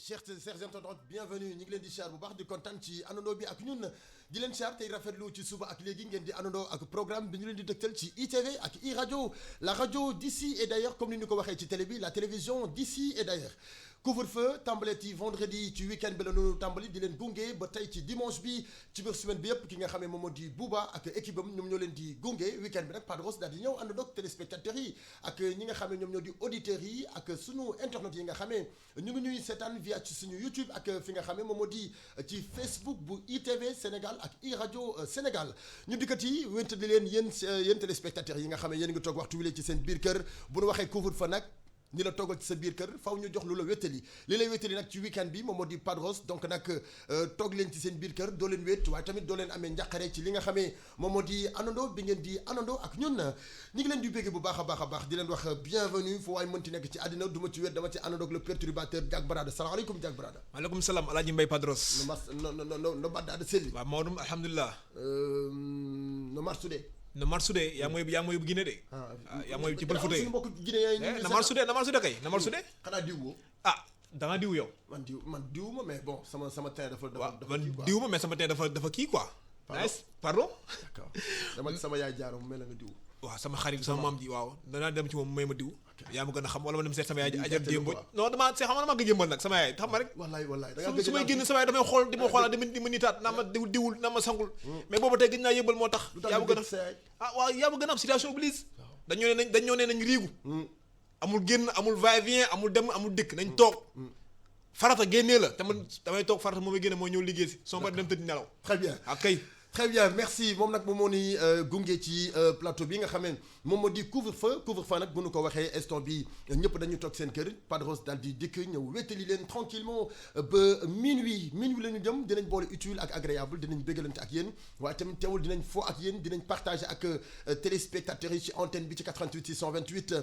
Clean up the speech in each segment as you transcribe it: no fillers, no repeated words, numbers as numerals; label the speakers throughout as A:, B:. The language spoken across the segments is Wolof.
A: chers internautes bienvenue ñu ngi leen di char bu baax di kontaan ci àndandoo bi ak ñun di leen char tey rafetlu ci suba ak léegi ngeen di àndandoo ak programme bi ñu leen di dëgtal ci ITV ak iRadio la radio d'ici et d'ailleurs comme ni ñu ko waxee ci télé bi la télévision d'ici et d'ailleurs couvre-feu tàmbaleeti vendredi ci week-end bi la ñu tàmbali di leen gunge ba tey ci dimanche bi ci biir semaine bi yëpp ki nga xamee moom moo di Bouba ak équipe am ñoom ñoo leen di gunge week-end bi nag Padros daal di ñëw àndandoo ak téléspectateurs yi ak ñi nga xamee ñoom ñoo di auditeurs yi ak sunu internautes yi nga xamee ñu ngi ñuy seetaan via ci suñu YouTube ak fi nga xamee moom moo di ci Facebook bu ITV Sénégal ak iRadio Sénégal ñu dikkat yi wénte di leen yéen téléspectateurs yi nga xamee yéen ngi toog waxtu wi ci seen biir kër bu ñu waxee couvre-feu nag ni la toggal ci sa biir kër faw ñu jox lu la wéttali li lay wéttali nag ci week-end bi moom moo di Padros donc nag toog leen ci seen biir kër doo leen wét waaye tamit doo leen amee njàqare ci li nga xamee moom moo di anandoo bi ngeen di anandoo ak ñun ñi ngi leen di bégge bu baax a baax di leen wax bienvenue fu waay mënti nekk ci àddina du ma ci wét dama ci anandoo ak le perturbateur Diak Barada salaamaaleykum Diak Barada.
B: maaleykum salaam Alaaji Mbay Padros.
A: no baddaada selli.
B: waaw Maodo alhamdulilah.
A: no marsude
B: na marsude yaa mooy bu Guinée de. yaa mooy ci pël Fuuta yi na marsude kay na marsude.
A: xanaa diw boo.
B: da nga diw yow.
A: man diw ma mais bon sama teint dafa
B: diw ma mais sama teint dafa kii quoi. nice pardon.
A: d'accord dama sama yaay jaaro mu mel na nga diw.
B: waaw sama xarit sama maam ji waaw danaa dem ci moom may ma diw. yaa ma gën a xam wala ma dem seet sama yaay ajar jéembo non damaa see xam nga damaa ko jëmbal nag sama yaay xam nga rek. wallaay su may génn sama yaay damay xool di ma xoolaat di ma nitaat naa ma diwul naa ma sangul. mais booba tey gëj naa yëmbal moo tax. yaa ma gën a waaw yaa ma gën a am situation oblige. dañoo ne nañ riigu. amul génn amul va-et-vient amul dem amul dëkk nañ toog. farata génnee la te man damay toog farata moom may génne mooy ñëw liggéey si soo ma dem tëdd nelaw.
A: très bien
B: kay.
A: très bien merci moom nag moom moo ni gunge ci plateau bi nga xamee moom moo di couvre-feu nag bu nu ko waxee instant bi ñëpp dañu toog seen kër Padros daal di dikk ñëw wéttali leen tranquillement ba minuit la ñu jëm dinañ boole utile ak agréable dinañ béggalante ak yéen waaye tamit teewul dinañ fo ak yéen dinañ partager ak téléspectateurs yi ci antenne bi ci 88 628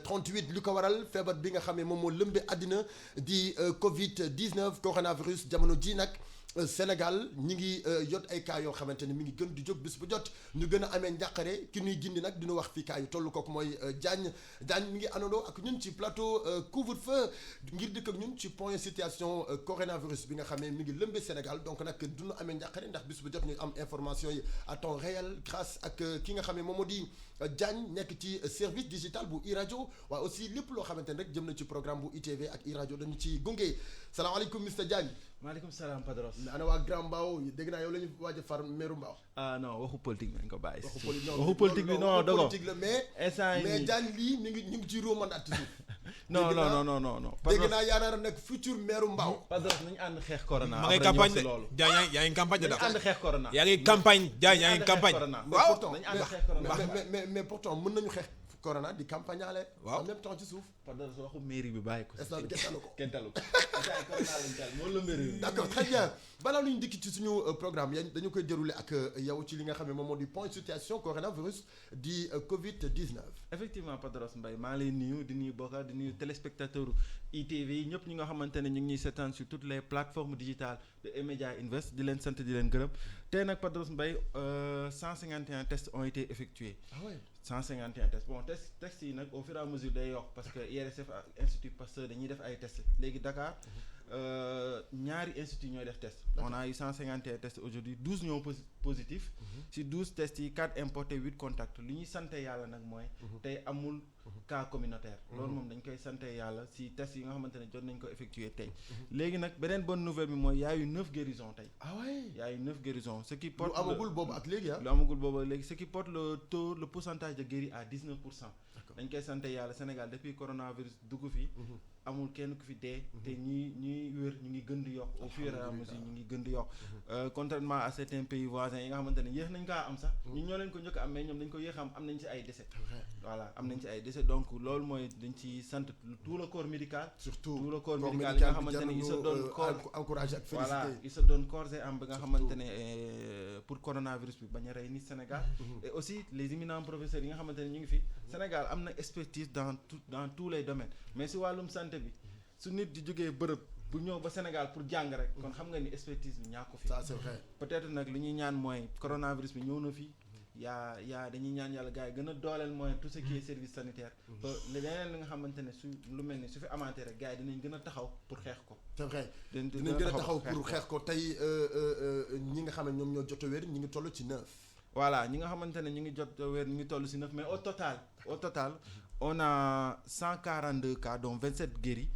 A: 38 li ko waral feebar bi nga xamee moom moo lëmbe àddina di Covid 19 coronavirus jamono ji nag Sénégal ñi ngi yot ay cas yoo xamante ne mi ngi gën di jóg bis bu jot ñu gën a amee njàqare ki ñuy gindi nag dina wax fii cas yu toll kooku mooy Diagne mi ngi àndandoo ak ñun ci plateau couvre-feu ngir dikk ak ñun ci point situation coronavirus bi nga xamee mi ngi lëmbee Sénégal donc nag duñu amee njàqare ndax bis bu jot ñu am information yi à temps réel grâce ak ki nga xamee moom moo di Diagne nekk ci service digital bu iRadio waaye aussi lépp loo xamante ne rek jëm na ci programme bu ITV ak iRadio dañu ci gunge salaamaaleykum Mr Diagne.
C: maaleykum salaam Padros.
A: ana waa Grand Mbao dégg naa yow la ñu waaj a far meeru Mbao.
C: Non waxu politique nañ ko bàyyi.
A: waxu
C: politique bi non dogo
A: politique la mais.
C: instant yii
A: mais Diagne lii ñu ngi ci romandaat toujours.
C: non.
A: dégg naa yaa naa nekk futur meeru Mbao.
C: Padros nañu ànd xeex corona.
B: ma ngay campagne de Diagne yaa ngi campagne de
C: nañu ànd xeex corona.
B: yaa ngi campagne Diagne yaa ngi campagne.
A: waaw
C: nañu ànd xeex corona.
A: mais pourtant mën nañu xeex corona di campagne ale
B: waaw
A: en même temps ci suuf.
C: Padros waxu mairie bi bàyyi ko.
A: instant bi kenn talu ko.
C: corona lañ tal moom la mairie bi.
A: d'accord très bien balaa lu ñu dikk ci suñu programme yañ dañu koy dérouler ak yow ci li nga xam ne moom moo di point situation coronavirus di Covid 19.
C: effectivement Padros Mbaye maa ngi lay nuyu di nuyu Bokar di nuyu téléspectateur ITV yi ñëpp ñi nga xamante ne ñu ngi ñuy seetaan sur toutes les plateformes digitales de eMédia Invest di leen sant di leen gërëm tey nag Padros Mbaye 151 tests ont été effectués.
A: ah ouais
C: 151 tests bon tests yi nag au fur et à mesure day yokk parce que IRSF ak Institut Pasteur dañuy def ay tests léegi Dakar ñaari institut ñooy def test. on a eu 151 tests aujourd'hui 12 ñoo positifs. si 12 tests yi 4 importés 8 contacts li ñuy sante yàlla nag mooy. tey amul cas communautaire. loolu moom dañ koy sante yàlla si tests yi nga xamante ne jot nañ ko effectuer tey. léegi nag beneen bonne nouvelle bi mooy y a eu 9 guérisons tey.
A: ah ouais
C: y a eu 9 guérisons ce qui porte.
A: lu amagul boobu ak léegi
C: lu amagul boobu ak léegi ce qui porte le pourcentage de guéris à 19%. dañ koy sante yàlla Sénégal depuis coronavirus dugg fi. amul kenn ku fi dee. te ñuy wér ñu ngi gën di yokk au fur et à mesure ñu ngi gën di yokk. contrairement à certains pays voisins yi nga xamante ne yéex nañ kaa am sax. ñun ñoo leen ko njëkk am mais ñoom dañ ko yéex am nañ ci ay décès. voilà am nañ ci ay décès donc loolu mooy dañ ci sant tout le corps médical.
A: surtout
C: tout le corps médical yi nga xamante ne il se donne corps
A: encouragé ak félicité.
C: voilà il se donne corps et âme bi nga xamante ne pour coronavirus bi bañ a rey nit Sénégal. et aussi les éminents professeurs yi nga xamante ne ñu ngi fi. Sénégal am na expertise dans tous les domaines mais si wàllum santé bi su nit di jógee bërëb bu ñëw ba Sénégal pour jàng rek kon xam nga ni expertise bi ñàkk ko fi.
A: ça c'est vrai.
C: peut-être nag li ñuy ñaan mooy coronavirus bi ñëw na fi yaa dañuy ñaan yàlla gars yi gën a dooleel mooy tout ce qui est service sanitaire. ba leneen li nga xamante ne su lu mel ni su fi amaatee rek gars yi dinañ gën a taxaw pour xeex ko.
A: c'est vrai dinañ gën a taxaw pour xeex ko tey ñi nga xam ne ñoom ñoo jot a wér ñi ngi toll ci 9.
C: voilà ñi nga xamante ne ñu ngi jot a wér ñu ngi toll ci 9 mais au total on a 142 cas dont 27 guéris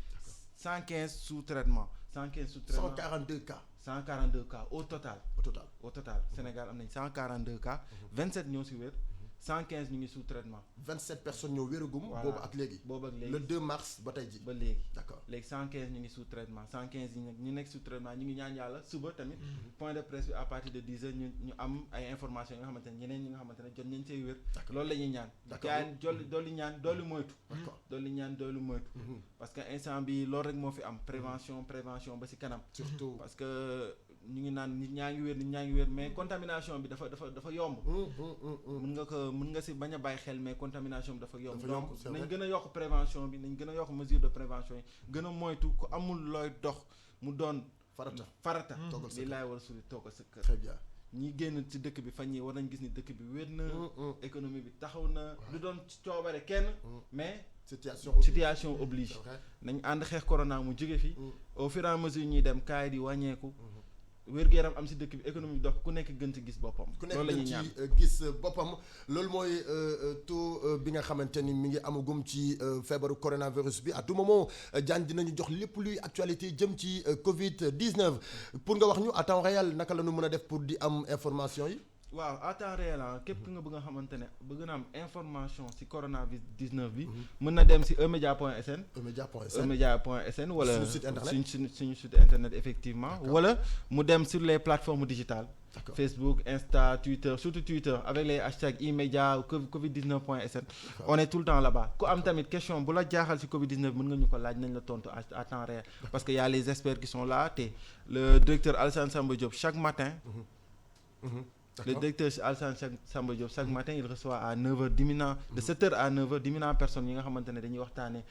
C: 115 sous traitement.
A: 142 cas.
C: 142 cas au total. Sénégal am nañ 142 cas. 27 ñoo ci wér. 115 ñu ngi sous traitement.
A: 27 personnes ñoo wéragum.
C: voilà
A: boobu ak léegi. le 2 mars ba tey ji.
C: ba léegi
A: d'accord
C: léegi 115 ñu ngi sous traitement 115 yi nag ñu nekk sous traitement ñu ngi ñaan yàlla suba tamit. point de presse bi à partir de 10 heures ñu am ay informations yi nga xamante ne ñeneen ñi nga xamante ne jot nañ see wér. loolu la ñuy ñaan. d'accord dolli ñaan dolli moytu. d'accord dolli ñaan dolli moytu. parce que instant bi loolu rek moo fi am prévention ba ci kanam.
A: surtout
C: parce que. ñu ngi naan nit ñaa ngi wér mais contamination bi dafa yomb. mën nga ci bañ a bàyyi xel mais contamination bi dafa yomb. donc nañ gën a yokk prévention bi nañ gën a yokk mesure de prévention yi gën a moytu ku amul looy dox mu doon. farata. li laay war a suri toog sa kër.
A: très bien
C: ñi génn ci dëkk bi fan yii war nañ gis ni dëkk bi wér na. économie bi taxaw na. du doon coobare kenn mais. situation oblige nañ ànd xeex corona mu jóge fi. au fur et à mesure ñuy dem kaay di wàññeeku. wér-gu-yaram am ci dëkk bi économie dox ku nekk gën ci gis boppam. loolu la ñuy ñaan
A: ku nekk gën ci gis boppam loolu mooy taux bi nga xamante ni mi ngi amagum ci feebaru coronavirus bi à tout moment Diagne dinañu jox lépp luy actualité jëm ci Covid 19 pour nga wax ñu à temps réel naka la ñu mën a def pour di am information yi.
C: waaw à temps réel képp nga bëgg nga xamante ne bëgg na am information ci coronavirus 19 bi. mën na dem ci emedia.sn. emedia.sn wala suñu site internet effectivement. wala mu dem sur les plateformes digitales. Facebook Insta Twitter surtout Twitter avec les hashtags emedia covid19.sn. on est tout le temps là-bas ku am tamit question bu la jaaxal ci Covid-19 mën nga ñu ko laaj nañ la tontu à temps réel. parce que y a les experts qui sont là te le directeur Alassane Samba Diop chaque matin. Le directeur Alassane Samba Diop chaque matin il reçoit à 9h diminant de 7h à 9h diminant personnes yi nga xamante ne dañuy waxtaanee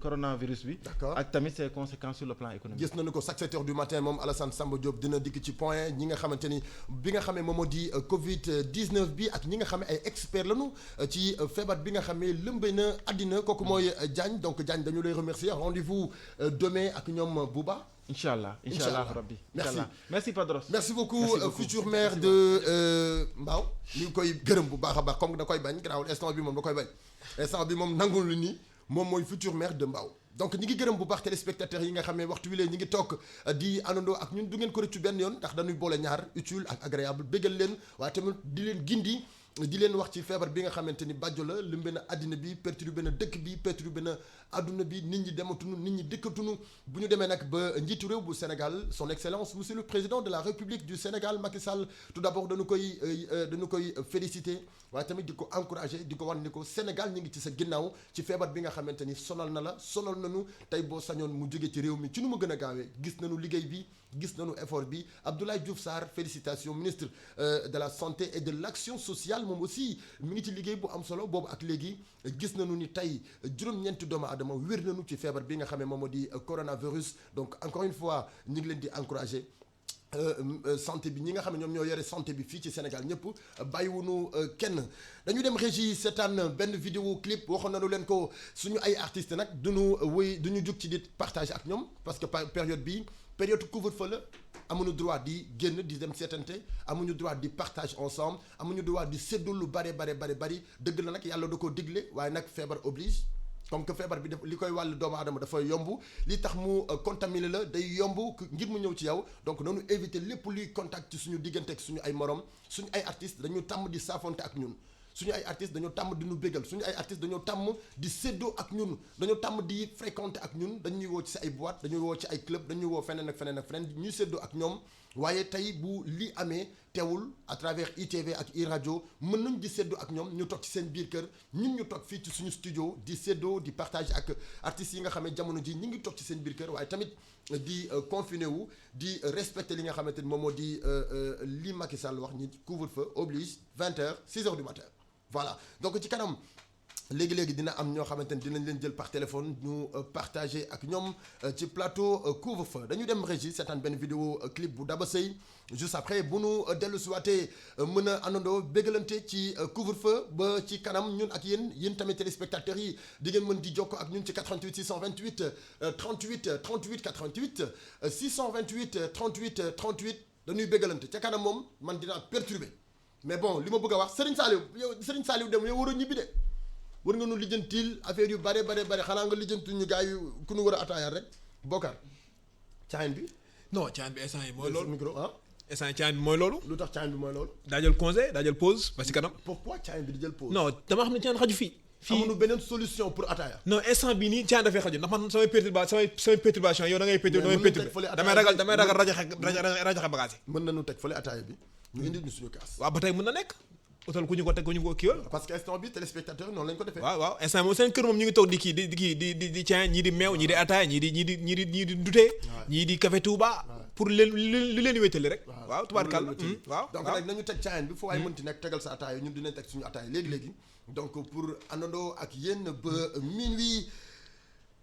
C: coronavirus bi. d'accord ak tamit ses conséquences sur le plan économique.
A: gis nañu ko chaque 7h du matin moom Alassane Samba Diop dina dikk ci point ñi nga xamante ni bi nga xamee moom moo di Covid 19 bi ak ñi nga xam ne ay experts lañu ci feebar bi nga xam ne lëmbee na àddina kooku mooy Diagne donc Diagne dañu lay remercier rendez-vous demain ak ñoom Bouba.
C: Inch'Allah rabbi. Merci Padros.
A: Merci beaucoup futur maire de Mbao ñu ngi koy gërëm bu baax a baax comme da koy bañ garaawul instant bi moom da koy bañ instant bi moom nangul lu ni moom mooy futur maire de Mbao donc ñi ngi gërëm bu baax téléspectateurs yi nga xam ne waxtu wi lee ñi ngi toog di àndandoo ak ñun du ngeen ko rëccu benn yoon ndax dañuy boole ñaar utile ak agréable béggal leen waaye tamit di leen gindi di leen wax ci feebar bi nga xamante ni bàjjo la lëmbe na àddina bi perturbé na dëkk bi perturbé na àdduna bi nit ñi dematunu nit ñi dëkkatunu bu ñu demee nag ba njiitu réew bu Sénégal son excellence monsieur le président de la République du Sénégal Macky Sall tout d'abord dañu koy féliciter waaye tamit di ko encourager di ko wan ni ko Sénégal ñu ngi ci sa ginnaaw ci feebar bi nga xamante ni sonal na la sonal nañu tey boo sañoon mu jóge ci réew mi ci nu mu gën a gaawee gis nañu liggéey bi gis nañu effort bi Abdoulaye Diouf Sarr félicitations ministre de la santé et de l'action sociale moom aussi mi ngi ci liggéey bu am solo boobu ak léegi gis nañu ni tey juróom-ñeenti doomu aadama wér nañu ci feebar bi nga xam ne moom moo di coronavirus donc encore une fois ñu ngi leen di encourager santé bi ñi nga xam ne ñoom ñoo yore santé bi fii ci Sénégal ñëpp bàyyiwunu kenn dañu dem régie seetaan benn vidéo clip waxoon nañu leen ko suñu ay artistes nag duñu jug ci di partage ak ñoom parce que période bi période couvre-feu la amuñu droit di génn di dem seetante amuñu droit di partage ensemble amuñu droit di séddoo lu bari dëgg la nag yàlla da koo digle waaye nag feebar oblige comme que feebar bi def li koy wàll doomu aadama dafa yomb li tax mu contaminé la day yomb ngir mu ñëw ci yow donc noonu éviter lépp luy contact ci suñu diggante ak suñu ay morom suñu ay artistes dañu tàmm di saafonte ak ñun suñu ay artistes dañoo tàmm di ñu bégal suñu ay artistes dañoo tàmm di séddoo ak ñun dañoo tàmm di fréquenter ak ñun dañuy woo ci ay boîte dañuy woo ci ay club dañuy woo feneen ak feneen ñuy séddoo ak ñoom waaye tey bu li amee teewul à travers ITV ak iRadio mën nañ di séddoo ak ñoom ñu toog ci seen biir kër ñun ñu toog fii ci suñu studio di séddoo di partage ak artistes yi nga xam ne jamono ji ñu ngi toog ci seen biir kër waaye tamit di confiné wu di respecter li nga xamante ni moom moo di li Macky Sall wax ñi couvre-feu oblige 20h 6h du matin voilà donc ci kanam léegi dina am ñoo xamante ni dinañ leen jël par téléphone ñu partager ak ñoom ci plateau couvre-feu dañu dem régie seetaan benn vidéo clip bu Daba Seye juste après bu nu dellu si waatee mën a àndandoo bégalante ci couvre-feu ba ci kanam ñun ak yéen tamit téléspectateurs yi di ngeen mën di jokko ak ñun ci 88 628 38 38 88 628 38 38 dañuy bégalante ca kanam moom man dinaa perturbé mais bon li ma bëgg a wax Serigne Saliou dem yow war a ñibbi de. war nga nu lijjantil affaire yu bare xanaa nga lijjantu ñu gars yu ku nu war a ataayaat rek Bokar caayin bi.
B: non caayin bi instant yi mooy loolu
A: micro
B: instant yi caayin bi mooy loolu.
A: lu tax caayin bi mooy loolu.
B: daa jël congé daa jël pause ba ci kanam.
A: pourquoi caayin bi di jël pause.
B: non dama xam ne caayin xaju fii.
A: amuñu beneen solution pour ataaya.
B: non instant bii nii caayin dafay xaju ndax man samay perturbation yow da ngay perturbé damay ragal rajaxe bagage yi.
A: mën nañu teg fële ataaya bi ñu indi ñu suñu kaas.
B: waaw ba tey mën na nekk. utal ku ñu ko kiiwal.
A: parce que instant bi téléspectateur noonu lañ ko defee.
B: waaw instant moom seen kër moom ñu ngi toog di kii di caayin ñii di meew ñii di ataaya ñii di dutee ñii di café Touba pour leen li leen wéetali rek. waaw tubaarkàlla waaw
A: donc nag nañu teg caayin bi fu waay mënti nekk tegal sa ataaya ñun dinañ teg suñu ataaya léegi donc pour àndandoo ak yéen ba minuit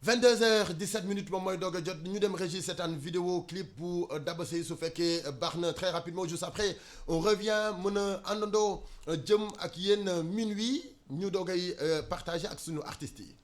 A: 22h17 moom mooy doog a jot ñu dem régie seetaan vidéo clip bu Daba Seye su fekkee baax na très rapidement juste après on revient mën a àndandoo jëm ak yéen minuit ñu doogay partager ak suñu artistes yi.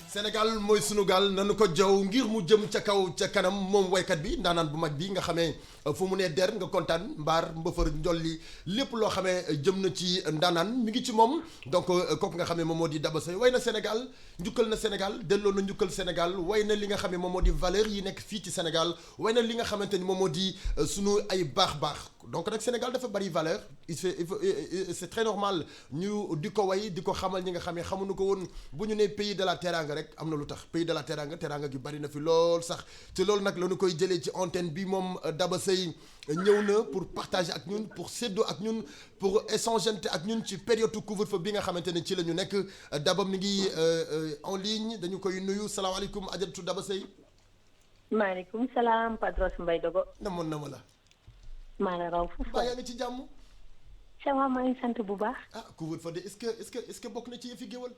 A: Sénégal mooy sunu gaal nanu ko jaw ngir mu jëm ca kaw ca kanam moom waykat bi ndaanaan bu mag bi nga xamee fu mu nee der nga kontaan mbaar mbëfër njolli lépp loo xamee jëm na ci ndaanaan mi ngi ci moom donc kooku nga xamee moom moo di Daba Seye way na Sénégal njukkal na Sénégal delloo na njukkal Sénégal way na li nga xamee moom moo di valeur yi nekk fii ci Sénégal way na li nga xamante ni moom moo di sunu ay baax donc nag Sénégal dafa bari valeur c'est très normal ñu di ko way di ko xamal ñi nga xamee xamuñu ko woon bu ñu nee pays de la teranga rek am na lu tax pays de la teranga gi bari na fi lool sax te loolu nag la ñu koy jëlee ci antenne bi moom Daba Seye ñëw na pour partager ak ñun pour séddoo ak ñun pour échanger ak ñun ci période couvre-feu bi nga xamante ne ci la ñu nekk Daba mi ngi en ligne dañu koy nuyu salaamaaleykum Adjaratou Daba Seye.
D: maaleykum salaam Padros Mbaye Dogo.
A: namoon na ma la.
D: maa la raw foofu.
A: yaa ngi ci jàmm.
D: ça va maa ngi sant bu baax.
A: ah couvre-feu de est-ce que bokk na ci yëfi géwal.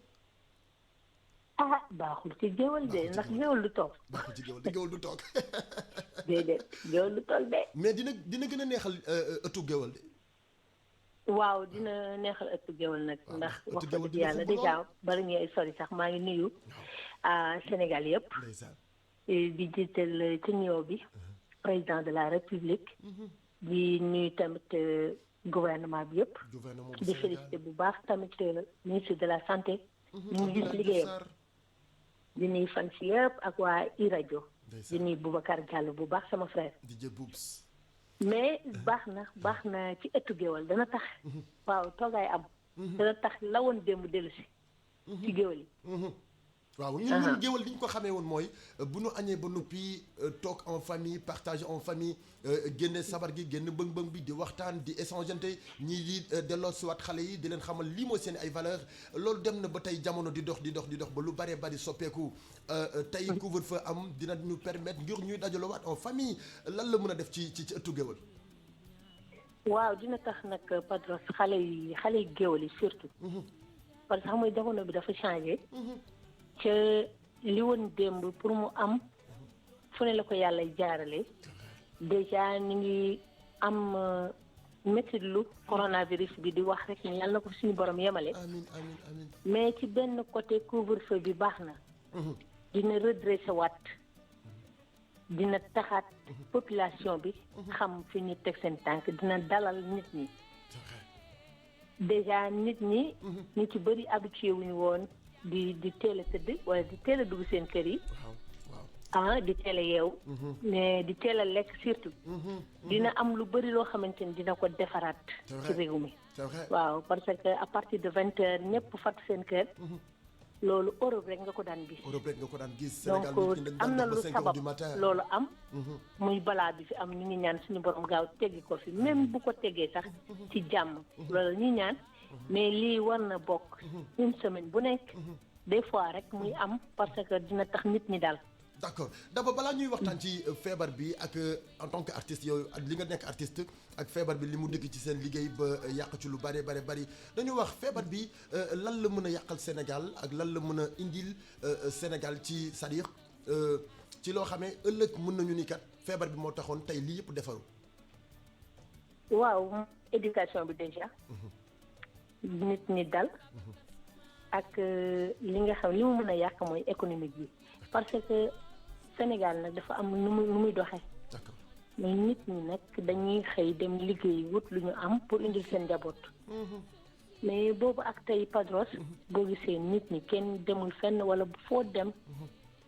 D: ah baaxul ci géwal de ndax géwal du toog.
A: baaxul ci géwal de géwal du toog.
D: déedéet géwal du toog de.
A: mais dina gën a neexal ëttu géwal de.
D: waaw dina neexal ëttu géwal nag. ndax wax dëgg yàlla déjà bari ngay sori sax maa ngi nuyu Sénégal yëpp. di jiital ci nuyoo bi président de la République. di nuyu tamit gouvernement bi yëpp. di félicité bu baax tamit ministre de la santé. ñu ngi gis liggéeyam. di nuyu fan si yëpp ak waa iRadio. di nuyu Boubacar Diallo bu baax sama frère. mais baax na ci ëttu géwal dana tax. waaw toogaay am. dana tax la woon démb dellu si. ci géwal yi.
A: waaw ñun géwal li ñu ko xamee woon mooy bu nu añee ba noppi toog en famille partager en famille génne sabar gi génn bëng-bëng bi di waxtaan di échangeante ñii di delloo siwaat xale yi di leen xamal lii mooy seen ay valeur loolu dem na ba tey jamono di dox ba lu baree bari soppeeku tey couvre-feu am dina ñu permettre ngir ñuy dajalowaat en famille lan la mën a def ci ëttu géwal.
D: waaw dina tax nag Padros xale yi géwal yi surtout. parce que xam nga jamono bi dafa changé. ca li woon démb pour mu am fu ne la ko yàlla jaarale déjà ni ngi am métit lu coronavirus bi di wax rek ni yàlla na ko suñu borom yemale.
A: amiin.
D: mais ci benn côté couvre-feu bi baax na. dina redressé waat dina taxaat population bi xam fi ñu teg seen tànk dina dalal nit ñi déjà nit ñi ñu ci bëri habitué wuñu woon di teel a tëdd wala di teel a dugg seen kër yi di teel a yeew mais di teel a lekk surtout dina am lu bëri loo xamante ni dina ko defaraat ci réew mi waaw parce que à partir de 20h ñëpp fàtt seen kër loolu Europe rek nga ko daan gis donc am na lu sabab loolu am muy balaa bi fi am ñu ngi ñaan suñu borom gaaw teggi ko fi même bu ko teggee sax ci jàmm loolu ñuy ñaan mais lii war na bokk une semaine bu nekk des fois rek muy am parce que dina tax nit ñi dal.
A: d'accord d'abord balaa ñuy waxtaan ci feebar bi ak en tant que artiste yow li nga nekk artiste ak feebar bi li mu dëkk ci seen liggéey ba yàq ci lu bari dañu wax feebar bi lan la mën a yàqal Sénégal ak lan la mën a indil Sénégal ci c'est-à-dire ci loo xamee ëllëg mën nañu ni kat feebar bi moo taxoon tey lii yëpp defaru.
D: waaw éducation bi déjà nit ñi dal ak li nga xam li mu mën a yàq mooy économique bi parce que Sénégal nag dafa am nu muy doxee mais nit ñi nag dañuy xëy dem liggéey wut lu ñu am pour indil seen njaboot mais boobu ak tey Padros boo gisee nit ñi kenn demul fenn wala foo dem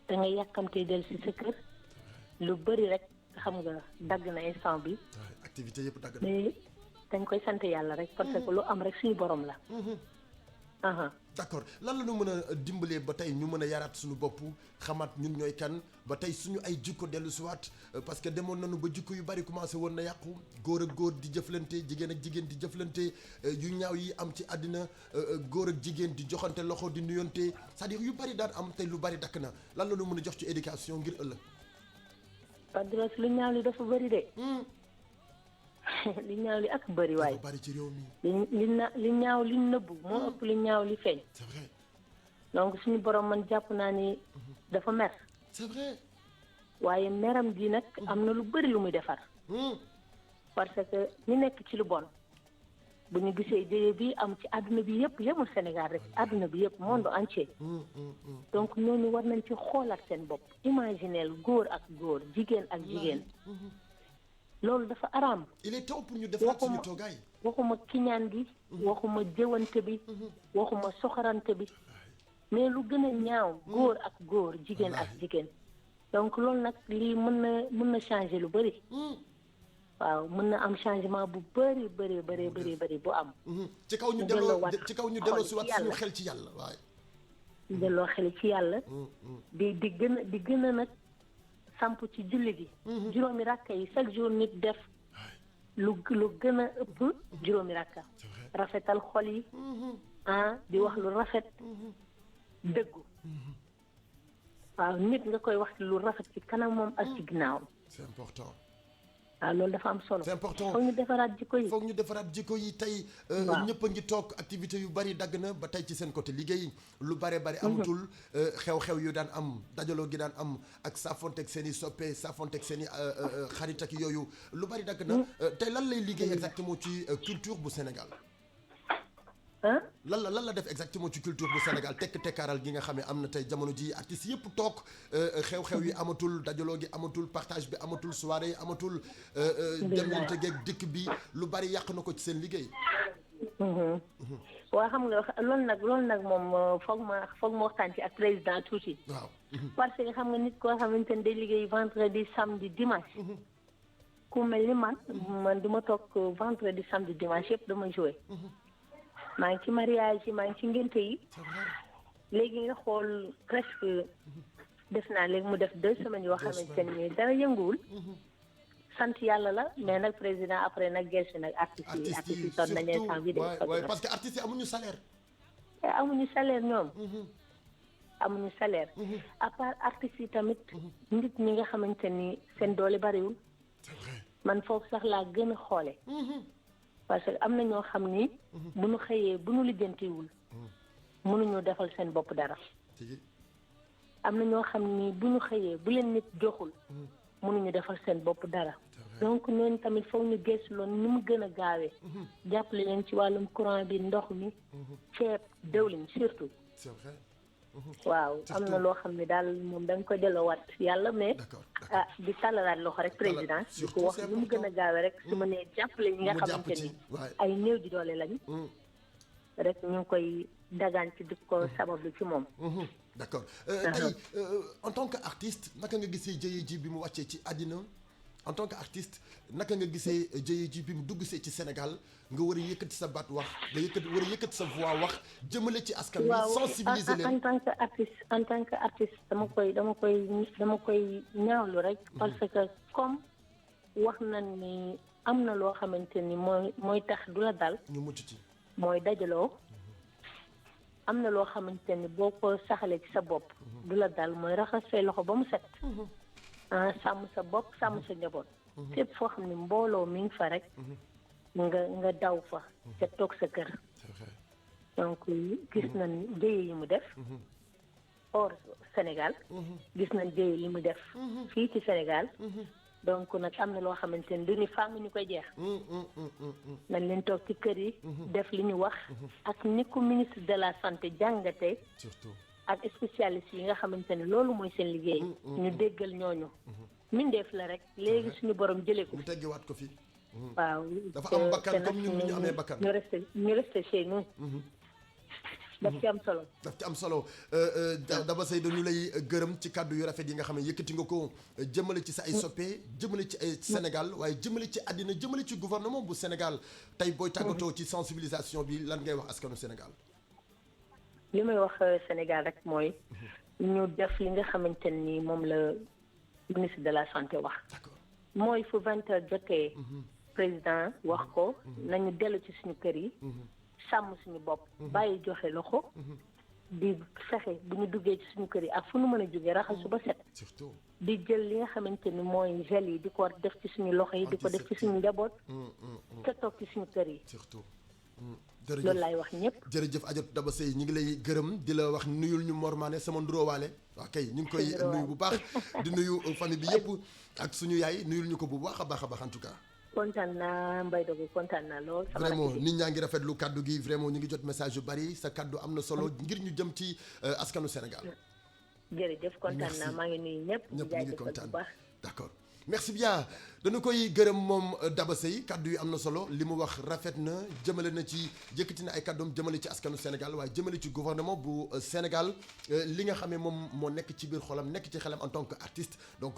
D: da nga yàkkamtee del si sa kër lu bëri rek xam nga dagg na instant bi
A: activité yëpp dagg na
D: mais dañ koy sant yàlla rek parce que lu am rek suñu borom la
A: d'accord lan la ñu mën a dimbalee ba tey ñu mën a yaraat suñu bopp xamaat ñun ñooy kan ba tey suñu ay jikko dellu siwaat parce que demoon nañu ba jikko yu bari commencé woon na yàqu góor ak góor di jëflante jigéen ak jigéen di jëflante yu ñaaw yi am ci àddina góor ak jigéen di joxante loxo di nuyonte c'est-à-dire yu bari daan am tey lu bari dakk na lan la ñu mën a jox ci éducation ngir ëllëg.
D: Padros lu ñaaw li dafa bari de. li ñaaw li ak bëri waaye
A: bari ci réew mi
D: li ñaaw li nëbbu moo ëpp li ñaaw li feeñ.
A: c'est vrai
D: donc suñu borom man jàpp naa ni dafa mer.
A: c'est vrai
D: waaye meram gi nag am na lu bëri lu muy defar. parce que ñu nekk ci lu bon bu ñu gisee jëye bi am ci àdduna bi yëpp yemul Sénégal rek àdduna bi yëpp monde entier. donc ñooñu war nañ ci xoolaat seen bopp. imagineel góor ak góor jigéen ak jigéen. loolu dafa araam.
A: il est temps pour ñu defaraat suñu toogaay.
D: waxuma kiñaan gi. waxuma jëwante bi. waxuma soxorante bi. mais lu gën a ñaaw. góor ak góor jigéen ak jigéen. donc loolu nag lii mën na changer lu bëri. waaw mën na am changement bu bëri bu am.
A: ci kaw ñu delloo si waat suñu xel ci yàlla waaye.
D: delloo xel ci yàlla. di gën a nag. samp ci julli gi juróomi rakka yi chaque jour nit def lu gën a ëpp juróomi rakka rafetal xol yi di wax lu rafet dëggu waaw nit nga koy wax lu rafet ci kanam moom ak ci ginnaawam
A: c'est important
D: waaw loolu dafa am solo.
A: c'est important
D: foog ñu defaraat
A: jikko yi tey. ñëpp a ngi toog activité yu bari dagg na ba tey ci seen côté liggéey lu bari amatul. xew-xew yu daan am dajaloo gi daan am ak saafonteeg seen i soppe saafonteeg seen i xarit ak yooyu lu bari dagg na. tey lan lay liggéey exactement ci culture bu Sénégal. lan la def exactement ci culture bu Sénégal tekkaaral gi nga xam ne am na tey jamono ji artistes yëpp toog xew-xew yi amatul dajaloo gi amatul partage bi amatul soirée yi amatul demlante geeg dëkk bi lu bari yàq na ko ci seen liggéey.
D: waaw xam nga loolu nag moom foog ma waxtaan ci ak président tuuti.
A: waaw.
D: parce que xam nga nit koo xamante ne day liggéey vendredi samedi dimanche. ku mel ni man du ma toog vendredi samedi dimanche yëpp dama joué. maa ngi ci mariage yi maa ngi ci ngénte yi léegi nga xool presque def naa léegi mu def 2 semaines yoo xamante ne dara yënguwul sant yàlla la mais nag président après nag gerte nag artistes yi sonn nañu instant bi de.
A: waaw parce que artistes yi amuñu salaire.
D: amuñu salaire ñoom. amuñu salaire. à part artistes yi tamit. nit ñi nga xamante ni seen doole bariwul. man foofu sax laa gën a xoole. parce que am na ñoo xam ni. bu ñu xëyee bu ñu lijjantiwul. mënuñu defal seen bopp dara. am na ñoo xam ni bu ñu xëyee bu leen nit joxul. mënuñu defal seen bopp dara. donc ñooñu tamit foog ñu gëstu loon ni mu gën a gaawee. jàppale leen ci wàllum courant bi ndox mi. ceeb dëwlin surtout.
A: c'est vrai.
D: waaw am na loo xam ne daal moom da nga koy delloowaat yàlla mais di tàllalaat loxo rek président di ko wax lu mu gën a gaawee rek su ma nee jàppale ñi nga xamante ni ay néew di doole lañ rek ñu ngi koy dagaan ci di ko sabablu ci moom.
A: d'accord tey en tant que artiste naka nga gisee jëye ji bi mu wàccee ci àddina en tant que artiste naka nga gisee jëye ji bi mu dugg see ci Sénégal nga war a yëkkati sa baat wax nga war a yëkkati sa voix wax jëmale ci askan wi sensibiliser leen.
D: en tant que artiste dama koy ñaawlu rek parce que comme wax nañ ni am na loo xamante ni mooy tax du la dal.
A: ñu mucc ci.
D: mooy dajaloo. am na loo xamante ni boo ko saxalee ci sa bopp. du la dal mooy raxas say loxo ba mu set. sàmm sa bopp sàmm sa njaboot. fépp foo xam ne mbooloo mi ngi fa rek. nga daw fa. te toog sa kër. donc gis nañ jëye yi mu def. hors Sénégal. gis nañ jëye yi mu def. fii ci Sénégal. donc nag am na loo xamante ni du ni fàng ñu koy jeex. nañ leen toog ci kër yi. def li ñu wax. ak ni ko ministre de la santé jàngatee.
A: surtout
D: ak spécialiste yi nga xamante ne loolu mooy seen liggéey. ñu déggal ñooñu. mindeef la rek léegi suñu borom jëlee ko.
A: ñu teggiwaat ko fi.
D: waaw
A: dafa am bakkan comme ñun ñu amee bakkan.
D: ñu resté chez nous. daf ci am solo.
A: daf ci am solo Daba Seye dañu lay gërëm ci kàddu yu rafet yi nga xam ne yëkkati nga ko jëmale ci sa ay soppe jëmale ci ay Sénégal waaye jëmale ci àddina jëmale ci gouvernement bu Sénégal tey booy tàggatoo ci sensibilisation bi lan ngay wax askanu Sénégal.
D: li may wax Sénégal rek mooy ñu def li nga xamante ni moom la ministre de la santé wax.
A: d'accord
D: mooy fu 20h jotee. président wax ko nañu dellu ci suñu kër yi. sàmm suñu bopp. bàyyi joxe loxo. di fexe bu ñu duggee ci suñu kër yi ak fu nu mën a jógee raxasu ba set.
A: surtout
D: di jël li nga xamante ni mooy gel yi di ko def ci suñu loxo yi di ko def ci suñu njaboot. te toog ci suñu kër yi.
A: surtout.
D: loolu laay wax ñëpp.
A: jërëjëf Adjatou Daba Seye ñu ngi lay gërëm di la wax nuyul ñu Mor Mané sama nduróowaale waaw kay ñu ngi koy nuyu bu baax di nuyu famille bi yëpp ak suñu yaay nuyul ñu ko bu baax a baax en tout cas.
D: kontaan naa Mbaye Dogo kontaan naa lool.
A: vraiment nit ñaa ngi rafetlu kaddu gi vraiment ñu ngi jot message yu bari sa kaddu am na solo ngir ñu jëm ci askanu Sénégal.
D: jërëjëf kontaan naa maa ngi nuyu ñëpp.
A: ñëpp ñu ngi kontaan d'accord merci bien dañu koy gërëm moom Daba Seye kaddu yi am na solo li mu wax rafet na jëmale na ci yëkkati na ay kaddoom jëmale ci askanu Sénégal waaye jëmale ci gouvernement bu Sénégal li nga xamee moom moo nekk ci biir xolam nekk ci xelam en tant que artiste donc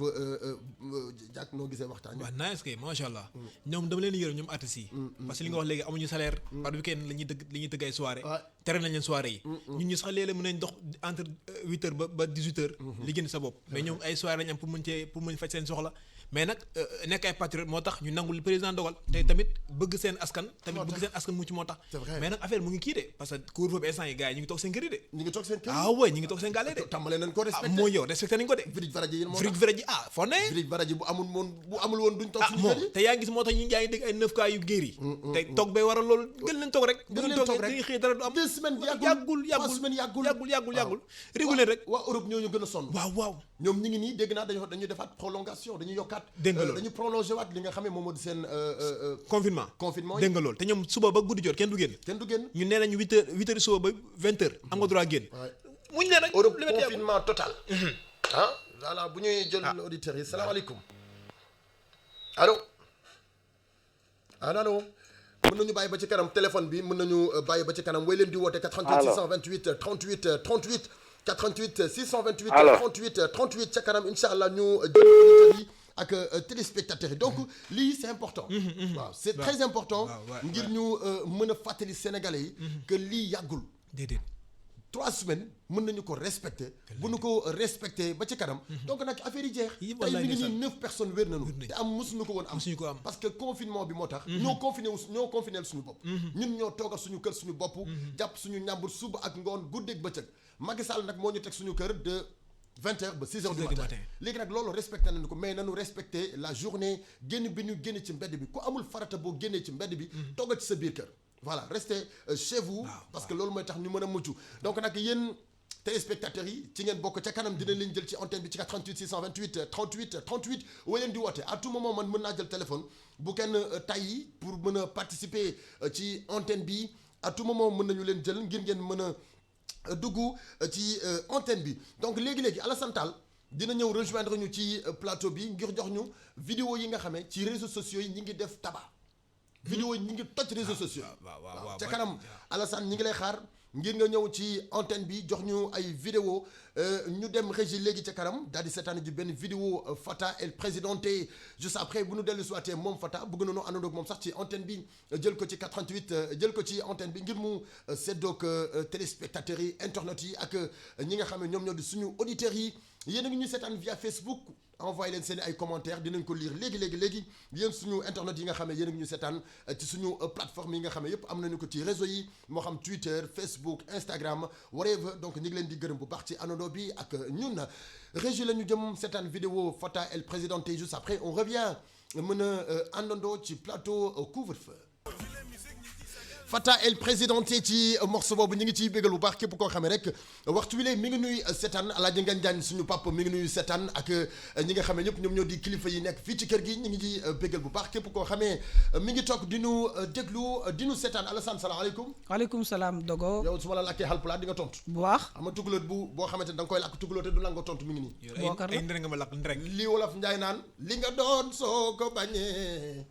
A: Diack noo gisee waxtaan.
B: waaw nice kay macha allah ñoom dama leen yërëm ñoom artistes yi. parce que li nga wax léegi amuñu salaire. par week-end la ñuy tëgg ay soirée. tere nañ leen soirée yi. ñun ñu sax léeg-léeg mën nañ dox entre 8h ba 18h. li gën sa bopp mais ñoom ay soirée lañ am pour mën faj seen soxla. mais nag nekk ay patriote moo tax ñu nangul président dogal te tamit bëgg seen askan mucc moo tax mais nag affaire mu ngi kii de parce que couvre-feu bi instant yi gars yi ñu ngi toog seen kër yi de
A: ñu ngi toog seen kër
B: ah ouais ñu ngi toog seen gàlle de
A: tàmbale nañ ko respecté
B: mooy yow respecté nañ ko de
A: Virij Varaji yi
B: Virij ah foo ne
A: Virij Varaji bu amul woon duñ toog suñu kër yi
B: te yaa ngi gis moo tax ñu yaa ngi dégg ay 9 cas yu géer yi te toog bay waral loolu gën leen toog rek dañuy xëy dara du am
A: 2 semaines
B: yàggul réguler rek
A: waa Europe ñoo ñu gën a sonn
B: waaw
A: ñoom ñi ngi nii dégg naa dañuy defaat prolongation dañuy yokkaat dañu prolongé waat li nga xam ne moom moo di seen
B: confinement
A: yi
B: dégg nga loolu te ñoom suba ba guddi jot kenn du génn ñu nee nañu 8h suba ba 20h am nga droit génn muñ ne rek
A: Europe confinement total voilà bu ñuy jël auditeurs yi salaamaaleykum allo mën nañu bàyyi ba ci kanam téléphone bi mën nañu bàyyi ba ci kanam way leen di woote 88 628 38 38 88 628 38 38 ca kanam incha allah ñu jël auditeurs yi ak téléspectateurs yi donc lii c'est important waaw c'est très important ngir ñu mën a fàttali sénégalais yi que lii yàggul
B: déedéet
A: 3 semaines mën nañu ko respecter bu ñu ko respecter ba ci kanam donc nag affaire yi jeex tey mi ngi nii 9 personnes wér nañu te mësuñu ko woon am parce que confinement bi moo tax ñoo confiné suñu bopp ñun ñoo toogal suñu kër suñu bopp jàpp suñu ñàmbur suba ak ngoon guddeeg bëccëg Macky Sall nag moo ñu teg suñu kër de 20h ba 6h du matin léegi nag loolu respecté nañu ko mais nañu respecté la journée génn bi ñu génn ci mbedd bi ku amul farata boo génnee ci mbedd bi toogal ci sa biir kër voilà restez chez vous parce que loolu mooy tax ñu mën a mucc donc nag yéen téléspectateurs yi ci ngeen bokk ca kanam dinañ leen jël ci antenne bi ci 88 628 38 38 way leen di woote à tout moment man mën naa jël téléphone bu kenn tàyyi pour mën a participer ci antenne bi à tout moment mën nañu leen jël ngir ngeen mën a dugg ci antenne bi donc léegi Alassane Tall dina ñëw rejoindre ñu ci plateau bi ngir jox ñu vidéo yi nga xamee ci réseaux sociaux yi ñi ngi def tabac. vidéo yi ñi ngi toj réseaux sociaux yi. waaw ca kanam Alassane ñi ngi lay xaar ngir nga ñëw ci antenne bi jox ñu ay vidéo ñu dem régie léegi ca kanam daal di seetaan ji benn vidéo Fata El Presidente juste après bu ñu dellu siwaatee moom Fata bëgg nañoo àndandoo ak moom sax ci antenne bi jël ko ci 88 jël ko ci antenne bi ngir mu seddoog téléspectateurs yi internautes yi ak ñi nga xam ne ñoom ñoo di suñu auditeurs yi yéen a ngi ñu seetaan via Facebook envoyé leen seen ay commentaires dinañ ko lire léegi yéen suñu internautes yi nga xam ne yéen a ngi ñu seetaan ci suñu plateforme yi nga xam ne yëpp am nañu ko ci réseau yi moo xam Twitter Facebook Instagram whatever donc ñu ngi leen di gërëm bu baax ci àndandoo bi ak ñun régie la ñu jëm seetaan vidéo Fata El Presidente juste après on revient mën a àndandoo ci plateau couvre-feu. Fata El Presidente ci morceau boobu ñu ngi ciy bégal bu baax képp koo xamee rek waxtu wi mi ngi nuy seetaan Alaaji Ngagne Diagne suñu papa mi ngi nuy seetaan ak ñi nga xamee ñëpp ñoom ñoo di kilifa yi nekk fii ci kër gi ñu ngi ciy bégal bu baax képp koo xamee mi ngi toog di nu déglu di nu seetaan Alassane salaamaaleykum.
E: waaleykum salaam Dogo.
A: yow su ma la làkkee Haalpulaar di nga tontu.
E: bu baax
A: xam nga tukulóor boo xamante ne da nga koy làkk tukulóor te du la nga tontu mi ngi nii.
E: bookar la
B: ay ndere nga ma làkk ndere.
A: li wolof Njaay naan li nga doon soo ko bañee.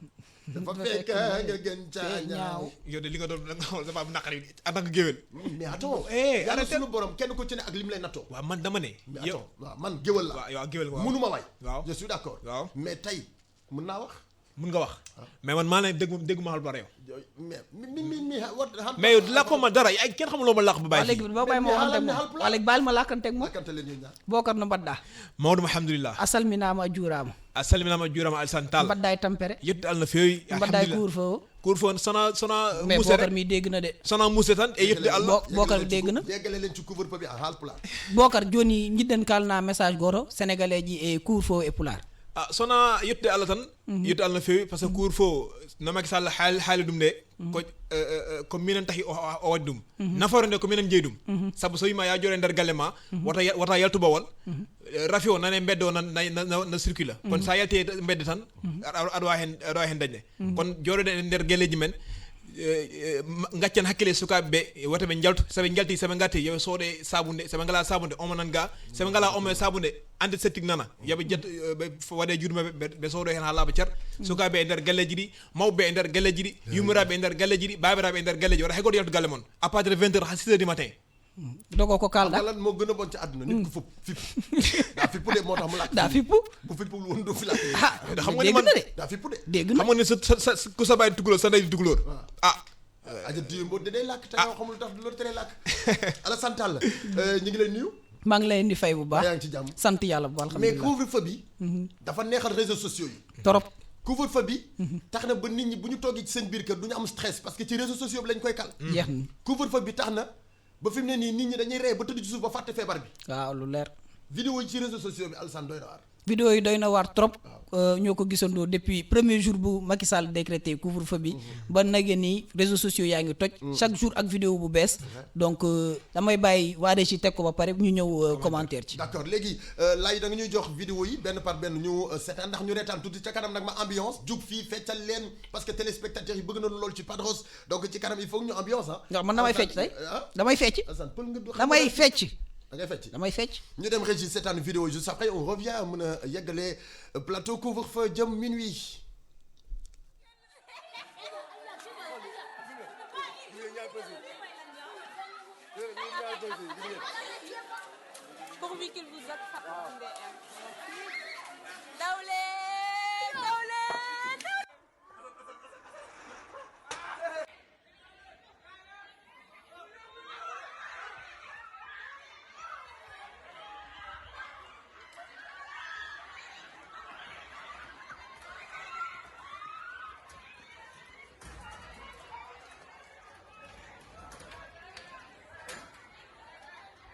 A: dafa fekk nga gën caa ñaaw.
B: yow de li nga doon da nga xool dafa am naqari en tant que géwél.
A: mais attends. yàlla suñu borom kenn ku ci ne ak lim lay nattoo.
B: waaw man dama ne.
A: yow waaw man géwél la.
B: waaw yow géwél waaw
A: mënuma way.
B: waaw
A: je suis d'accord.
B: waaw
A: mais tey mën naa wax.
B: mun nga wax. mais man maa lay déggu ma Haalpulaar yow.
A: mais mi
B: mais yow làkkoo ma dara ay kenn xamuloo ma làkk bu bàyyi.
E: léegi boo bàyyi ma waxanteeg moom waa léegi baal ma làkkanteeg moom.
A: lakkante leen yéen ñaar.
E: bookar no mbaɗɗa.
B: Maodo alhamdulillah.
E: a salminaama a juuraama.
B: a salminaama a juuraama Alassane Tall.
E: mbaɗɗa e tampere.
B: yettude Allah no feewi.
E: mbaɗɗa e couvre-feu.
B: couvre-feu sona
E: mais
B: muuse
E: bookar
B: rek
E: mi dégg na de.
B: sona muuse tan e yettude Allah.
E: bookar dégg na.
A: yeggale leen ci couvre-feu bi Haalpulaar.
E: bookar joni jiɗɗen kalna message goto sénégalais ji e couvre-feu e pulaar.
B: sona yettude Allah tan yettude Allah no feewi par ce que couvre-feu no Macky Sall haali ɗum de ko minen tahi o waɗi ɗum nafoore nde ko minen jeeyi ɗum saabu so wima ya jooɗe nder galle ma wata yaltubawol rafi o nane mbedde o na circule kono sa yalti mbedde tan aɗa wawi hen dañde kono jooɗoɗe e nder galleji men gaccen hakkille sukaɓe ɓe wata ɓe jaltu soɓe jalti soɓe gatti yoɓe sooɗe sabunde soɓe ngala sabunde omo nan ga soɓe ngala omo e sabunde antiseptique nana yoɓe jet ɓe waɗe juuɗe maɓɓe ɓe sooɗo hen ha laaɓa car sukaɓe e nder galleji ɗi mawɓe e nder galleji ɗi yummiraɓe e nder galleji ɗi babiraɓe e nder galleji wata hay goto yaltu galle moon à partir de 20 heures ha 6 heures du matin
E: Dogo ko kalɗa
A: lan moo gën a bon ci àdduna nit ku fipp daa fippu de moo tax mu laaj
E: daa fippu
A: bu fippul woon du fi laaj
B: xam nga ni
E: dégg
B: man
E: na de
A: daa fippu de
E: dégg na
B: xam nga ni sa ku sa bàyyi tukulóor sa ndey di tukulóor
A: aja diyo mboo day làkk te yoo xamul tax du loolu tere làkk Alassane Tall ñu ngi lay nuyu
E: maa ngi leen di fay bu baax
A: yaa ngi ci jàmm
E: sant yàlla bu baax
A: mais
E: alhamdulilah
A: couvre-feu bi dafa neexal réseaux sociaux yi
E: torop
A: couvre-feu bi tax na ba nit ñi bu ñu toogee ci seen biir kër du ñu am stress parce que ci réseaux sociaux bi lañ koy kal
E: jeex na
A: couvre-feu bi tax na ba fi mu ne nii nit ñi dañuy ree ba tëdd ci suuf ba fàtte feebar bi
E: waaw lu leer
A: vidéo yi ci réseaux sociaux bi Alassane doy na waar
E: vidéo yi doy na waar trop ñoo ko gisandoo depuis premier jour bu Macky Sall décrété couvre-feu bi ba nage nii réseaux sociaux yaa ngi toj chaque jour ak vidéo bu bees donc damay bàyyi waade ci teg ko ba pare ñu ñëw commentaire ci
A: d'accord léegi laay da nga ñuy jox vidéo yi benn par benn ñu seetaan ndax ñu reetaan tuuti ca kanam nag ma ambiance jug fii feccal leen parce que téléspectateurs yi bëgg nañu loolu ci Padros donc ci kanam il faut ñu ambiance
E: ndax man damay fecc tey damay fecc
A: Alassane pël nga du
E: damay fecc
A: da ngay fecc
E: damay fecc
A: ñu dem régie seetaan vidéo juste après on revient mën a yeggale plateau couvre-feu jëm minuit
F: pourvu qu'il vous attrape MDR.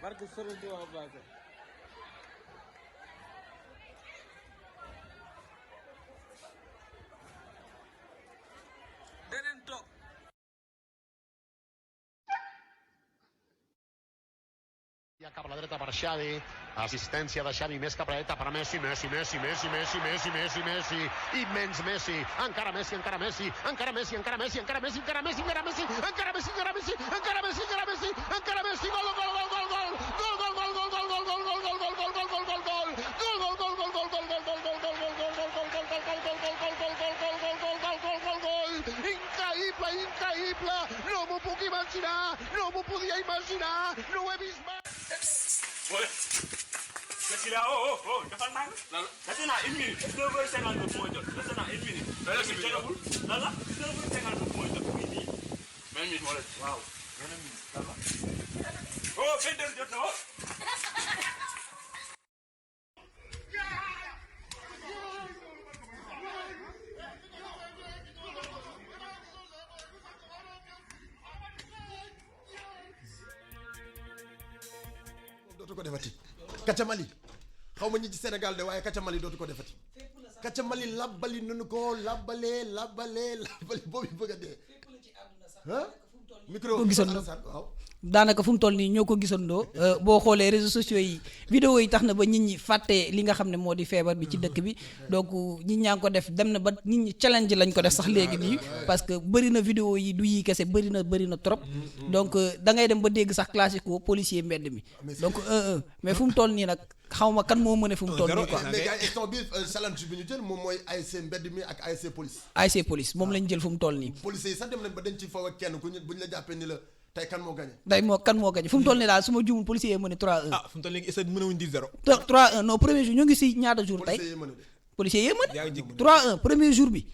G: barke Sëriñ Tuubaa Mbàkke deneen toog
H: Via cap a la dreta per Xavi, Assistència de Xavi, més cap dreta per Messi, Messi, immens Messi, encara Messi, encara Messi, encara Messi, encara Messi, encara Messi, encara Messi, encara Messi, encara Messi, encara Messi, encara Messi, encara Messi, encara Messi, gol, gol, gol, gol, gol, gol, gol, gol, gol, gol, gol, gol, gol, gol, gol, gol, gol, gol, increïble, no m'ho puc imaginar, no m'ho podia imaginar, no ho he vist mai.
I: Qu'est-ce qu'il a? Oh, defal naa la. Dese naa une minute. 19h59 mooy jot. Dese naa une minute. Lan la 19h59 mooy jot. Oui, nii. 20 minutes moo la. Waaw. 20 minutes. Lan la. Oh, 22h jot na.
A: dootu ko defati Kacamali xaw ma ñi ci Sénégal de waaye Kacamali dootu ko defati Kacamali labbali nanu ko labbali boobu bëgg a dee ah micro
E: gisoon
A: waaw
E: daanaka fu mu toll nii ñoo ko gisandoo boo xoolee réseaux sociaux yi vidéo yi tax na ba nit ñi fàtte li nga xam ne moo di feebar bi ci dëkk bi donc nit ñaa ngi ko def dem na ba nit ñi challenge lañ ko def sax léegi nii parce que bëri na vidéo yi du yi kese bëri na trop donc da ngay dem ba dégg sax classico policier mbedd mi donc mais fu mu toll nii nag xaw ma kan moo mën a fu mu toll nii quoi.
A: mais gars yi instant bi challenge bi ñu jël moom mooy ASC mbedd mi ak ASC police.
E: ASC police moom lañ jël fu mu toll nii.
A: policiers yi sax dem nañ ba dañ ci faw ak kenn ku ñu bu ñu la jàppee ni la tey kan moo gagné.
E: kan moo gagné fu mu toll nii daal su ma juumul policier yi mën a 3-1.
B: fu mu toll nii est-ce que mën a wuñ 10-0.
E: 3-1 non premier jour ñu ngi si ñaata jour tey. policier yi mën a 3-1 premier jour bi.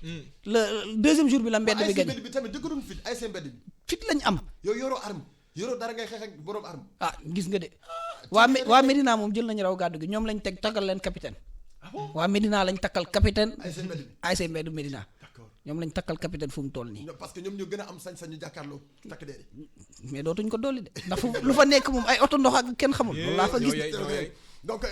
E: le deuxième jour bi la mbedd bi gagné.
A: ASC mbedd bi tamit dëgg fit ASC mbedd bi.
E: fit lañ am.
A: yow yoroo arme yoroo dara ngay xeex ak borom arme.
E: gis nga de. waa Medina moom jël nañu raw gàddu gi ñoom lañ takkal leen capitaine. waa Medina lañ takkal capitaine. ASC mbedd Medina. ñoom lañ takkal capitaine fu mu toll nii.
A: parce que ñoom ñoo gën a am sañ-sañu jàkkaarloo takk dee
E: mais dootuñ ko dolli de ndax lu fa nekk moom ay oto ndox ak kenn xamul. loolu laa fa gis
A: donc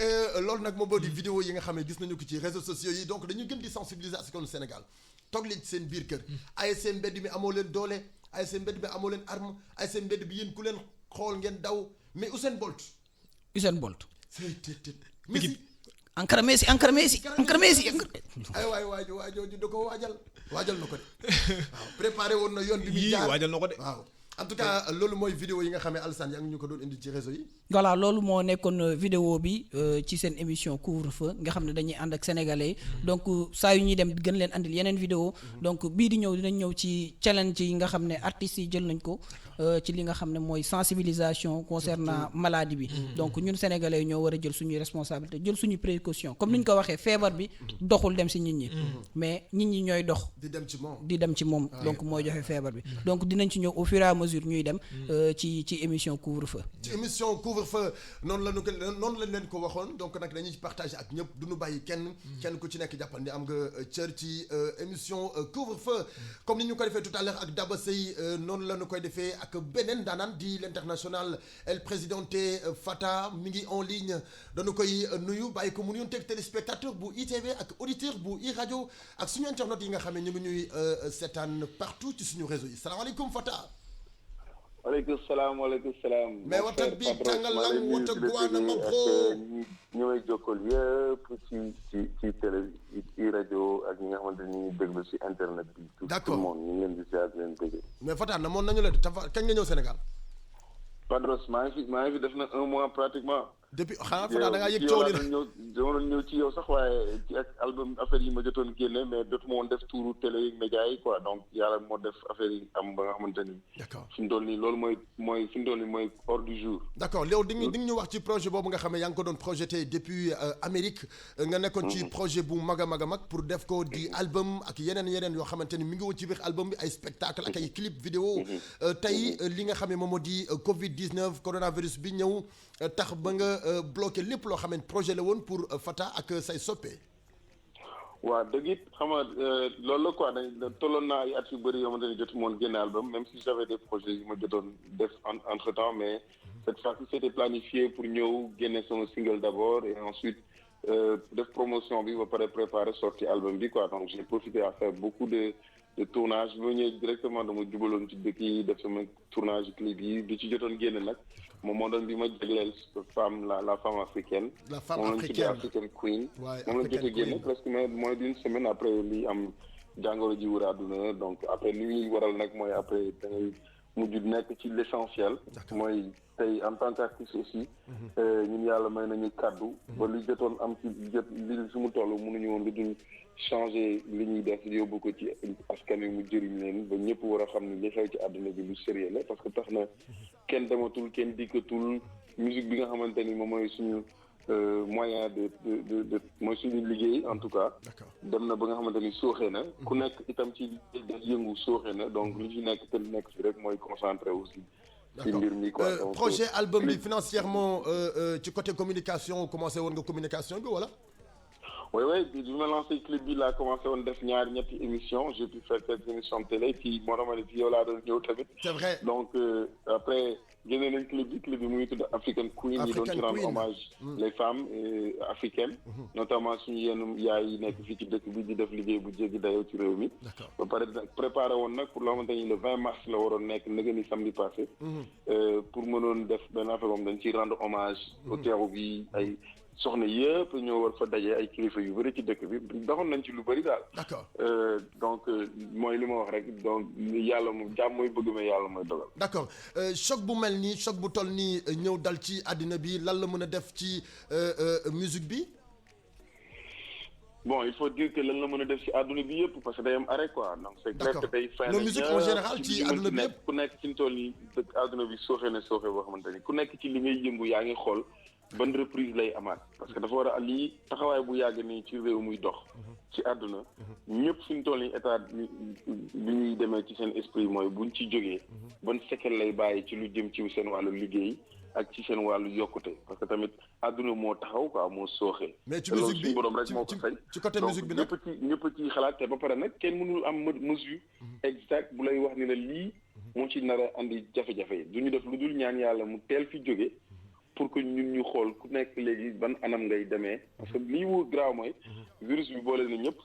A: loolu nag moom moo di vidéo yi nga xam ne gis nañu ko ci réseaux sociaux yi donc dañuy gën di sensibiliser askanu Sénégal toog leen ci seen biir kër. ASC mbedd mi amoo leen doole ASC mbedd mi amoo leen arme ASC mbedd bi yéen ku leen xool ngeen daw mais Usain Bolt.
E: Messi. Ankara Messi. ay
A: waay jooju da ko waajal na ko de waaw préparé woon na yoon bi muy jaar
B: waajal na ko de
A: waaw en tout cas loolu mooy vidéo yi nga xam ne Alassane yaa ngi ñu ko doon indi ci réseau yi.
E: voilà loolu moo nekkoon vidéo bi ci seen émission couvre-feu nga xam ne dañuy ànd ak sénégalais donc saa yu ñuy dem gën leen andil yeneen vidéo donc bii di ñëw dinañ ñëw ci challenge yi nga xam ne artistes yi jël nañ ko ci li nga xam ne mooy sensibilisation concernant maladie bi donc ñun sénégalais yi ñoo war a jël suñuy responsabilité jël suñuy précaution comme ni ñu ko waxee feebar bi doxul dem si nit ñi mais nit ñi ñooy dox
A: di dem ci moom
E: donc mooy joxe feebar bi donc dinañ ci ñëw au fur et à mesure ñuy dem ci émission couvre-feu
A: noonu lañ leen ko waxoon donc nag dañuy partager ak ñëpp duñu bàyyi kenn ku ci nekk jàppal ni am nga cër ci émission couvre-feu comme ni ñu ko defee tout à l'heure ak Daba Sey noonu la ñu koy defee ak beneen daanaan di l'international El Presidente Fata mi ngi en ligne dañu koy nuyu bàyyi ko mu nuyu teg téléspectateur bu ITV ak auditeur bu iRadio ak suñu internautes yi nga xam ne ñu ngi ñuy seetaan partout ci suñu réseau yi salaamaaleykum Fata.
J: waaleykum salaam.
A: mais waxtaan bi tàngal la wota guwaana ma pro
J: ñi may jokkal yëpp ci télé ci rajo ak ñi nga xamante ni ñuy déglu ci internet bi.
A: d'accord
J: tout le monde ñu ngi leen di ziar leen dégg.
A: mais Fata na moon nañu la Tafa kañ nga ñëw Sénégal.
J: Padros maa ngi fi def na 1 mois pratiquement.
A: depuis xanaa Fata da ngaa yëg coow li
J: dama doon ñëw ci yow sax waaye ci ak album affaire yi ma jotoon génne mais dootuma woon def tuuru télé yi média yi quoi donc yàlla moo def affaire yi am ba nga xamante ni.
A: d'accord
J: fi mu toll nii loolu mooy fi mu toll nii mooy hors du jour.
A: d'accord léegi di nga ñu wax ci projet boobu nga xam ne yaa ngi ko doon projeté depuis Amérique. nga nekkoon ci projet bu mag a mag pour def ko di album ak yeneen yoo xamante ni mi ngi woon ci biir album bi ay spectacle ak ay clip vidéo tey li nga xam ne moom moo di Covid 19 coronavirus bi ñëw tax ba nga bloqué lépp loo xam ne projet la woon pour Fata ak say soppe.
J: waaw dëgg it xam nga loolu la quoi dañ tolloon naa ay at yu bëri yoo xamante ni jotu moon génne album même si j'avais des projets yu ma jotoon def entre temps mais cette fois-ci c'était planifié pour ñëw génne sama single d'abord et ensuite def promotion bi ba pare préparer sortie album bi quoi donc j'ai profité à faire beaucoup de de tournage bi ma ñëwee directement dama jubaloon ci dëkk yi def sama tournage clip yi di ci jotoon génn nag moom moo doon bi ma jagleel femme la femme africaine.
A: la femme
J: moom lañ tuddee African Queen. moom lañ jot a génn presque moins d'une semaine après li am jàngoro ji wër àdduna donc après li ñuy waral nag mooy après da ngay mujj nekk ci l'essentiel. mooy tey en tant qu'artiste aussi. ñun yàlla may nañu kàddu. ba li jotoon am ci jot li su mu toll mënuñu woon lu dul changer li ñuy def yóbbu ko ci askan wi mu jëriñ leen ba ñëpp war a xam ne li xew ci àdduna bi lu sérieux la parce que tax na kenn dematul kenn dikkatul musique bi nga xamante ni moom mooy suñu moyen de mooy suñu liggéey en tout cas dem na ba nga xamante ni sooxee na ku nekk itam ci yëngu sooxee na donc li fi nekk te nekk fi rek mooy concentré aussi ci mbir mi quoi
A: projet album bi financièrement ci côté communication commencé woon nga communication bi wala
J: oui bi ma lancé clip bi laa commencé woon def ñetti émission j'ai pu faire quelques émissions de télé puis moo dama ne ci yow laa doon ñëw tamit
A: c'est vrai
J: donc après génne nañ clip bi mu ngi tudd African Queen ñi doon ci rendre hommage les femmes africaines notamment suñu yenn yaay yi nekk fii ci dëkk bi di def liggéey bu jéggi dayoo ci réew mi ba pare préparé woon nag pour loo xamante ni le 20 mars la waroon nekk nëga ni samedi passé pour mënoon def benn affaire moom dañ ciy rendre hommage au teeru bi ay soxna yëpp ñoo war fa daje ay kilifa yu bëri ci dëkk bi doxoon nañ ci lu bëri daal.
A: d'accord
J: donc mooy li ma wax rek donc yàlla moom jàmm mooy bëgg mais yàlla mooy dogal.
A: d'accord choc bu mel nii choc bu toll nii ñëw dal ci àddina bi lan la mën a def ci musique bi.
J: bon il faut dire que lan la mën a def ci àdduna bi yëpp parce que day am arrêt quoi donc c'est clair que day fin
A: la musique en général ci àdduna bi yëpp
J: ku nekk ci ñu toll nii dëkk àdduna bi sooxe na sooxe boo xamante ni ku nekk ci li ngay yëngu yaa ngi xool ban reprise lay amaat parce que dafa war a lii taxawaay bu yàgg nii ci réew muy dox ci àdduna ñëpp fi ñu toll nii état bi ñuy demee ci seen esprit mooy buñ ci jógee ban séquelle lay bàyyi ci lu jëm ci seen wàllu liggéey ak ci seen wàllu yokkute parce que tamit àdduna moo taxaw quoi moo sooxee.
A: mais ci musique bi
J: borom rek moo ko fay.
A: ci côté musique bi nag
J: donc ñëpp ci xalaat te ba pare nag kenn mënul am mesure exact bu lay wax ni la lii moo ci nar a andi jafe-jafe du ñu def lu dul ñaan yàlla mu teel fi jóge pour que ñun ñu xool ku nekk léegi ban anam ngay demee parce que lii wu graaw mooy virus bi boole na ñëpp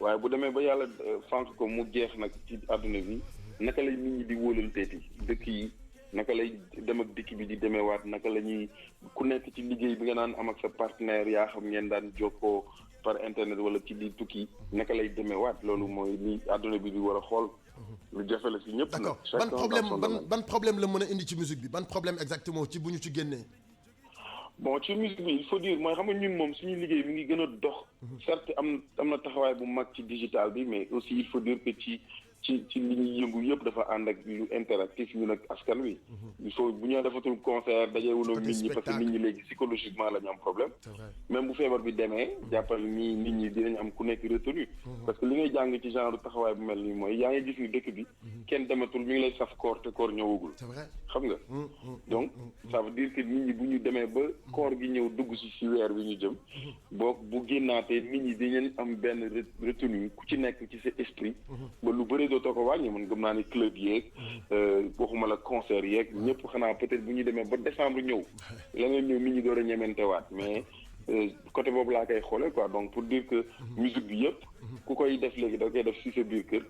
J: waaye bu demee ba yàlla fànq ko mu jeex nag ci àdduna bi naka lay nit ñi di wóolanteeti dëkk yi naka lay dem ak dikk bi di demeewaat naka la ñuy ku nekk ci liggéey bi nga naan am ak sa partenaire yaa xam ngeen daan jokkoo par internet wala ci di tukki naka lay demeewaat loolu mooy li àdduna bi di war a xool lu jafe la si ñëpp.
A: d'accord ban problème la mën a indi ci musique bi ban problème exactement ci bu ñu ci génnee.
J: bon ci musique bi il faut dire mooy xam nga ñun moom suñu liggéey mi ngi gën a dox. certes am na taxawaay bu mag ci digital bi mais aussi il faut dire que ci li ñuy yëngu yëpp dafa ànd ak lu interactif ñu nag askan wi. il faut bu ñu defatul concert dajewuloo nit ñi parce que nit ñi léegi psychologiquement la ñu am problème. même bu feebar bi demee jàppal ni nit ñi dinañ am ku nekk retenu parce que li ngay jàng ci genre taxawaay bu mel nii mooy yaa ngi gis ni dëkk bi kenn dematul mi ngi lay saf koor te koor ñëwagul. xam nga. donc ça veut dire que nit ñi bu ñu demee ba koor gi ñëw dugg si weer bi ñu jëm. bu génnaatee nit ñi dinañ am benn retenu ku ci nekk ci sa esprit. ba lu bëri dootoo ko wàññi man gëm naa ni club yeeg waxuma la concert yeeg ñëpp xanaa peut-être bu ñu demee ba décembre ñëw la ngeen ñëw nit ñi door a ñementewaat mais côté boobu laa koy xoolee quoi donc pour dire que musique bi yëpp ku koy def léegi da koy def si sa biir kër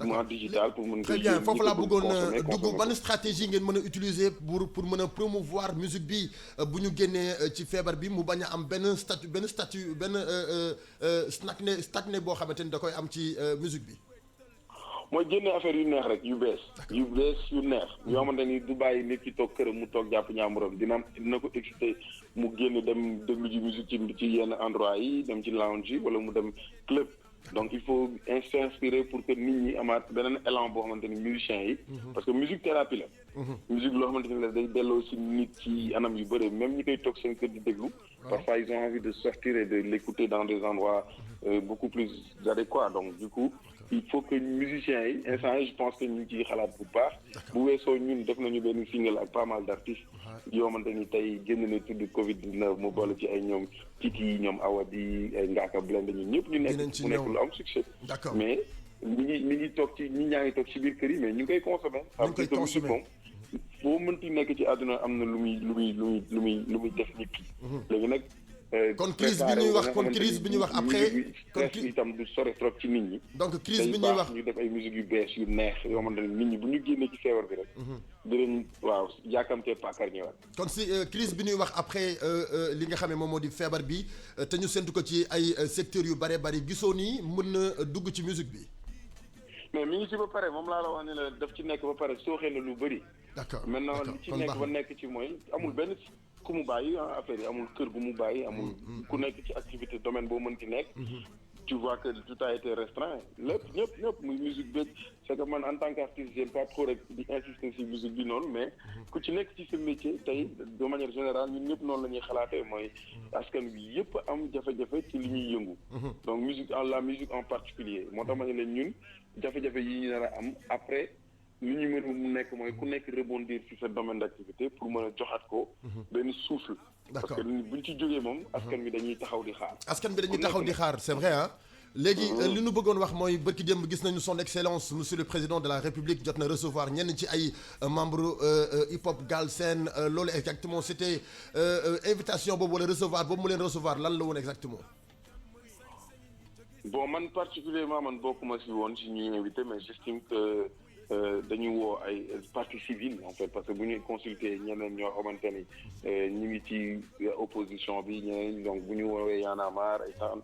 J: en digital pour mën
A: très bien foofu laa bëggoon dugg ban stratégie ngeen mën a utiliser pour mën a promouvoir musique bi bu ñu génnee ci feebar bi mu bañ a am benn stagné boo xamante ni da koy am ci musique bi.
J: mooy génne affaire yu neex rek yu bees yu neex yoo xamante ni du bàyyi nit ki toog këram mu toog jàpp ñaamuram dina ko excité mu génn dem déglu ji musique ci yenn endroit yi dem ci lounge yi wala mu dem club donc il faut s'inspirer pour que nit ñi amaat beneen élan boo xamante ni musiciens yi parce que musique thérapie la musique loo xamante ni la day delloo si nit ci anam yu bëri même ñi koy toog seen kër di déglu parfois ils ont envie de sortir et de l'écouter dans des endroits beaucoup plus adéquats donc du coup il faut que musiciens yi instant yi je pense que ñu ngi ciy xalaat bu baax bu weesoo ñun def nañu benn single ak pas mal d'artistes yoo xamante ni tey génn na tudd Covid-19 mu boole ci ay ñoom Titi ñoom Awadi ay Ngaaka Blindé ñun ñëpp ñu nekk mu nekk lu am succès mais ñi ngi toog ci ñi ñaa ngi toog ci biir kër yi mais ñu ngi koy consommer musique moom foo mënti nekk ci àdduna am na lu muy def nit ki léegi nag
A: kon crise bi ñuy wax kon crise bi ñuy wax après
J: kon crise itam du sore trop ci nit ñi.
A: donc crise bi ñuy wax
J: ñu def ay musique yu bees yu neex yoo xamante ne nit ñi bu ñu génnee ci feebar bi rek. dinañ waaw yàkkamtee paakar ñëwaat.
A: kon si crise bi ñuy wax après li nga xam ne moom moo di feebar bi te ñu séntu ko ci ay secteurs yu bare bari gisoo ni mën na dugg ci musique bi.
J: mais mi ngi ci ba pare moom laa la wax ne la daf ci nekk ba pare sooxee na lu bëri.
A: d'accord
J: maintenant li ci nekk ba nekk ci mooy amul benn ku mu bàyyi affaire yi amul kër gu mu bàyyi amul ku nekk ci activité domaine boo mën ci nekk. tu vois que tout a été restreint lépp ñëpp muy musique bi c'est que man en tant qu'artiste j'aime pas trop rek di insister ci musique bi noonu mais ku ci nekk ci sa métier tey de manière générale ñun ñëpp noonu la ñuy xalaatee mooy askan wi yëpp am jafe-jafe ci li ñuy yëngu. donc la musique en particulier moo tax ma ne leen ñun jafe-jafe yi ñu nar a am après li ñu mën mu nekk mooy ku nekk rebondir ci sa domaine d'activité pour mën a joxaat ko benn souffle.
A: d'accord
J: parce que buñ ci jógee moom askan wi dañuy taxaw di xaar.
A: askan bi dañuy taxaw di xaar c'est vrai ah. léegi li ñu bëggoon wax mooy bërki démb gis nañu son excellence monsieur le président de la république jot na recevoir ñenn ci ay membres hip hop Galsen loolu exactement c'était invitation boobu wala recevoir boobu mu leen recevoir lan la woon exactement.
J: bon man particulièrement man bokkuma si woon si ñuy invité mais j'estime que dañu woo ay partie civile en fait parce que bu ñuy consulter ñeneen ñoo xamante ni ñu ngi ci opposition bi ñeneen donc bu ñu woowee Y'en a marre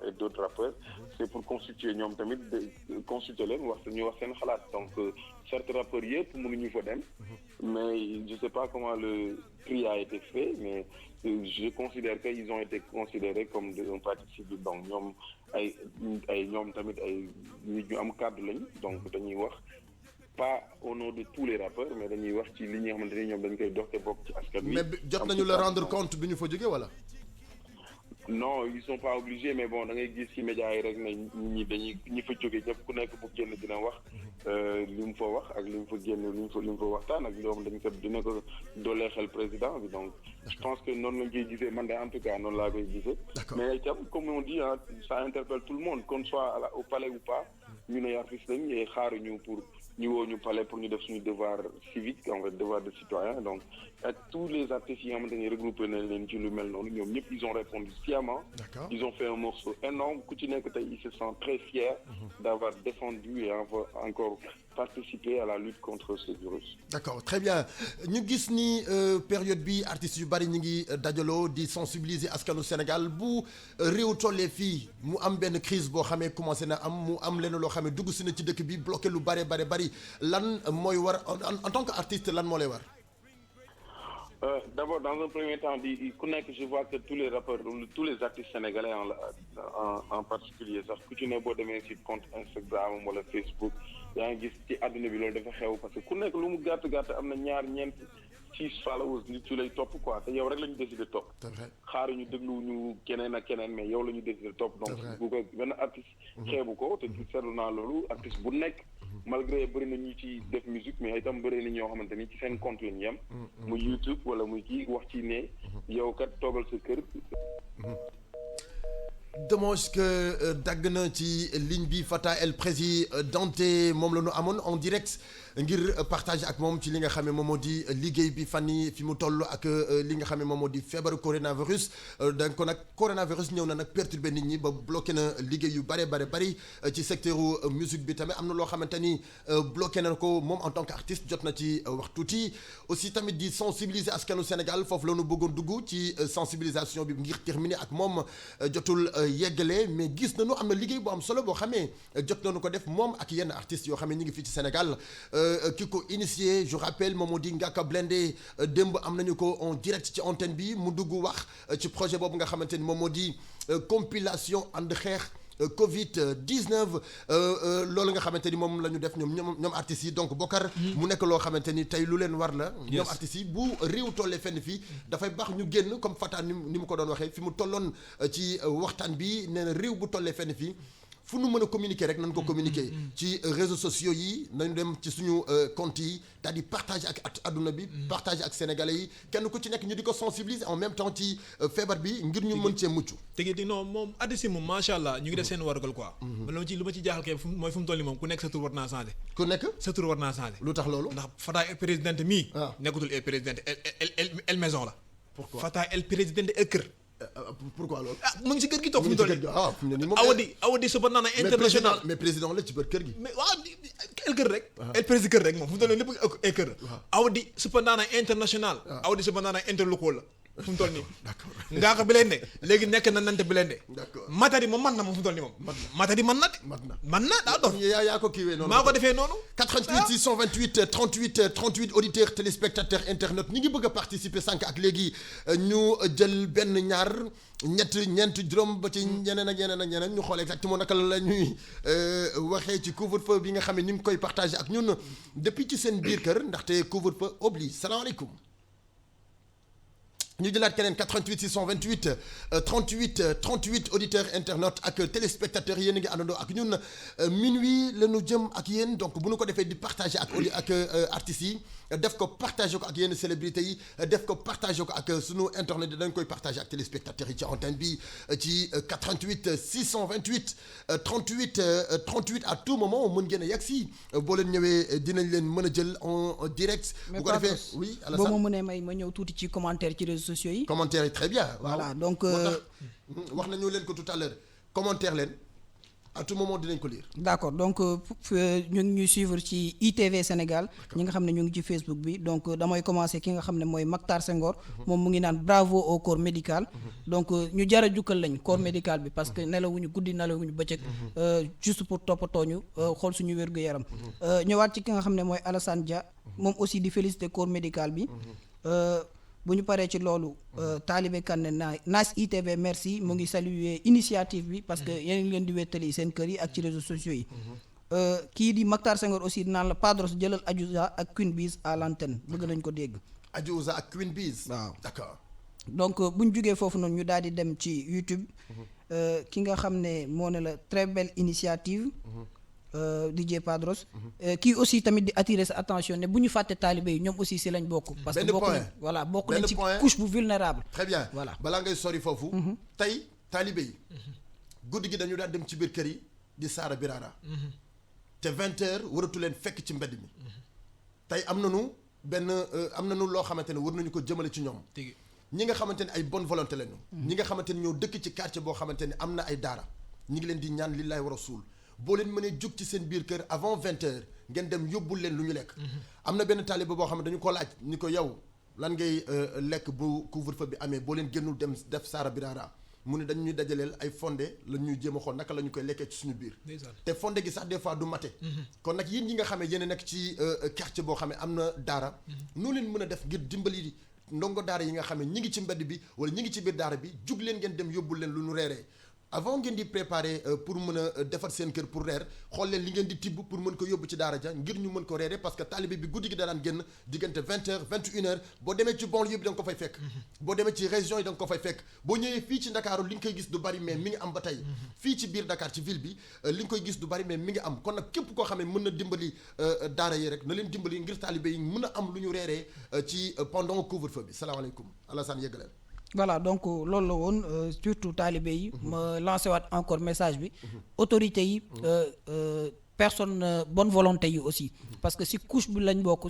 J: et d'autres rappeurs c'est pour constituer ñoom tamit consulter leen ñu wax seen xalaat donc certes rappeurs yëpp mënuñu fa dem mais je sais pas comment le tri a été fait mais je considère que ils ont été considérés comme un parti civil donc ñoom ñoom tamit ay nit ñu am kàddu lañ donc dañuy wax pas au nom de tous les rappeurs mais dañuy wax ci li nga xamante ni ñoom dañ koy dox te bokk ci askan wi.
A: mais jot nañu la rendre compte bi ñu fa jógee wala.
J: non ils sont pas obligés mais bon da ngay gis ci médias yi rek ne ñi dañuy ñi fa jógee ñëpp ku nekk bu génn dina wax li mu fa wax ak li mu fa génn li mu fa waxtaan ak ñoom dañ ko dina ko doolee xel président bi donc je pense que noonu lañ koy gisee man de en tout cas noonu laa koy gisee. mais itam comme on dit ah ça interpelle tout le monde qu'on soit au palais ou pas ñu ne artistes lañ et xaaruñu pour. ñu woo ñu palais pour ñu def suñu devoir civique en fait devoir de citoyen donc ak tous les artistes yi nga xamante ne regroupé nañ leen ci lu mel noonu ñoom ñëpp ils ont répondu sciemment. Ils ont fait un morceau énorme ku ci nekk tey il se sent très fier d'avoir défendu et encore participer à la lutte contre ce virus.
A: D'accord, très bien ñu gis ni période bi artistes yu bari ñu ngi dajaloo di sensibiliser askanu Sénégal bu réew tollee fii mu am benn crise boo xamee commencé na am mu am lenn loo xamee dugg si na ci dëkk bi bloqué lu bari lan mooy war en tant que artiste lan moo lay war.
J: D'abord dans un premier temps ku nekk je vois que tous les rappeurs tous les artistes sénégalais en particulier sax ku ci ne boo demee ci compte Instagram wala Facebook yaa ngi gis ci àdduna bi loolu dafa xew parce que ku nekk lu mu gàtt am na ñaar ñeent 6 followers nit ci lay topp quoi te yow rek la ñu décidé topp. xaaruñu dégluwuñu keneen ak keneen mais yow la ñu décidé topp. donc bu ko benn artiste xeebu ko te seetlu naa loolu artiste bu nekk. malgré bëri na ñu ci def musique mais itam bëri na ñoo xamante ni ci seen compte lañu yem. muy YouTube wala muy kii wax ci ne yow kat toogal sa kër.
A: dommage que dagg na ci ligne bi Fata El Présidente moom la ñu amoon en direct ngir partager ak moom ci li nga xam ne moom moo di liggéey bi fan yi fi mu toll ak li nga xam ne moom moo di feebaru coronavirus donc nag coronavirus ñëw na nag perturber nit ñi ba bloqué na liggéey yu bari ci secteur musique bi tamit am na loo xamante ni bloqué na ko moom en tant qu'artiste jot na ci wax tuuti aussi tamit di sensibiliser askanu Sénégal foofu la ñu bëggoon dugg ci sensibilisation bi ngir terminer ak moom jotul yeggale mais gis nañu am na liggéey bu am solo boo xamee jot nañu ko def moom ak yenn artistes yoo xam ne ñu ngi fii ci Sénégal ki ko initié je rappelle moom moo di Ngaaka Blindé démb am nañu ko en direct ci antenne bi mu dugg wax ci projet boobu nga xamante ni moom moo di compilation ànd xeex Covid-19 loolu nga xamante ni moom la ñu def ñoom artistes yi donc Bokar mu nekk loo xamante ni tey lu leen war la ñoom artistes yi bu réew tollee fenn fii dafay baax ñu génn comme Fata ni mu ko doon waxee fi mu tolloon ci waxtaan bi nee na réew bu tollee fenn fii fu nu mën a communiquer rek nañ ko communiquer ci réseaux sociaux yi nañu dem ci suñu compte yi daal di partager ak adduna bi partager ak sénégalais yi kenn ku ci nekk ñu di ko sensibiliser en même temps ci feebar bi ngir ñu mën cee mucc
B: tegi non moom addisi moom macha allah ñu ngi def seen wargal quoi lu ma ci jaaxal kay mooy fu mu toll nii moom ku nekk sa tur war naa changé
A: ku nekk
B: sa tur war naa changé
A: lu tax loolu
B: ndax Fata El Présidente mii nekkatul El Présidente el maison la
A: pourquoi
B: Fata El Présidente el kër
A: pourquoi loolu.
B: ah mu ngi ci kër gi toog fu mu toll nii
A: waaw fu mu ne nii moom.
B: Awadi Super Nana international
A: mais président la ci biir kër gi.
B: mais waaw el kër rek. el président kër rek moom fu mu toll nii lépp ay kër. Awadi Super Nana international. Awadi Super Nana interlocal la. fu mu toll nii
A: d'accord
B: ngaa ko bi leen de léegi nekk na nante bi leen de
A: d'accord
B: matari moom man na moom fu mu toll nii moom matari man na de man na daa doon
A: yaa ko kiiwee noonu
B: maa ko defee noonu
A: 88 628 38 auditeurs téléspectateurs internautes ñi ngi bëgg a participer sànq ak léegi ñu jël benn ñaar ñett ñeent juróom ba ci ñeneen ak ñeneen ñu xool exactement naka la ñuy waxee ci couvre-feu bi nga xam ne ñu ngi koy partager ak ñun depuis ci seen biir kër ndaxte couvre-feu oblige salaamaaleykum ñu jëlaat keneen 88 628 38 auditeurs internautes ak téléspectateurs yéen a ngi àndandoo ak ñun minuit la ñu jëm ak yéen donc bu ñu ko defee di partager ak artistes yi def ko partager ko ak yenn célébrités yi def ko partager ko ak sunu internet yi dañ koy partager ak téléspectateurs yi ci antenne bi ci 88 628 38 à tout moment mën ngeen a yegg si boo leen ñëwee dinañ leen mën a jël en direct. bu ko defee oui Alassane
E: boo ma mënee may ma ñëw tuuti ci commentaire ci réseaux sociaux yi.
A: commentaire yi très bien.
E: voilà donc
A: wax nañu leen ko tout à l'heure commentaire leen à tout moment dinañ ko lire.
E: d'accord donc ñu ngi ñuy suivre ci ITV Sénégal ñi nga xam ne ñu ngi ci Facebook bi donc damay commencer ki nga xam ne mooy Mactar Senghor moom mu ngi naan bravo au corps médical donc ñu jar a jukkal lañ corps médical bi parce que nelawuñu guddi nelawuñu bëccëg juste pour toppatoo ñu xool suñu wér-gu-yaram ñëwaat ci ki nga xam ne mooy Alassane Dia moom aussi di féliciter corps médical bi bu ñu paree ci loolu Talibé Kane Nice ITV merci mu ngi saluer initiative bi parce que yéen ngi leen di wettali seen kër yi ak ci réseaux sociaux yi kii di Mactar Senghor aussi naan la Padros jëlal Adiouza ak Queen Biz à l'antenne bëgg nañ ko dégg.
A: Adiouza ak Queen Biz.
E: waaw
A: d'accord.
E: donc bu ñu jugee foofu noonu ñu daal di dem ci YouTube ki nga xam ne moo ne la très belle initiative. DJ Padros kii aussi tamit di attirer sa attention ne bu ñu fàtte taalibe yi ñoom aussi si lañ bokk. parce que bokk nañ voilà bokk nañ ci couche bu vulnérable.
A: très bien
E: voilà
A: balaa ngay sori foofu. tey taalibe yi. guddi gi dañu daan dem ci biir kër yi di saara biraara. te 20h waratu leen fekk ci mbedd mi. tey am nañu loo xamante ne war nañu ko jëmale ci ñoom. ñi nga xamante ne ay bonne volonté lañu. ñi nga xamante ne ñoo dëkk ci quartier boo xamante ne am na ay daara ñi ngi leen di ñaan li laay war a suul. boo leen mënee jóg ci seen biir kër avant 20h ngeen dem yóbbul leen lu ñu lekk. am na benn taalibe boo xam ne dañu ko laaj ni ko yow lan ngay lekk bu couvre-feu bi amee boo leen génnul dem def saara biraara mu ne dañu ñuy dajaleel ay fondé la ñuy jéem a xool naka la ñu koy lekkee ci suñu biir. te fondé gi sax des fois du mate. kon nag yéen ñi nga xam ne yéen a nekk ci quartier boo xam ne am na daara. noo leen mën a def ngir dimbali ndongo daara yi nga xam ne ñi ngi ci mbedd bi wala ñi ngi ci biir daara bi jug leen ngeen dem yóbbul leen lu ñu reeree. avant ngeen di préparer pour mën a defar seen kër pour reer xool leen li ngeen di tibb pour mën ko yóbbu ci daara ja ngir ñu mën ko reere parce que taalibe bi guddi gi da daan génn diggante 20h 21h boo demee ci banlieue bi da nga ko fay fekk. boo demee ci région yi da nga ko fay fekk boo ñëwee fii ci Ndakaaru li nga koy gis du bari mais mi ngi am ba tey. fii ci biir Dakar ci ville bi li nga koy gis du bari mais mi ngi am kon nag képp koo xam ne mën na dimbali daara yi rek na leen dimbali ngir taalibe yi mën a am lu ñu reeree ci pendant couvre-feu bi salaamaaleykum Alassane yëggaleel.
E: voilà donc loolu la woon surtout talibé yi ma lancé waat encore message bi autorités yi personne bonne volonté yi aussi parce que si couche bi lañ bokk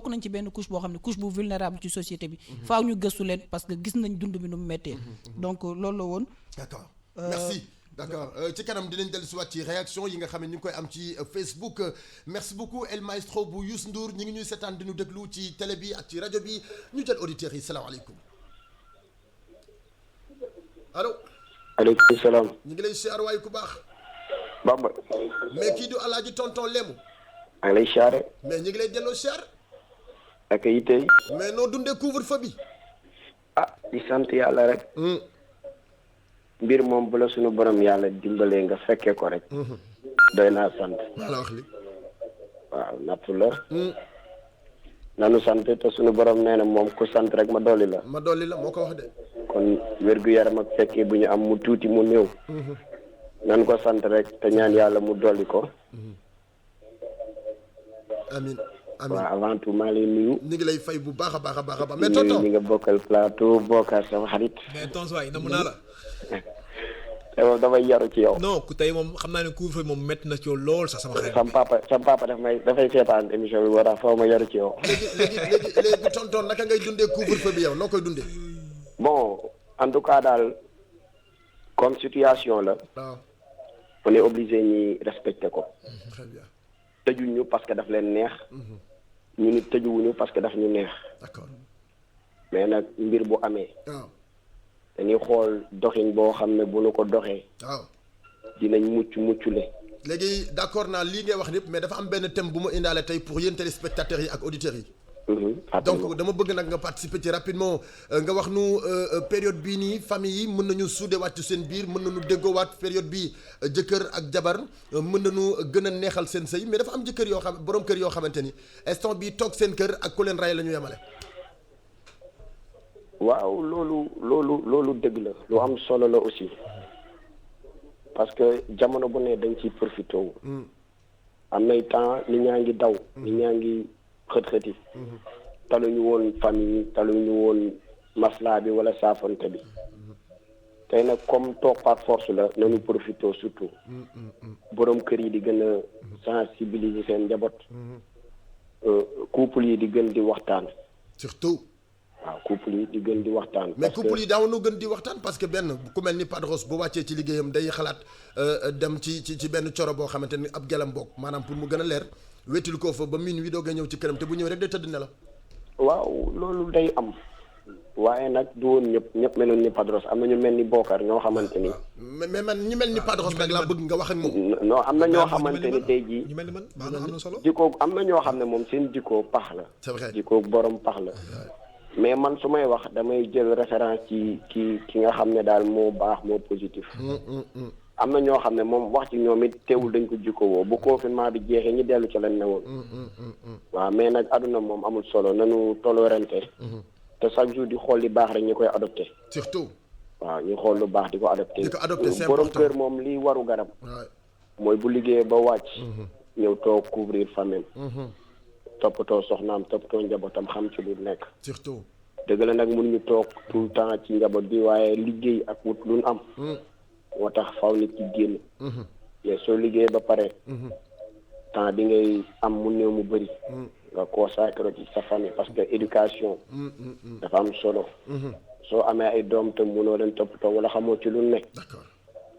E: nañ ci benn couche boo xam ne couche bu vulnérable ci société bi faaw ñu gëstu leen parce que gis nañ dund bi nu mu méttee donc loolu la woon
A: d'accord merci d'accord ci kanam dinañ dellu si waat ci réaction yi nga xam ne ñu ngi koy am ci Facebook merci beaucoup El Maestro bu Youssou Ndour ñi ngi ñuy seetaan di ñu déglu ci télé bi ak ci rajo bi ñu jël auditeurs yi salaamaaleykum allo.
K: aleykum salaam.
A: ñu ngi lay siyaar waaye ku baax.
K: Bamba.
A: mais kii du Alaaji tonton Lemu.
K: maa ngi lay siyaare.
A: mais ñu ngi lay delloo siyaar.
K: ak yitte.
A: mais noo dundee couvre-feu bi.
K: ah di sant yàlla rek. mbir moom bu la suñu borom yàlla dimbalee nga fekkee ko rek. doy naa sant.
A: la wax li.
K: waaw nattu la. nanu sant te suñu borom nee na moom ku sant rek ma dolli la.
A: ma dolli la moo ko wax de.
K: kon wér-gu-yaram ak fekkee bu ñu am mu tuuti mu néew. nan ko sant rek te ñaan yàlla mu dolli ko.
A: amiin amiin
K: waaw avant tout maa lay nuyu.
A: ñu ngi lay fay bu baax a baax a baax a baax. mais tonton
K: ñi nga bokkal plateau Bokar sama xarit.
B: mais tonton waay namu naa la.
K: te moom damay yaru ci yow.
B: non ku tey moom xam naa ne couvre-feu moom métti na ci yow lool sax sama xarit.
K: sam papa dafay seetaan émission bi moo tax foo ma yaru ci yow.
A: léegi tonton naka ngay dundee couvre-feu bi yow noo koy dundee.
K: bon en tout cas daal comme situation la.
A: waaw.
K: on est obligé ñi respecter ko.
A: très bien.
K: tëjuñu parce que daf leen neex. ñu nit tëjuwuñu parce que daf ñu neex.
A: d'accord.
K: mais nag mbir bu amee.
A: waaw.
K: dañuy xool doxin boo xam ne bu nu ko doxee.
A: waaw.
K: dinañ muccule.
A: léegi d'accord naa lii ngay wax lépp mais dafa am benn thème bu ma indaale tey pour yéen téléspectateurs yi ak auditeurs yi. donc dama bëgg nag nga participer ci rapidement nga wax nu période bii nii famille yi mën nañu suudewaat ci seen biir mën nañu déggoowaat période bi jëkkër ak jabar mën nañu gën a neexal seen sëy mais dafa am jëkkër yoo xam borom kër yoo xamante ni instant bii toog seen kër ak ku leen ray la ñu yemale.
K: waaw loolu dëgg la lu am solo la aussi parce que jamono bu ne dañ ciy profité wu. am nay temps nit ñaa ngi daw. nit ñaa ngi xët-xëti. taluñu woon famille taluñu woon maslaa bi wala saafante bi. tey nag comme toog par force la nañu profité surtout. borom kër yi di gën a sensibiliser seen njaboot. couple yi di gën di waxtaan.
A: surtout.
K: waaw couple yi di gën di waxtaan.
A: mais couple yi daaw nu gën di waxtaan parce que benn ku mel ni Padros bu wàccee ci liggéeyam day xalaat dem ci benn coro boo xamante ni ab gelam bokk maanaam pour mu gën a leer wétil ko fa ba minuit doog a ñëw ci këram te bu ñëw rek day tëdd ne la.
K: waaw loolu day am waaye nag du woon ñëpp meloon ni Padros am na ñu mel ni Bokar ñoo xamante ni.
A: mais man ñi mel ni Padros nag laa bëgg nga wax ak moom.
K: non am na ñoo xamante ni tey jii.
B: ñu mel ni man am na solo.
K: jikko am na ñoo xam ne moom seen jikko pax la.
A: c'est vrai
K: jikko borom pax la. mais man su may wax damay jël référence ci ki nga xam ne daal moo baax moo positif. am na ñoo xam ne moom wax ci ñoom it teewul dañ ko jikko woo bu confinement bi jeexee ñi dellu ci lañ ne woon. waaw mais nag aduna moom amul solo nanu tolérante. te chaque jour di xool li baax rek ñu koy adopté.
A: surtout.
K: waaw ñu xool lu baax di ko adopté.
A: di ko adopté c'est
K: borom
A: important
K: kër moom li waru garab. mooy bu liggéeyee ba wàcc. ñëw toog couvrir famille. toppatoo soxnaam toppatoo njabootam xam ci lu nekk.
A: surtout.
K: dëgg la nag mënuñu toog tout le temps ci njaboot bi waaye liggéey ak wut lu am. moo tax faw nit ci génn. mais soo liggéeyee ba pare. temps bi ngay am mu néew mu bëri. nga consacré ci sa famille parce que éducation. dafa am solo. soo amee ay doom te mënoo leen toppatoo wala xamoo ci lu nekk.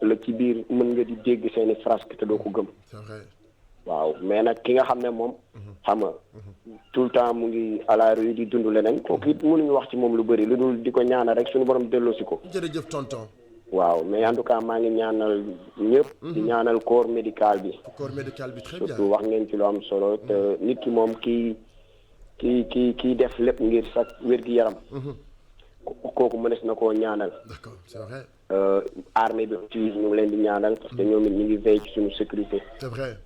K: la ci biir mën nga di dégg seeni frasque te doo ko gëm.
A: c'est vrai.
K: waaw mais nag ki nga xam ne moom. xam nga tout le temps mu ngi à la rue di dund leneen kooku it mënuñu wax ci moom lu bëri lu dul di ko ñaanal rek suñu borom delloosi ko.
A: jërëjëf tonton.
K: waaw mais en tout cas maa ngi ñaanal ñëpp. di ñaanal corps médical bi.
A: corps médical bi très bien
K: surtout wax ngeen ci lu am solo te nit ki moom kii def lépp ngir sa wér-gi-yaram. kooku mënees na koo ñaanal.
A: d'accord c'est vrai.
K: armée bi aussi ñu ngi leen di ñaanal parce que ñoom it ñu ngi veille ci suñu sécurité.
A: c'est vrai.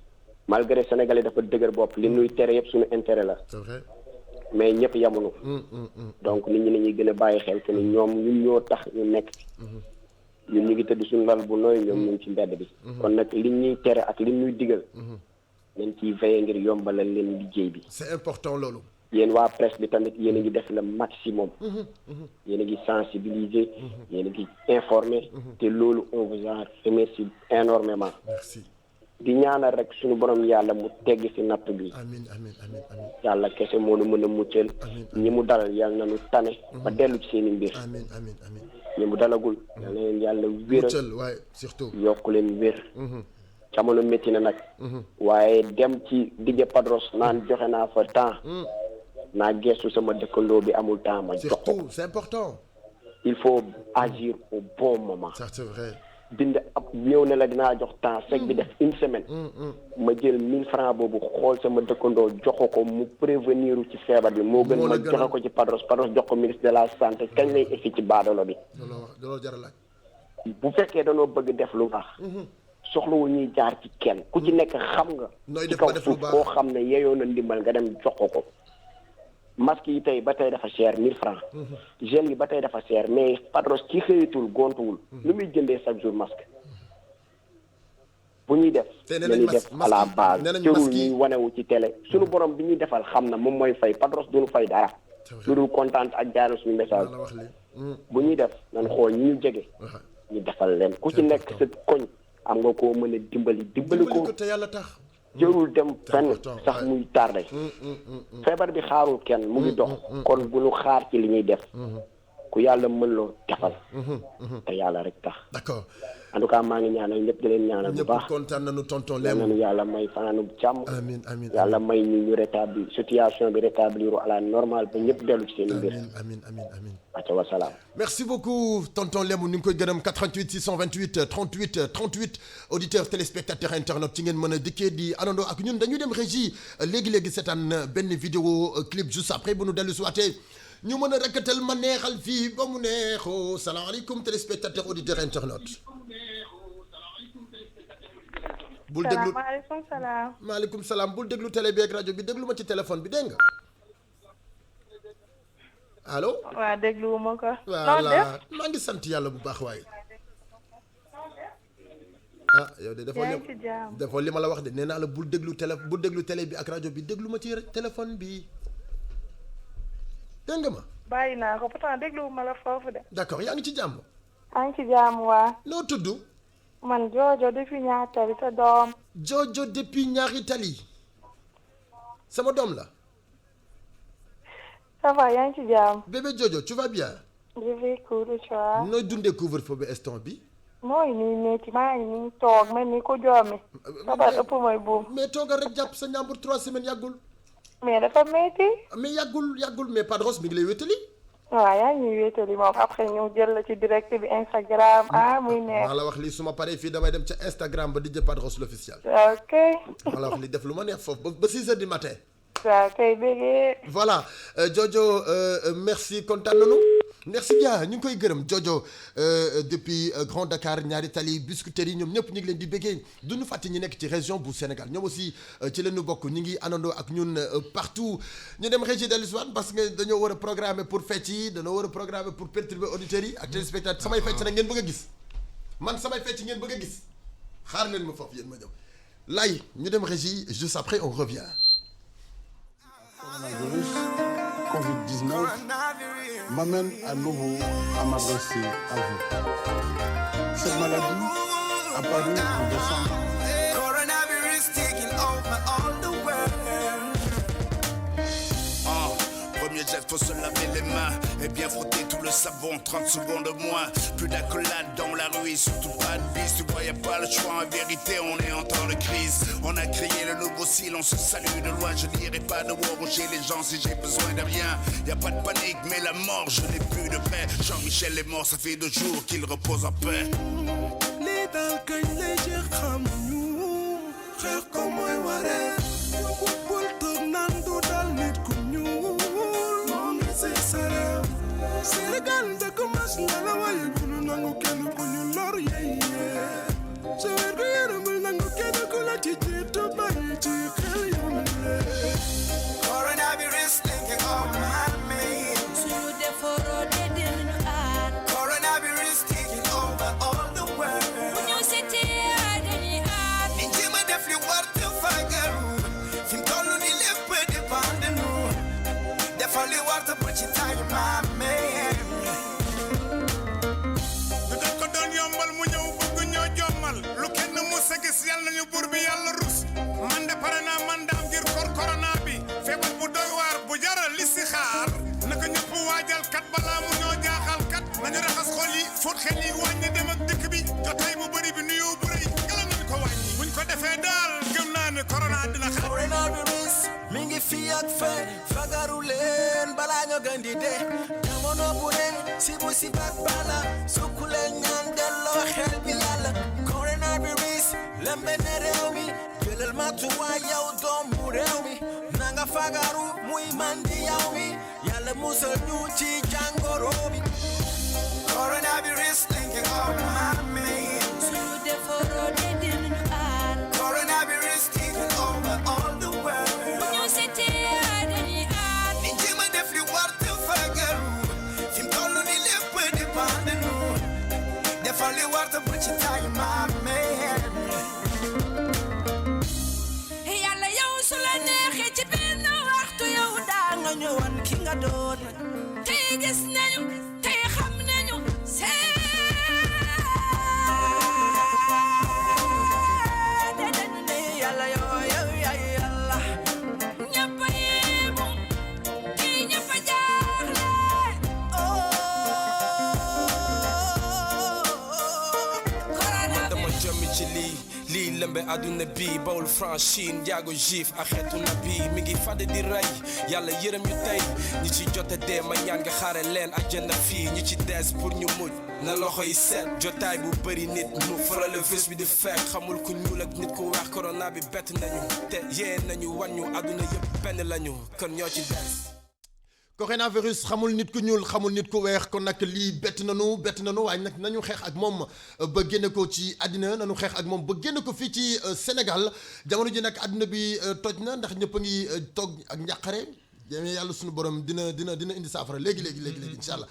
K: malgré sénégalais dafa dëgër bopp li nuy tere yëpp suñu intérêt la.
A: c'est vrai.
K: mais ñëpp yamuñu. donc nit ñi nañuy gën a bàyyi xel que ni ñoom ñun ñoo tax ñu nekk ci. ñun ñu ngi tëdd suñu lal bu nooy ñoom ñu ngi ci mbedd bi. kon nag li ñuy tere ak li ñuy digal. nañ ciy veiller ngir yombalal leen liggéey bi.
A: c'est important loolu.
K: yéen waa presse bi tamit yéen a ngi def le maximum. yéen a ngi sensibiliser. yéen a ngi informer. te loolu on vous en remercie énormément.
A: merci.
K: di ñaanal rek suñu borom yàlla mu tegg ci natt bi.
A: amiin amiin amiin amiin.
K: yàlla kese moo nu mën a muccal. ñi mu dalal yàlla na nu tane. ba dellu ci seen i mbir.
A: amiin amiin amiin.
K: ñi mu dalagul. yàlla na leen yàlla wéral
A: muccal waaye surtout.
K: yokk leen wér. jamono métti na nag. waaye dem ci DJ Padros naan joxe naa fa temps. naa gestu sama dëkkandoo bi amul temps ma jox ko.
A: surtout c'est important.
K: il faut agir au bon moment.
A: ça c'est vrai.
K: bind ab ñëw ne la dinaa jox temps sec bi def une semaine. ma jël 1000 francs boobu xool sama dëkkandoo jox ko mu prévenir ci feebar bi moo gën ma joxe ko ci Padros jox ko ministre de la santé kañ lay effi ci baadolo bi.
A: loolu jar a laaj.
K: bu fekkee danoo bëgg def lu baax. soxlawul ñuy jaar ci kenn ku ci nekk xam nga.
A: nooy
K: ci
A: def
K: kaw
A: ba def lu
K: suuf
A: baax
K: koo xam ne yeyoo na ndimbal nga dem jox ko. masque yi tey ba tey dafa cher 1000 francs. gel yi ba tey dafa cher mais Padros ci xëyatul gontuwul. lu muy jëndee chaque jour masque. bu ñuy def. dañuy def à la base jërul ñuy wanewu ci télé. suñu borom bi ñuy defal xam na moom mooy fay Padros duñu fay dara. lu dul kontaan ak jaarale suñu message. bu ñuy def nan xool ñu jege. ñu defal leen ku ci nekk sa koñ. am nga koo mën a dimbali ko.
A: te yàlla tax.
K: jërul dem fenn sax muy tardé. feebar bi xaarul kenn mu ngi dox. kon bu ñu xaar ci li ñuy def. ku yàlla mën loo defal te yàlla rek tax
A: d'accord
K: en tout cas maa ngi ñaanal ñëpp di leen ñaanal bu baax
A: ñëpp kontaan nañu tonton Lem
K: nañu yàlla may fanaanu jàmm
A: amiin amiin
K: yàlla may ñu rétablir situation bi rétablir à la normale ba ñëpp dellu ci seen mbir
A: amiin amiin
K: aca wasalaam
A: merci beaucoup tonton Lem ñu ngi koy gërëm 88 628 38 38 auditeurs téléspectateurs internautes ci ngeen mën a dikkee di àndandoo ak ñun dañuy dem régie léegi-léegi seetaan benn vidéo clip juste après bu nu dellu si waatee ñu mën a rekkatal ma neexal fii ba mu neexoo salaamaaleykum téléspectateurs auditeurs internautes bul déglu
L: maaleykum salaam.
A: maaleykum salaam bul déglu télé bi ak rajo bi déglu ma ci téléphone bi dégg nga allo.
L: waaw dégluwuma ko.
A: voilà maa ngi sant yàlla bu baax waaye. ah yow de defoo li ma la wax de nee naa la bul déglu télé bi ak rajo bi déglu ma ci téléphone bi dégg nga ma.
L: bàyyi naa ko pourtant dégluwuma la foofu de.
A: d'accord yaa ngi ci jàmm.
L: yaa ngi ci jàmm waa.
A: noo tudd.
L: man Jojo depuis ñaari tali sa doom.
A: Jojo depuis ñaari tali sama doom la.
L: ça va yaa ngi ci jàmm.
A: bébé Jojo tu vas bien.
L: je vais cool tu vois.
A: nooy dundee couvre-feu bi instant bi.
L: mooy nii métti maa ngi nii toog mel ni ko joomi. sabar ëpp mooy buum.
A: mais toogal rek jàpp sa ñaambur 3 semaines yàggul.
L: mais dafa métti.
A: mais yàggul mais Padros mi ngi lay wétali.
L: waaw yaa ngi ñuy wéetali moom après ñu jël la ci direct bi Instagram muy neex.
A: maa la wax lii su ma paree fii damay dem ca Instagram ba DJ Padros l'officiel.
L: ok.
A: maa la wax li def lu ma neex foofu ba 6 heures du matin.
L: waaw kay bégee.
A: voilà Jojo merci kontaan nañu. merci bien ñu ngi koy gërëm Jojo depuis Grand Dakar ñaari tali Biscuiterie yi ñoom ñëpp ñu ngi leen di béggee du ñu fàtte ñi nekk ci région bu Sénégal ñoom aussi ci leen ñu bokk ñu ngi àndandoo ak ñun partout ñu dem régie dellu si waat parce que dañoo war a programmer pour fecc yi dañoo war a programmer pour perturber auditeurs yi ak téléspectateurs samay fecc nag ngeen bëgg a gis man samay fecc ngeen bëgg a gis xaar leen ma foofu yéen ma ñëw lay ñu dem régie juste après on revient.
M: Covid-19 m'amène à nouveau à m'adresser à vous. Cette maladie apparue en décembre.
N: Coronavirus taking over all the world. Premier geste, faut se laver les mains et bien frotter tout le savon, 30 secondes de moins. Plus d'accolade dans la rue et surtout pas de bise. Tu vois, y a pas le choix, en vérité, on est en temps de crise. On a créé le nouveau style, on se salue de loin. Je n'irai pas de war chez les gens si j'ai besoin de rien. Y a pas de panique, mais la mort, je n'ai plus de paix. Jean-Michel est mort, ça fait 2 jours qu'il repose en paix. Les dalkay les xam ñu xex ko moy waré bul tok nan du dal nit ku ñu Sénégal dëkk mas nga la waaye bu nu nangu kenn ku ñu lor yeye sa wér gu yaram bul nangu kenn ku la ci jiitu bàyyi ci xel yamale Coronavirus taking over my mind suñu defaroo de dinañu aar Coronavirus taking over all the world bu ñu seetee dañuy aar ni jéem a def li war te fagaru fi mu toll ni lépp dépend de nous defal li war te bu ci taay maame yàlla nañu buur bi yàlla rus man de pare naa man daam ngir corona bi feebar bu doy waar bu jaral li si xaar naka ñëpp waajal kat balaa mu ñoo jaaxal kat nañu raxas xol yi fóot xel yi wàññi dem ak dëkk bi jotaay bu bëri bi nuyoo bu rëy gala nañu ko wàññi buñ ko defee daal gëm naa ne corona dina xam coronavirus mi ngi fii ak fe fagaru leen balaa ñoo gën di dee jamono bu ne si bu si bak bala sukku leen ñaan delloo xel bi yàlla coronavirus lembe ne réew mi jëlal matuwaay yow doomu réew mi na nga fagaru muy man di yow mi yàlla musal ñu ci jàngoro bi coronavirus taking over my mind suñu defaroo de dinañu aar coronavirus taking over all the world bu ñu seetee dañuy aar ni jéem a def li war te fagaru fi mu toll ni lépp dépend de nous defal li war te bu ci taay maame yàlla yow su la neexee ci benn waxtu yow daa nga ñëwoon ki nga doon tey gis nañu tey xam nañu seede dañu ne yàlla yow yaay yàlla ñëpp a yéemu kii ñëpp a jaaxle
O: jommi ci lii lëmbe àdduna bi bawul franchine njaago juif ak xeetu na bi mi ngi fàdd di rey yàlla yërëm ñu tey ñi ci jote dee ma ñaan nga xaare leen ak jënda fii ñi ci des pour ñu mujj na loxo yi set jotaay bu bëri nit mu farale virus bi di fekk xamul ku ñuul ak nit ku weex corona bi bett nañu te yee nañu wàññu àdduna yëpp benn lañu kon ñoo ci des
A: coronavirus xamul nit ku ñuul xamul nit ku weex kon nag lii bett nañu waaye nag nañu xeex ak moom ba génne ko ci àddina nañu xeex ak moom ba génne ko fii ci Sénégal jamono ji nag àddina bi toj na ndax ñëpp a ngi toog ak njàqare yéen yàlla suñu borom dina indi saafara léegi incha allah.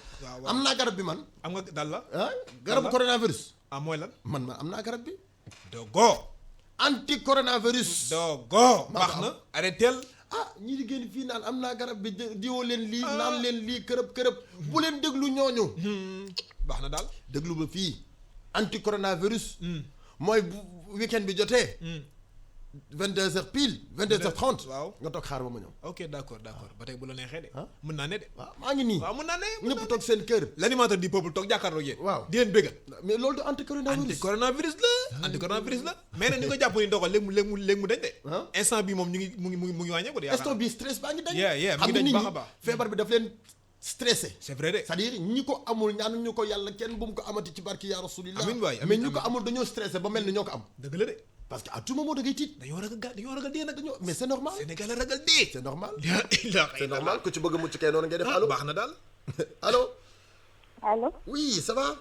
A: am naa garab bi man.
B: am nga dal la.
A: garabu coronavirus.
B: mooy lan.
A: man am naa garab bi.
B: dogo.
A: anti coronavirus.
B: dogo. baax na arrêtel.
A: ñi di génn fii naan am naa garab bi diwoo leen lii naan leen lii kërëb bu leen déglu ñooñu.
B: baax na daal
A: déglu ba fii anti coronavirus. mooy bu weekend bi jotee. 22h pile 22h30.
B: waaw
A: nga toog xaar ba ma ñëw.
B: ok d'accord ba tey bu la neexee de. mën naa ne de.
A: waaw maa ngi nii.
B: waaw mën naa ne.
A: ñëpp toog seen kër.
B: l'animateur du peuple toog jàkkaarloo yéen.
A: waaw
B: di leen bégal.
A: mais loolu du anti coronavirus.
B: anti coronavirus la. mais nag ni ko jàpp ni doxal léegi mu dañ de. instant bi moom mu ngi wàññeeku de.
A: instant bi stress baa ngi dañ.
B: mu ngi dañ baax a baax
A: feebar bi daf leen stressé.
B: c'est vrai de.
A: c'est-à-dire ñi ko amul ñaanuñu ko yàlla kenn bu mu ko amati ci barki yaa rasulillah.
B: amiin waay
A: mais ñi ko amul dañoo stressé ba mel ni ñoo ko am.
B: dëgg la de.
A: parce que à tout moment da ngay tiit.
B: dañoo ragal dee nag.
A: mais c'est normal.
B: Sénégal a ragal dee.
A: c'est normal.
B: c'est
A: normal ku ci bëgg a mucc kay noonu ngay def allo.
B: baax na daal.
L: allo.
A: oui ça va.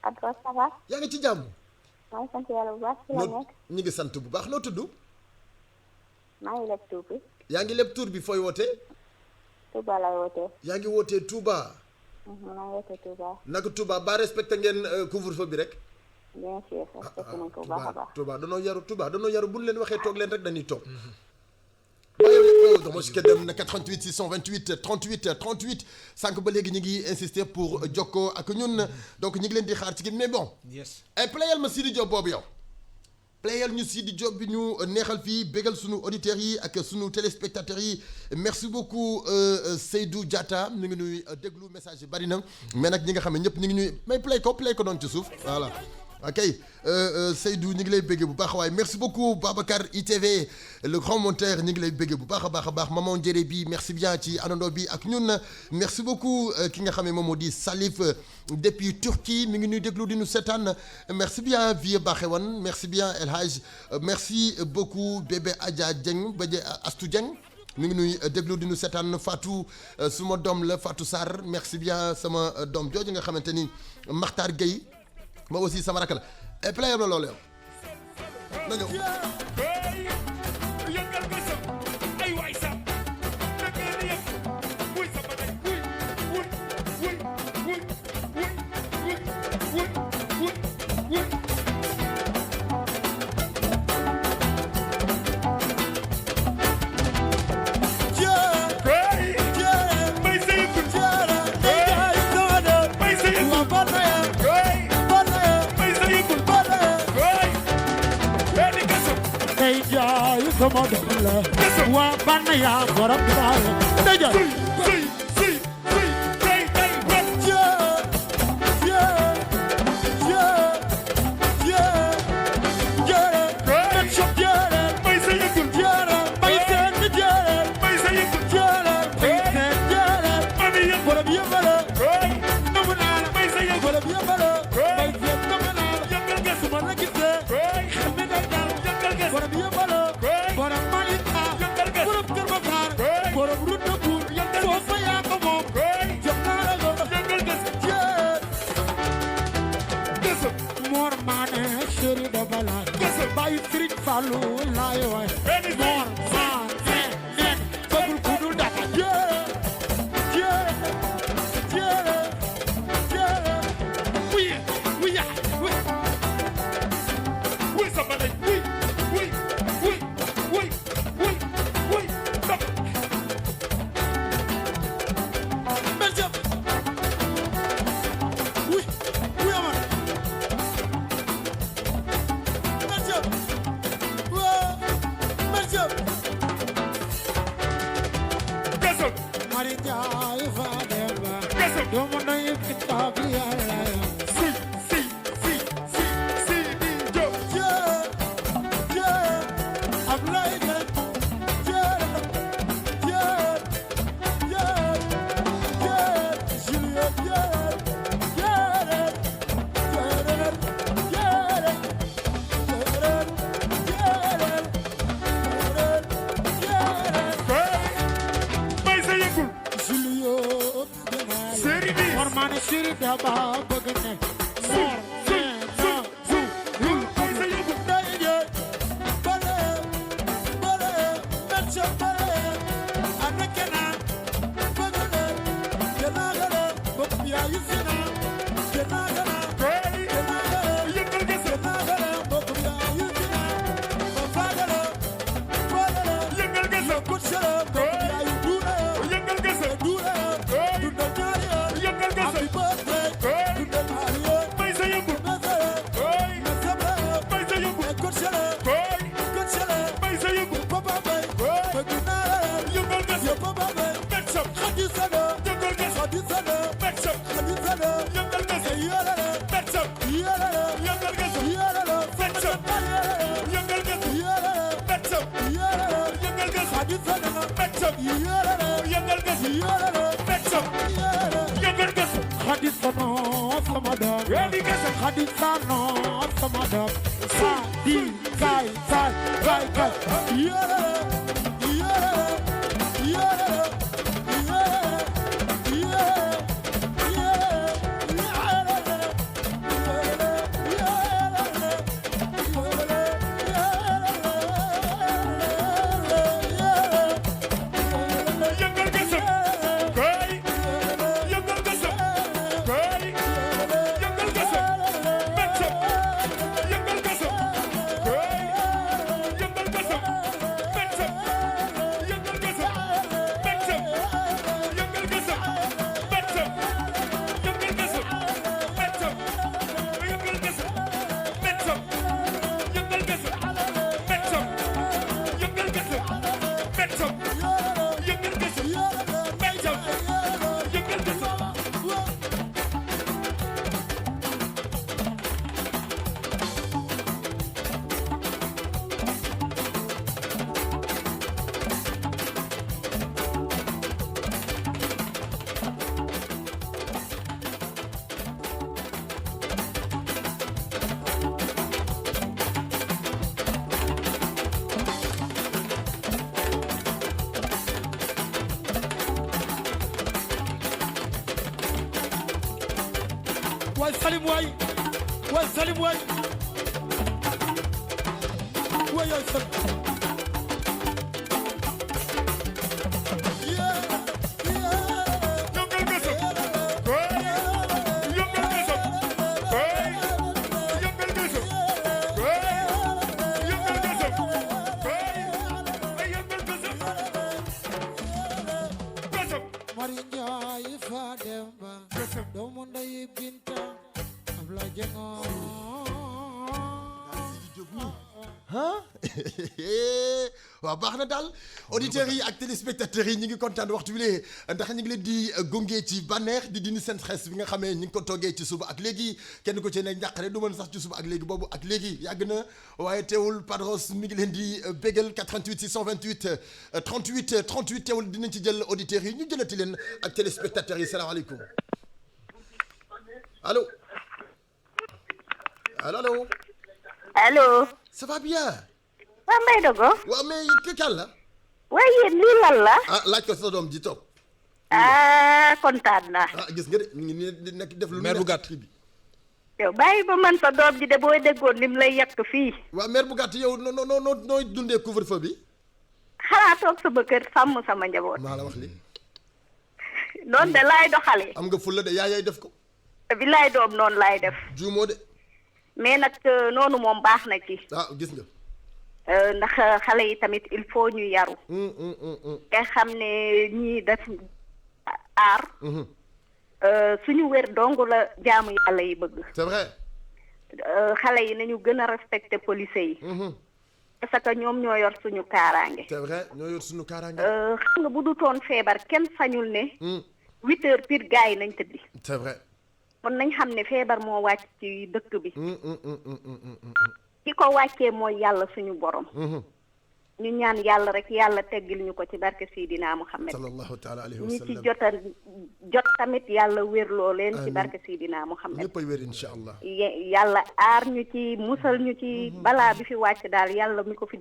L: Adja ça va.
A: yaa ngi ci jàmm.
L: maa ngi sant yàlla bu baax. ci la nekk.
A: ñu ngi sant bu baax noo tudd.
L: maa ngi leb tur bi.
A: yaa ngi leb tur bi fooy wootee.
L: Touba laay wootee.
A: yaa ngi wootee Touba.
L: maa ngi wootee Touba.
A: naka Touba ba respecté ngeen couvre-feu bi rek.
L: bien sûr respecté nañ ko bu baax a baax.
A: Touba danoo yaru bu ñu leen waxee toog leen rek dañuy toog. waaye dama si dem na 88 628 38 38 sànq ba léegi ñu ngi insister pour jokkoo ak ñun donc ñu ngi leen di xaar ci gin mais bon.
B: yes.
A: playal ma Sidi Diop boobu yow. playal ñu Sidi Diop bi ñu neexal fii bégal sunu auditeurs yi ak sunu téléspectateurs yi merci beaucoup Seydou Diatta ñu ngi nuy déglu message yi bari na mais nag ñi nga xam ne ñëpp ñu ngi ñuy may play ko noonu ci suuf voilà. ok Seydou ñu ngi lay béggee bu baax waaye merci beaucoup Babacar ITV le grand monteur ñu ngi lay béggee bu baax a baax maman Njere bi merci bien ci anando bi ak ñun merci beaucoup ki nga xam ne moom moo di Salif depuis Turquie mi ngi ñuy déglu di ñu seetaan merci bien Vieux Baxewan merci bien El Hadj merci beaucoup bébé Adja Dieng bébé Astou Dieng mi ngi nuy déglu di ñu seetaan Fatou suma doom la Fatou Sarr merci bien sama doom jooju nga xamante ni Makhtar Gueye ma aussi sama rakk la playam na loolu yow na ñëw
P: Sama doom la waa ban yaa borom daal daja Falu laay waay moor maa nen bëggul ku dul daka wuy sa balay wuy Belgium wuy aman Belgium dama bëgg ne moor nee na fu yul day jëy bale bale merce bale ana kenaan bëgg ne gënaagale bopp yaa yu fi naa gënaagale gënaagale yëngal gëse gënaagale bopp yaa yu fi naa ba faagale faagale yëngal gëse kutsale bopp yaa yu duule yëngal gëse duule dundal ñaari yoon yëngal gëse happy birthday dundal ñaari yoon may sa yëngu mesere mesere may sa yëngu kutsale kutsale may sa yëngu papa bay bëgg naa la yëngal gëse papa bay metsam xadi sada yëngal gëse xadi sada metsam xadi sada yëngal gëse yalala metsam yalala yëngal gëse yalala metsam yëngal gëse yalala metsam yalala yëngal gëse xadi sada metsam yalala yëngal gëse yalala metsam yëngal gëse xadi sada sama dam yëngal gëse xadi sada sama dam sa di kay kay kay kay yalala yalala yalala waay Salim waay waay Salim waay waay yaay Salim Mari Njaay fa demba doomu ndey Binta Ablaye Jengo
A: waaw baax na daal auditeurs yi ak téléspectateurs yi ñu ngi kontaan waxtu bi lee ndax ñu ngi leen di gunge ci bànneex di dindi seen stress bi nga xamee ñu ngi ko toggee ci suba ak léegi kenn ko ci ne njàqare du mën sax ci suba ak léegi boobu ak léegi yàgg na waaye teewul Padros mi ngi leen di bégal 88 628 38 38 teewul dinañ ci jël auditeurs yi ñu jëlati leen ak téléspectateurs yi salaamaaleykum allo allo allo
L: allo.
A: ça va bien.
L: waa Mbaye Dogo.
A: waaw mais kii kan la.
L: waaye yéen lii lan la.
A: ah laaj ko sa doom ji toog.
L: kontaan naa.
A: gis nga de ñu ngi nii nekk def lu.
B: mère bu gàtt
A: bi.
L: yow bàyyi ba man sa doom ji de boo déggoon lim lay yàq fii.
A: waaw mère bu gàtt yow nooy dundee couvre-feu bi.
L: xanaa toog sama kër sàmm sama njaboot.
A: maa la wax li
L: noonu de laay doxalee.
A: am nga fulla de yaay def ko.
L: bi laay doom noonu laay def.
A: juumoo de.
L: mais nag noonu moom baax na ci.
A: gis nga.
L: ndax xale yi tamit il faut ñu yaru. te xam ne ñii def aar. suñu wér dong la jaamu yàlla yi bëgg.
A: c'est vrai.
L: xale yi nañu gën a respecté police yi. parce que ñoom ñoo yor suñu kaaraange.
A: c'est vrai ñoo yor suñu kaaraange.
L: xam nga bu du toon feebar kenn sañul ne. 8h pile gars yi nañ tëddi.
A: c'est vrai.
L: kon nañ xam ne feebar moo wàcc ci dëkk bi. ki ko wàccee mooy yàlla suñu borom. ñu ñaan yàlla rek yàlla teggil ñu ko ci barke Seydina Muhammad.
A: sallallahu taala alayhi wa sallam
L: ñi ci jot tamit yàlla wérloo leen. ci barke Seydina Muhammad.
A: ñëpp ay wér incha allah.
L: yàlla aar ñu ci musal ñu ci balaa bi fi wàcc daal yàlla mi ko fi.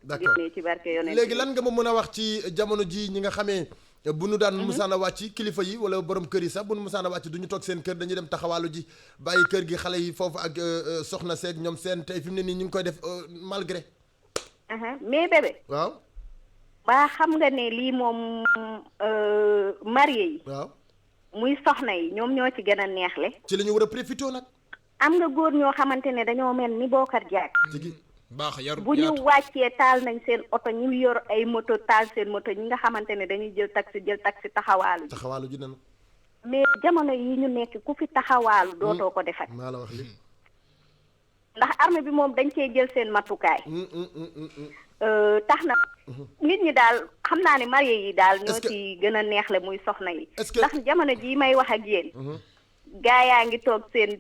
A: d'accord
L: ci barke yonent
A: léegi lan nga ma mën a wax ci jamono ji ñi nga xamee bu nu daan musaana wàcc kilifa yi wala borom kër yi sax bu nu musaana wàcc du ñu toog seen kër dañuy dem taxawaalu ji bàyyi kër gi xale yi foofu ak soxna seeg ñoom seen tey fi mu ne nii ñu ngi koy def malgré.
L: mais bébé.
A: waaw.
L: ba xam nga ne lii moom marié yi.
A: waaw.
L: muy soxna yi ñoom ñoo ci gën a neexle.
A: ci la ñu war a profité nag.
L: am nga góor ñoo xamante ne dañoo mel ni Bokar Diack.
B: baax yaru
L: bu ñu wàccee taal nañ seen oto ñu yor ay moto taal seen moto ñi nga xamante ne dañuy jël taxi taxawaalu.
A: taxawaalu ji nañu.
L: mais jamono yi ñu nekk ku fi taxawaalu dootoo ko defat.
A: maa la wax li
L: ndax armée bi moom dañ cee jël seen matukaay. tax na nit ñi daal xam naa ne marié yi daal ñoo ci gën a neexle muy soxna yi. ndax jamono jii may wax ak yéen. gaa yaa ngi toog seen.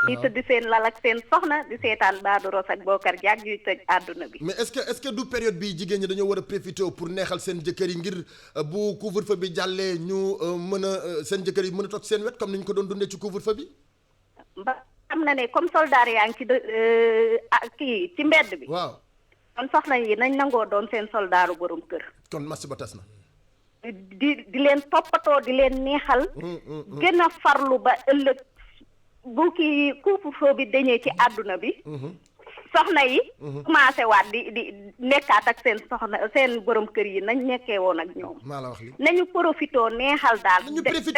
L: di tëdd seen lal ak seen soxna di seetaan Badou Rose ak Bokar Diack yuy tëj àdduna bi.
A: mais est-ce que du période bi jigéen ñi dañoo war a profité pour neexal seen jëkkër yi ngir bu couvre-feu bi jàllee ñu mën a seen jëkkër yi mën a toog seen wet comme ni ñu ko doon dundee ci couvre-feu bi.
L: ba xam na ne comme soldat yaa ngi ci ci mbedd bi.
A: waaw
L: kon soxna yi nañ nangoo doon seen soldaaru borom kër.
A: kon match ba tas na.
L: di leen toppatoo di leen neexal. gën a farlu ba ëllëg. bu kii couvre-feu bi dañee ci àdduna bi. soxna yi. commencé waat di nekkaat ak seen soxna seen borom kër yi nañ nekkee woon ak ñoom.
A: maa la wax li
L: nañu profitoo neexal daal.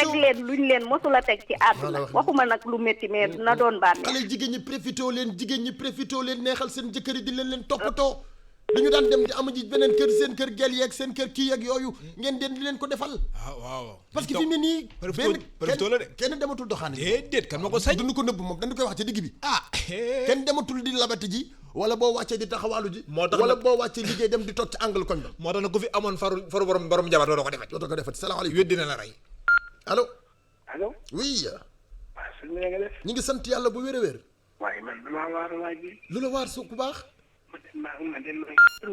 L: teg leen luñ leen mosula teg ci àdduna. waxuma nag lu métti mais na doon bànneex.
A: xale jigéen ñi profitoo leen neexal seen jëkkër yi di leen toppatoo. dañu daan dem di am ji beneen kër seen kër gel yeeg seen kër kii yeeg yooyu ngeen den di leen ko defal.
B: waaw
A: parce que fi mu ne nii.
B: profitoo la de
A: kenn dematul doxaani.
B: déedéet kan ma ko sañ.
A: duñu ko nëbb moom dañu koy wax ci digg bi. kenn dematul di labati ji. wala boo wàccee di taxawaalu ji.
B: moo tax
A: wala boo wàccee liggéey dem di toog ci angle koñ ba.
B: moo tax nag ku fi amoon faru borom jabar doo ko defati.
A: doo ko defati salaamaaleykum.
B: weddi na la rey.
A: allo.
Q: allo.
A: oui.
Q: waaw sëñ bi nga def.
A: ñu ngi sant yàlla bu wér a wér.
Q: waaye man damaa waar waay bi.
A: lu la waar su ku baax.
Q: ma dem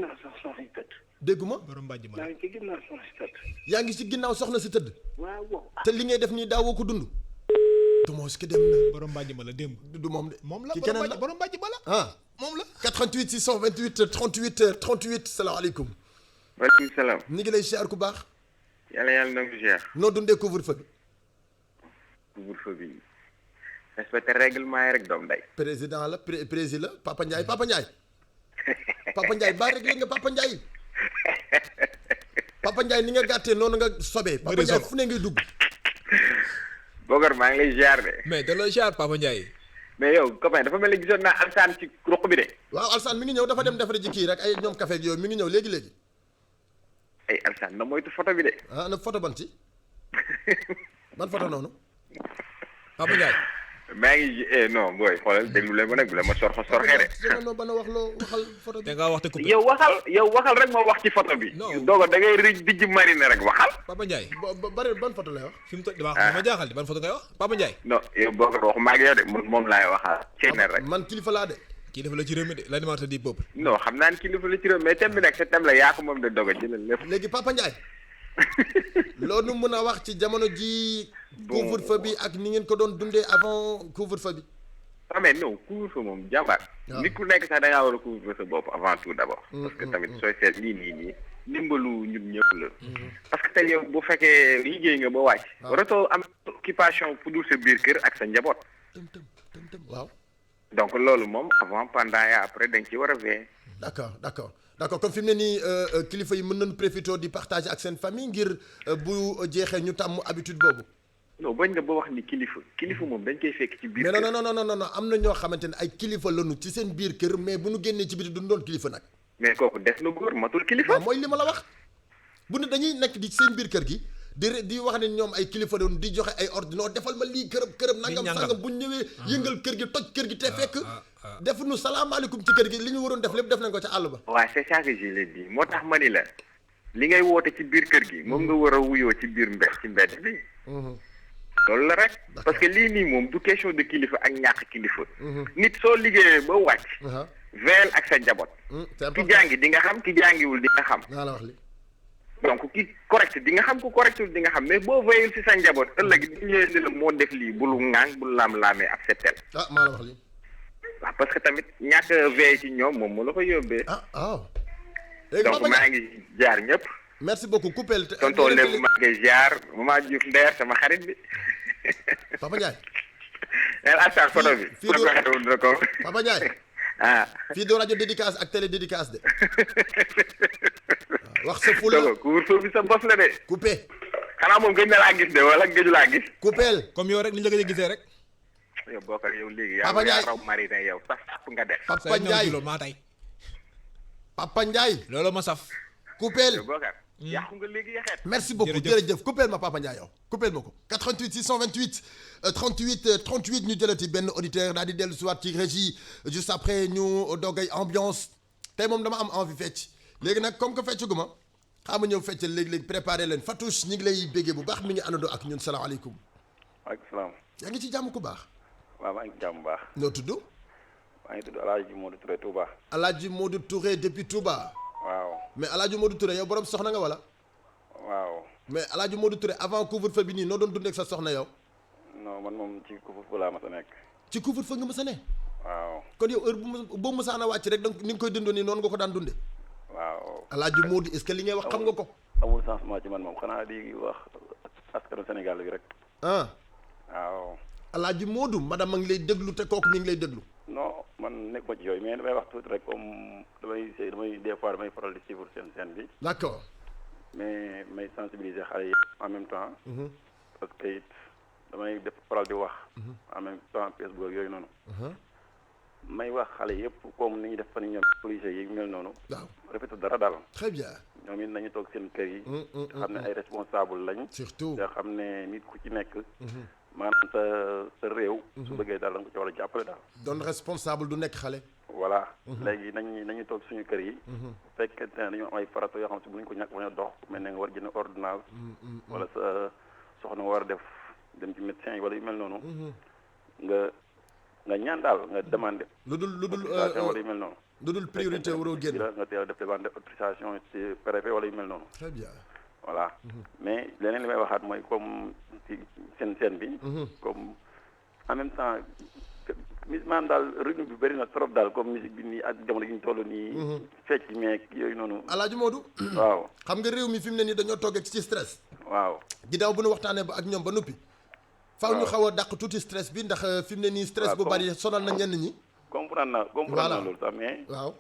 Q: naa sax soxna si tëdd.
A: dégguma.
B: borom mbàjj ma
Q: maa ngi ci ginnaaw soxna si tëdd.
A: yaa ngi ci ginnaaw soxna si tëdd.
Q: waaw.
A: te li ngay def nii daawoo ko dund. du moo si dem na.
B: borom mbàjj ma la démb.
A: du moom de.
B: moom la
A: ci keneen la
B: borom mbàjj ma la. moom la.
A: 88 628 38 38 salaamaaleykum.
R: waaleykum salaam.
A: ñu ngi lay ziar ku baax.
R: yàlla nangu ziar.
A: noo dundee couvre-feu bi.
R: couvre-feu bi respecté règlement yi rek doom day.
A: président la président la Papa Ndiaye Papa Ndiaye. Papa Ndiaye ba réglé nga Papa Ndiaye. Papa Ndiaye ni nga gàttee noonu nga sobee. Papa Ndiaye fu ne ngay dugg.
R: Bokar maa ngi lay ziar de.
B: mais da lay ziar Papa Ndiaye.
R: mais yow copain dafa mel ni gisoon naa Alsaan ci ruq bi de.
A: waaw Alsaan mi ngi ñëw dafa dem defare ji kii rek ay ñoom café ak yooyu mi ngi ñëw léegi.
R: ay Alsaan na moytu photo bi de.
A: na photo ban ci ban photo noonu.
B: Papa Ndiaye.
R: maa ngi non booy xoolal déglu leen ma nag bu la ma sorxee de.
A: non ba na wax loo waxal photo bi.
B: da ngaa wax te coupé.
R: yow waxal rek moo wax ci photo bi. non doog da ngay rëj dijj marine rek waxal.
B: Papa Ndiaye.
A: bari ban photo lay wax.
B: fi mu toll dama jaaxal di ban photo ngay wax Papa Ndiaye.
R: non yow Bokar wax maa ngi yow de moom laay waxal. ceene rek
A: man kilifa laa de.
B: kilifa la ci réew mi de l'animateur du peuple.
R: non xam naa ne kilifa la ci réew mais thème bi nag sa thème la yaa ko moom de doog a jëlal lépp.
A: léegi Papa Ndiaye. loolu mën a wax ci jamono ji. couvre-feu bi ak ni ngeen ko doon dundee avant couvre-feu bi.
R: mais non couvre-feu moom jàmbaar. nit ku nekk sax da ngaa war a couvre-feu sa bopp avant tout d'abord. parce que tamit sooy seet nii ndimbalu ñun ñëpp la. parce que tey yow bu fekkee liggéey nga ba wàcc. waratoo am occupation pour dul sa biir kër ak sa njaboot.
A: waaw.
R: donc loolu moom avant pendant et après dañ ci war a veiller.
A: d'accord comme fi mu ne nii kilifa yi mën nañu profiter di partager ak seen famille ngir bu jeexee ñu tàmm habitude boobu.
R: non bañ nga ba wax ni kilifa moom dañ koy fekk ci biir kër.
A: mais non am na ñoo xamante ne ay kilifa lañu ci seen biir kër mais bu ñu génnee ci biti duñu doon kilifa nag.
R: mais kooku des na góor matul kilifa.
A: mooy li ma la wax bu ne dañuy nekk di seen biir kër gi di wax ne ñoom ay kilifa doon di joxe ay ordre non defal ma lii kërëm nangam sangam bu ñu ñëwee yëngal kër gi toj kër gi te fekk defuñu salaamaaleykum ci kër gi li ñu waroon def lépp def nañ ko ca àll ba.
R: waaw c'est ça que je l'ai dit moo tax ma ni la li ngay woote ci biir kër gi moom nga war a wuyoo ci biir mbedd bi. loolu la rek parce que lii nii moom du question de kilifa ak ñàkk kilifa. nit soo liggéeyee ba wàcc. veel ak sa njaboot. ki jàngi di nga xam ki jàngiwul di nga xam.
A: naa la wax li
R: donc ki correct di nga xam ku correctul di nga xam mais boo veillul ci sa njaboot ëllëg di ñëwee ni la moo def lii bul ŋaang bul laam-laamee ak settel.
A: maa la wax li
R: waaw parce que tamit ñàkk veille ci ñoom moom mu la ko yóbbee.
A: waaw.
R: donc maa ngi jaar ñëpp
A: merci beaucoup coupel.
R: tonton Lébu maa ngi ziar Maman Diouf Nder sama xarit bi.
A: Papa Ndiaye.
R: neen attaque photo bi.
A: fii du
R: ko
A: Papa Ndiaye.
R: ah.
A: fii du rajo dédicace ak télé dédicace de. wax sa fula
R: couvre-feu bi sa bos la de.
A: coupé.
R: xanaa moom gëj na laa gis de wala gëju laa gis.
A: coupel.
B: comme yow rek ni ñu la gëj a gisee rek.
R: yow bokkal yow léegi.
A: Papa Ndiaye
R: yaa raw marine yow saf nga def.
A: Papa Ndiaye
B: maa tay.
A: Papa Ndiaye.
B: loolu ma saf.
A: coupel.
R: yow bokkal. yàqu nga léegi yaxeet.
A: merci beaucoup jërëjëf coupel ma Papa Ndiaye yow coupel ma ko 88 628 38 38 ñu jëlati benn auditeur daal di dellu si waat ci régie juste après ñu doogay ambiance tey moom dama am envie fecc léegi nag comme que fecc gu ma xam nga ñëw fecc léegi préparé leen Fatouche ñu ngi lay béggee bu baax mi ngi àndandoo ak ñun salaamaaleykum.
S: waaleykum salaam.
A: yaa ngi ci jàmm ku baax.
S: waaw maa ngi ci jàmm bu baax.
A: noo tudd.
S: maa ngi tudd El Hadj Modou Touré Touba.
A: El Hadj Modou Touré depuis Touba.
S: waaw.
A: mais El Hadj Modou Touré yow borom soxna nga wala.
S: waaw.
A: mais El Hadj Modou Touré avant couvre-feu bi nii noo doon dundee ak sa soxna yow.
S: non man moom ci couvre-feu laa mas a nekk.
A: ci couvre-feu nga mas a ne.
S: waaw.
A: kon yow heure boo mësaan a wàcc rek donc ni nga koy dundoo nii noonu nga ko daan dundee.
S: waaw.
A: El Hadj Modou est-ce que li ngay wax xam nga ko.
S: amul changement ci man moom xanaa di wax askanu Sénégal bi rek.
A: ah.
S: waaw.
A: El Hadj Modou madame ma ngi lay déglu te kooku mi ngi lay déglu.
S: non man nekk ma ci yooyu mais damay wax tuuti rek comme damay des fois damay faral di suivre seen bi.
A: d'accord.
S: mais may sensibiliser xale yi en même temps. parce que it damay def faral di wax. en même temps Facebook yooyu noonu. may wax xale yëpp comme ni ñuy def fan ñoom policiers yi mel noonu.
A: waaw
S: rafetul dara daal.
A: très bien.
S: ñoom it nañu toog seen kër yi. xam ne ay responsable lañ.
A: surtout
S: nga xam ne nit ku ci nekk. maanaam sa réew. su bëggee daal da nga ko ci war a jàppale daal.
A: doon responsable du nekk xale.
S: voilà. léegi nañu toog suñu kër yi. bu fekkente ne dañoo am ay farata yoo xam si bu ñu ko ñàkk bañ a dox mel ne nga war jënd ordonnance. wala sa soxna war a dem ci médecin yi wala yu mel noonu. nga ñaan daal nga demandé.
A: lu dul
S: wala yu mel noonu.
A: lu dul priorité waroo génn
S: nga teel a def demande autorisation ci préfet wala yu mel noonu.
A: très bien.
S: voilà mais leneen li may waxaat mooy comme ci seen bi. comme en même temps maanaam daal rythme bi bëri na trop daal comme musique bi nii ak jamono gi ñu toll nii. fecc meek yooyu noonu.
A: El Hadj Modou.
S: waaw
A: xam nga réew mi fi mu ne nii dañoo toog ak ci stress.
S: waaw
A: ginnaaw bu nu waxtaanee ba ak ñoom ba noppi. faaw ñu xaw a dàq tuuti stress bi ndax fi mu ne nii stress bu bari sonal na ñenn ñi.
S: comprendre naa loolu sax mais.
A: waaw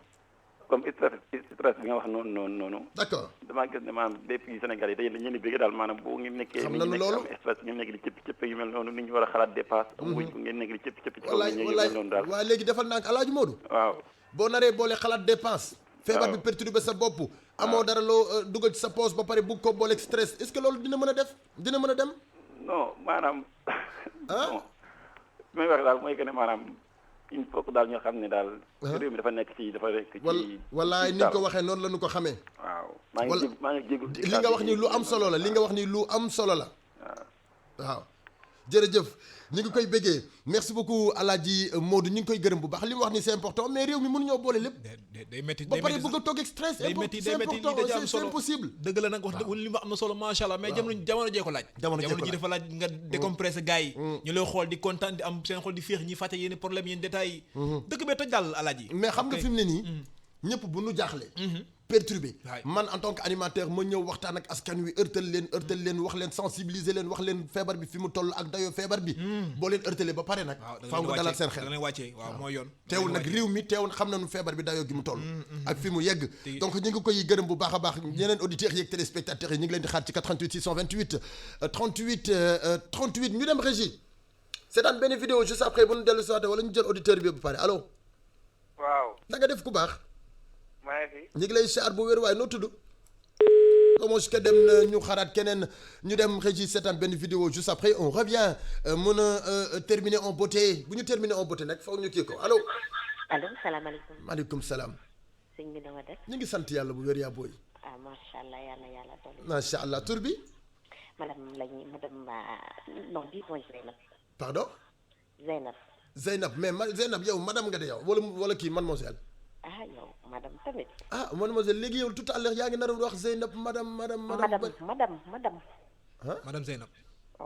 S: comme stress bi nga wax noonu.
A: d'accord
S: damaa gis ne maanaam bépp yi Sénégal yi dañu leen di bëgg daal maanaam boo ngeen nekkee.
A: xam nañu loolu
S: am stress ngeen nekk di cëpp yu mel noonu nit ñu war a xalaat dépasse. wuñ ko ngeen nekk di cëpp ci kaw nit ñi yu mel noonu daal.
A: waaw léegi defal naa ko El Hadj Modou.
S: waaw
A: boo naree boole xalaat dépense. feebar bi perturbé sa bopp. amoo dara loo dugal ci sa poche ba pare bugg ko booleeg stress est-ce que loolu dina mën a dem.
S: non maanaam. bon li may wax daal mooy que ne maanaam il faut que daal ñoo xam ne daal. réew mi dafa nekk ci.
A: wallaay ni nga ko waxee noonu la ñu ko xamee.
S: waaw maa ngi jégalu
A: li nga wax ni lu am solo la waaw. jërëjëf ñu ngi koy bëggee merci beaucoup El Hadj Modou ñu ngi koy gërëm bu baax li mu wax ni c'est important mais réew mi mënuñoo boole lépp.
B: day métti
A: ba pare bëgg a toog ak stress.
B: day métti
A: c'est important c'est impossible.
B: dëgg la nag wax dëgg li mu am na solo macha allah mais jamono jee ko laaj. jamono ji dafa laaj nga décompresser gars yi. ñu lay xool di kontaan di am seen xool di féex ñi fàtte yenn problème yenn détails yi. dëkk bee toj daal El Hadj.
A: mais xam nga fi mu ne nii. ñëpp bu nu jaaxle. perturbé man en tant que animateur ma ñëw waxtaan ak askan wi ërtal leen wax leen sensibiliser leen wax leen feebar bi fi mu toll ak dayoo feebar bi. boo leen ërtalee ba pare nag. faaw nga dalal seen xel
B: waaw mooy yoon.
A: teewul nag réew mi teewul xam nañu feebar bi dayoo gi mu toll. ak fi mu yegg. donc ñu ngi koy gërëm bu baax a baax yeneen auditeurs yeeg téléspectateurs yi ñu ngi leen di xaar ci 88 628 38 ñu dem régie. seetaan benn vidéo juste après bu ñu dellu si waatee wala ñu jël auditeur bi ba pare allo.
T: waaw.
A: na nga def ku baax.
T: maa ngi fi.
A: ñu ngi lay siyaar bu wér waaye noo tudd. comme que dem na ñu xaraat keneen ñu dem régie seetaan benn vidéo juste après on revient mën a terminer en beauté bu ñu terminer en beauté nag foog ñu kii ko allo.
U: allo salaamaaleykum.
A: maaleykum salaam.
U: sëñ bi na nga def.
A: ñu ngi sant yàlla bu wér yaa booy.
U: ah macha allah yàlla dolli.
A: macha allah tur bi.
U: madame non bii mooy Zeynab.
A: pardon.
U: Zeynab
A: mais Zeynab yow madame nga de yow wala kii mademoiselle.
U: ah yow madame tamit.
A: ah mademoiselle léegi yow tout à l'heure yaa ngi nar a wax Zeynab madame. ah
B: madame Zeynab.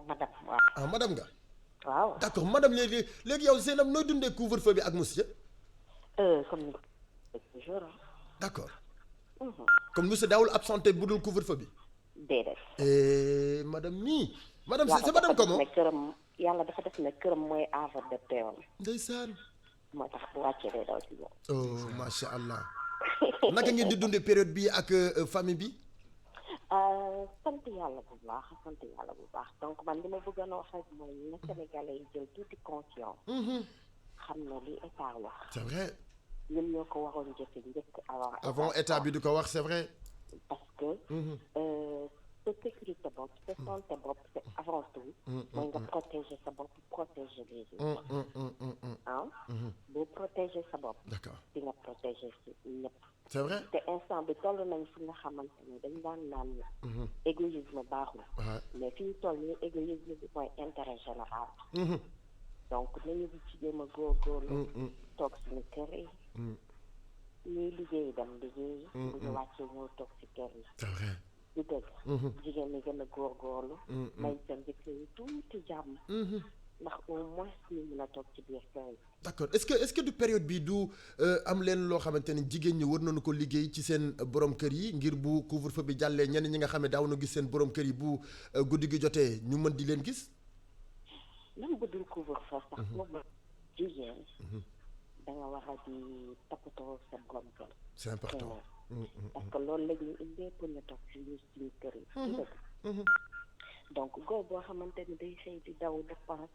U: madame waaw.
A: ah madame nga.
U: waaw
A: d'accord madame léegi yow Zeynab nooy dundee couvre-feu bi ak monsieur.
U: comme ni toujours.
A: d'accord. comme monsieur daawul absenté budul couvre-feu bi.
L: déedéet.
A: madame nii. madame c'est madame comment
L: yàlla dafa def ne këram mooy havre de paix.
A: ndeysaan.
L: moo tax bu wàccee day daw ci moom.
A: oh macha allah. naka ngeen di dundee période bi ak famille bi.
L: sant yàlla bu baax donc man li ma bëggoon a wax rek mooy na Sénégalais yi jël tuuti conscience. xam na li état wax.
A: c'est vrai.
L: ñun ñoo ko waroon jëfe njëkk
A: avant état bi du ko wax c'est vrai.
L: parce que. sa sécurité bopp sa santé bopp c'est avant tout. mooy nga protéger sa bopp protéger les autres. boo protéger sa bopp.
A: d'accord
L: di nga protéger si ñëpp.
A: c'est vrai.
L: te instant bi toll nañ fi nga xamante ni dañ daan naan égoïsme baaxul. mais fi ñu toll nii égoïsme bi mooy intérêt général. donc nañu ci jéem a góorgóorlu. toog suñu kër yi. ñuy liggéey dem liggéey. bu ñu wàccee ñëw toog si kër yi.
A: c'est vrai.
L: du dëgg. jigéen ñi gën a góorgóorlu. may seen jëkkër yi tuuti jàmm. ndax au moins ñu mën a toog ci biir kër yi.
A: d'accord est-ce que du période bi du am leen loo xamante ni jigéen ñi war nañu ko liggéey ci seen borom kër yi ngir bu couvre-feu bi jàllee ñenn ñi nga xam ne daaw na gis seen borom kër yi bu guddi gi jotee ñu mën di leen gis.
L: même bu dul couvre-feu sax moom jigéen. da nga war a di toppatoo sa borom kër.
A: c'est important.
L: parce que loolu la ñuy indee pour ñu toog ci suñu kër yi. donc góor boo xamante ni day xëy di daw dépense.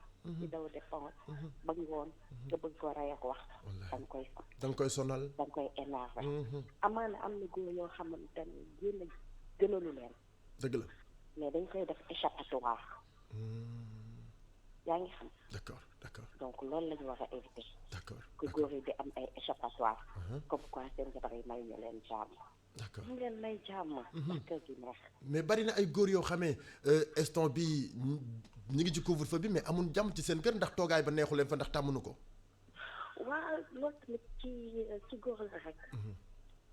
L: ba ngoon nga bëgg ko rey ak wax. da nga koy sonal. da nga koy énervé. amaana am na góor yoo xamante ni gënalu leen.
A: dëgg la.
L: mais dañ koy def échappatoire. yaa ngi xam.
A: d'accord.
L: donc loolu la ñu war a éviter.
A: d'accord
L: que góor yi di am ay échappatoire. comme quoi seen jabar yi may ñu leen jàmm.
A: d'accord
L: ñu leen may jàmm. parce que du neex.
A: mais bari na ay góor yoo xamee instant bi ñu ngi ci couvre-feu bi mais amul jàmm ci seen kër ndax toogaay ba neexu leen fa ndax tàmmuñu ko.
L: waaw loolu tamit ci góor la rek.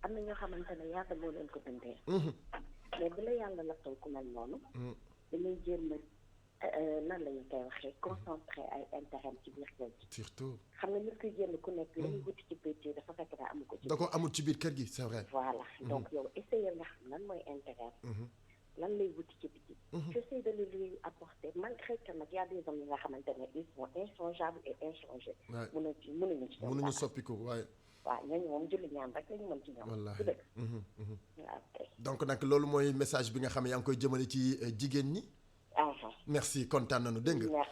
L: am na ñoo xamante ne yàlla moo leen ko bindee. mais bu la yàlla la taw ku mel noonu. dañuy jéem nan la ñu koy waxee concentré ay intérêt ci biir kër gi.
A: surtout.
L: xam nga nit kuy génn ku nekk li muy wuti ci biir kër dafa fekk daa amu ko ci.
A: da ko amul ci biir kër gi c'est vrai.
L: voilà donc yow essayé nga xam lan mooy intérêt. lan lay wuti ci biti. j'essaie de le lui apporter malgré que nag y a des hommes yi nga xamante ne ils sont inchangeables et inchangés. mënuñu ci
A: mënuñu soppiku waaye.
L: waaw ñooñu moom julli ñaan rek la ñu mën ci ñoom.
A: wallaahi
L: waaw kay.
A: donc nag loolu mooy message bi nga xam ne yaa ngi koy jëmale ci jigéen ñi. merci kontaan nañu dégg nga.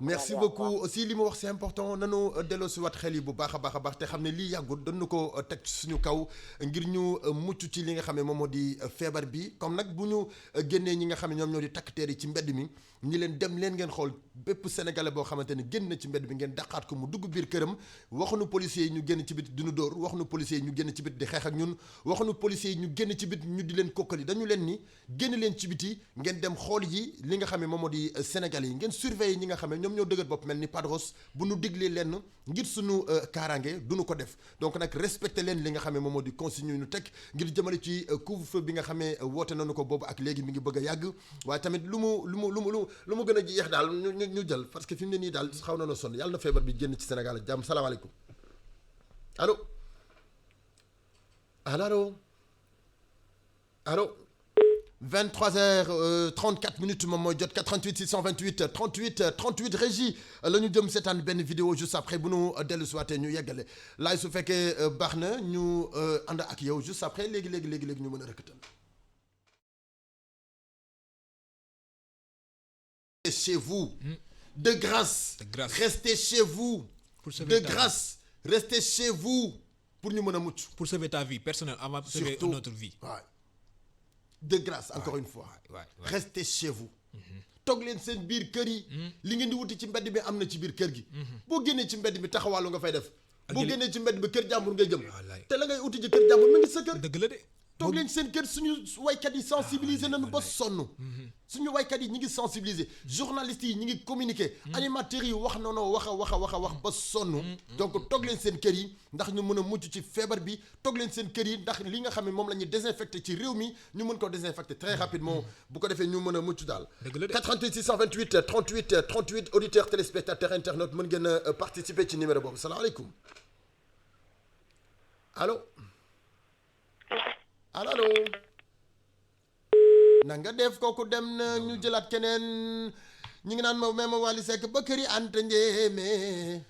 A: merci beaucoup aussi li mu wax c'est important nanu delloo si waat xel yi bu baax a baax te xam ne lii yàggul doon na ko teg suñu kaw ngir ñu mucc ci li nga xam ne moom moo di feebar bi comme nag bu ñu génnee ñi nga xam ne ñoom ñoo di takk teer yi ci mbedd mi ñi leen dem leen ngeen xool bépp sénégalais boo xamante ne génn na ci mbedd bi ngeen daqaat ko mu dugg biir këram waxuñu policiers yi ñu génn ci bit di ñu dóor waxuñu policiers yi ñu génn ci bit di xeex ak ñun waxuñu policiers yi ñu génn ci bit ñu di leen kokkali dañu leen ni génn leen ci biti ngeen dem xool yi li nga xam ne moom moo di sénégalais yi ngeen surveiller ñi nga xam ne ñoom ñoo dëgër bopp mel ni Padros bu nu diglee lenn ngir suñu kaaraange duñu ko def donc nag respecté leen li nga xam ne moom moo di consigne ñu teg ngir jëmale ci couvre-feu bi nga xamee woote nañu ko boobu ak léegi mi ngi bëgg a yàgg waaye tamit lu mu gën a jeex daal ñu jël parce que fi mu ne nii daal xaw na sonn yàlla na feebar bi génn ci Sénégal ak jàmm salaamaaleykum allo 23h34 moom mooy jot 88 628 38 régie la ñu jëm seetaan benn vidéo juste après bu nu dellu si waatee ñu yeggale laay su fekkee baax na ñu ànd ak yow juste après léegi ñu mën a rëkkatal. Chez vous de grâce restez chez vous de grâce restez chez vous pour ñu mën a mucc.
B: pour sauver ta vie personnelle avant de sauver notre vie.
A: de grâce encore une fois restez chez vous toog leen seen biir kër yi li ngeen di wuti ci mbedd bi am na ci biir kër gi boo génnee ci mbedd bi taxawaalu nga fay def boo génnee ci mbedd bi kër jàmbur ngay jëm te la ngay uti ci kër jàmbur mi ngi sa kër
B: dëgg la de
A: toog leen seen kër suñu waykat yi sensibiliser nañu ba sonn suñu waykat yi ñi ngi sensibiliser journalistes yi ñi ngi communiquer animateurs yi wax noonu wax ba sonn donc toog leen seen kër yi ndax ñu mën a mucc ci feebar bi toog leen seen kër yi ndax li nga xam ne moom la ñuy désinfecté ci réew mi ñu mën ko désinfecté très rapidement bu ko defee ñu mën a mucc daal 88 628 38 auditeurs téléspectateurs internautes mën ngeen a participer ci numéro boobu salaamaaleykum allo allo na nga def kooku dem na ñu jëlaat keneen ñu ngi naan ma même Wally Seck Bakary Anta Ndiémé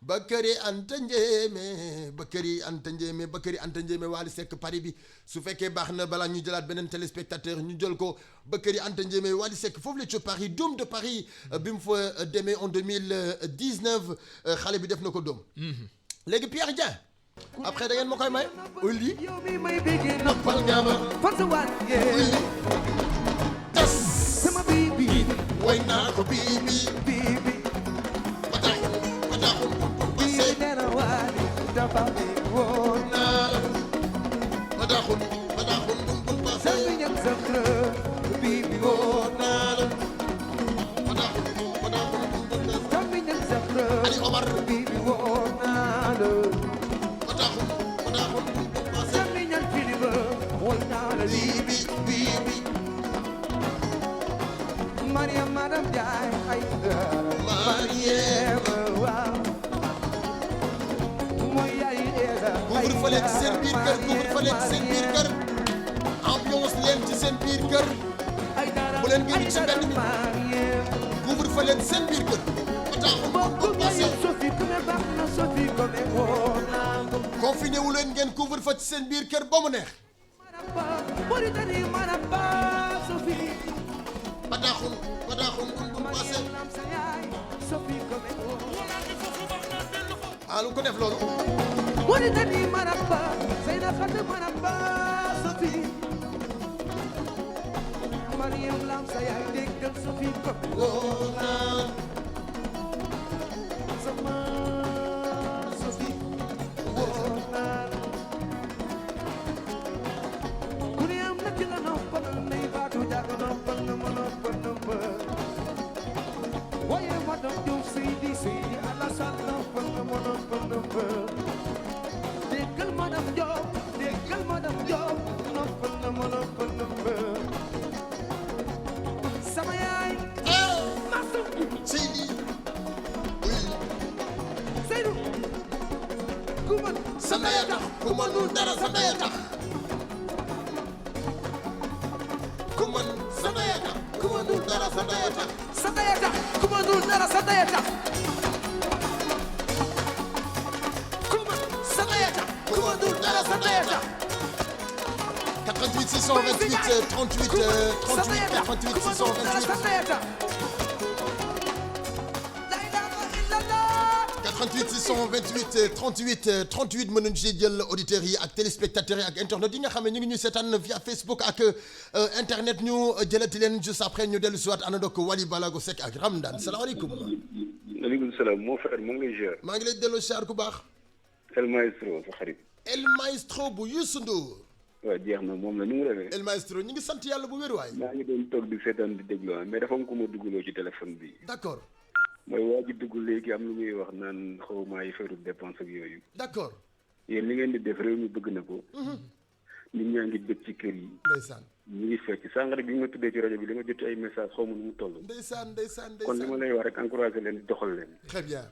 A: Bakary Anta Ndiémé Bakary Anta Ndiémé Bakary Anta Ndiémé Wally Seck Paris bi su fekkee baax na balaa ñu jëlaat beneen téléspectateur ñu jël ko Bakary Anta Ndiémé Wally Seck foofu la ci Paris Dôme de Paris bi mu fa demee en 2019 xale bi def na ko Dôme léegi Pierre Dieng après da ngeen ma koy may ulli noppal nga ma ulli tas sama bibi way naa ko bibi Ali Omar
P: Mariam madam jaay ay Mariam waaw mooy yaay Eza
A: couvre-feu leen ci seen biir kër couvre-feu leen ci seen biir kër ambiance leen ci seen biir kër bu leen génn ci mbedd mi couvre-feu leen ci seen biir kër confiné wu leen ngeen couvre-feu ci seen biir kër ba mu neex Badaxun bun passé lu ko def loolu
P: wari tani maraba sayna khat maraba sofi Mariam lam sayay déggal sofi ko wona sama sofi wona kuriyam nak la no ko nay baatu jago no pan mo no pan no waye madam Diouf Seydi Alassane no pan mo no pan no déggal madam Diop no pan no sama yaay masu
A: Seydi
P: Seydou kuma
A: sama ya tax ku mënul dara sama ya tax ku mën sama ya tax ku mënul dara sama ya tax
P: sama ya tax ku mënul dara sama ya tax kuma sama ya tax ku mënul dara sama ya tax
A: 88 628 38 38 88 628 88 628 38 38 mën nañu ci jël auditeurs yi ak téléspectateurs yi ak internautes yi nga xam ne ñu ngi ñuy seetaan via Facebook ak internet ñu jëlati leen juste après ñu dellu si waat àndandoo ak Wally Ballago Seck ak Ramdan salaamaaleykum.
J: maaleykum salaam mon frère moo ngi lay ziar.
A: maa ngi lay delloo ziar ku baax.
J: El Maestro sa xarit.
A: El Maestro bu Youssou Ndour.
J: waaw jeex na moom la ñu ngi demee.
A: El Maestro ñu ngi sant yàlla bu wér waay.
J: maa ngi doon toog di seetaan di déglu mais dafa am ku ma duggaloo ci téléphone bi.
A: d'accord.
J: mooy waa ji dugg léegi am lu muy wax naan xaw ma ay feeru dépense ak yooyu.
A: d'accord.
J: yéen li ngeen di def réew mi bëgg na ko. nit ñaa ngi bëgg ci kër yi.
A: ndeysaan.
J: ñu ngi fecc sànq rek bi nga tuddee ci rajo bi li nga jot ay message xaw ma nu mu toll.
A: ndeysaan ndeysaan
J: kon li ma lay wax rek encouragé leen doxal leen.
A: très bien.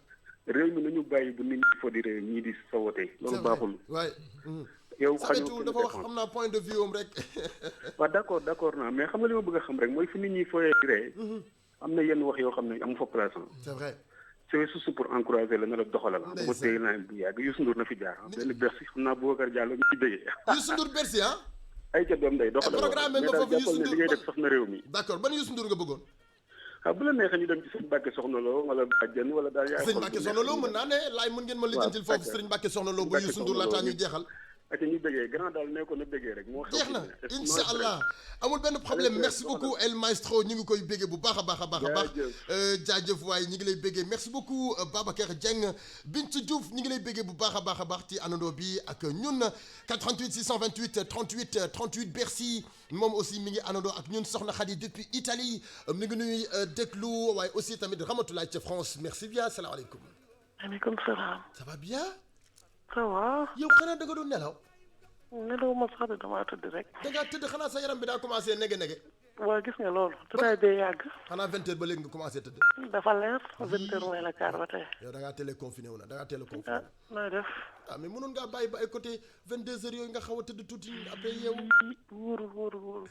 J: réew mi nañu bàyyi bu nit ñi fo di réew ñii di sawote. loolu baaxul.
A: waay.
J: yow
A: xañoo dafa wax xam naa point de vue am rek.
J: waaw d'accord naa mais xam nga li ma bëgg a xam rek mooy fi nit ñi fooyee di ree am na yenn wax yoo xam ne amu fa place.
A: c'est vrai.
J: c'est juste pour encourager la na la doxalal. bu ma téye naa bu yàgg Youssou Ndour na fi jaar. benn Bercy xam naa Boubacar Diallo ñu ci déggee.
A: Youssou Ndour Bercy ah.
J: ay ca doom day doxalal
A: programme nga foofu Youssou Ndour
J: li ngay def sax na réew mi.
A: d'accord ban Youssou Ndour nga bëggoon.
J: bu la neexee ñu dem ci Serigne Mbacké Soxna Lo wala Badiane wala daal yaay.
A: Serigne Mbacké Soxna Lo mën naa ne laay mën ngeen ma lijjantil foofu Serigne Mbacké Soxna Lo bu Youssou Ndour laataa ñuy jeexal.
J: ak ñu bëggee grand daal ne ko na bëggee rek moo xew.
A: jeex na incha allah amul benn problème merci beaucoup El Maestro ñu ngi koy béggee bu baax a baax a baax a baax. jaajëf waaye ñu ngi lay béggee merci beaucoup Babacar Dieng Bintou Diouf ñu ngi lay béggee bu baax a baax a baax ci àndandoo bi ak ñun 88 628 38 38 Bercy moom aussi mi ngi àndandoo ak ñun Soxna Khady depuis Italie mi ngi nuy déglu waaye aussi tamit Ramatoulaye ca France merci bien salaamaaleykum.
Q: maaleykum salaam.
A: ça va bien.
Q: ça va.
A: yow xanaa da nga doon nelaw.
Q: nelaw ma sax de damaa tëdd rek.
A: da ngaa tëdd xanaa sa yaram bi daa commencé nege.
Q: waa gis nga loolu dafay dee yàgg.
A: xanaa 20h ba léegi nga commencé tëdd.
Q: dafa leer 20h mooy la quart ba tey.
A: yow da ngaa télé confiné wu na da ngaa télé confiné.
Q: nooy def.
A: mais mënoon ngaa bàyyi ba ay côté 22h yooyu nga xaw a tëdd tuuti après yeewu.
Q: wóoru.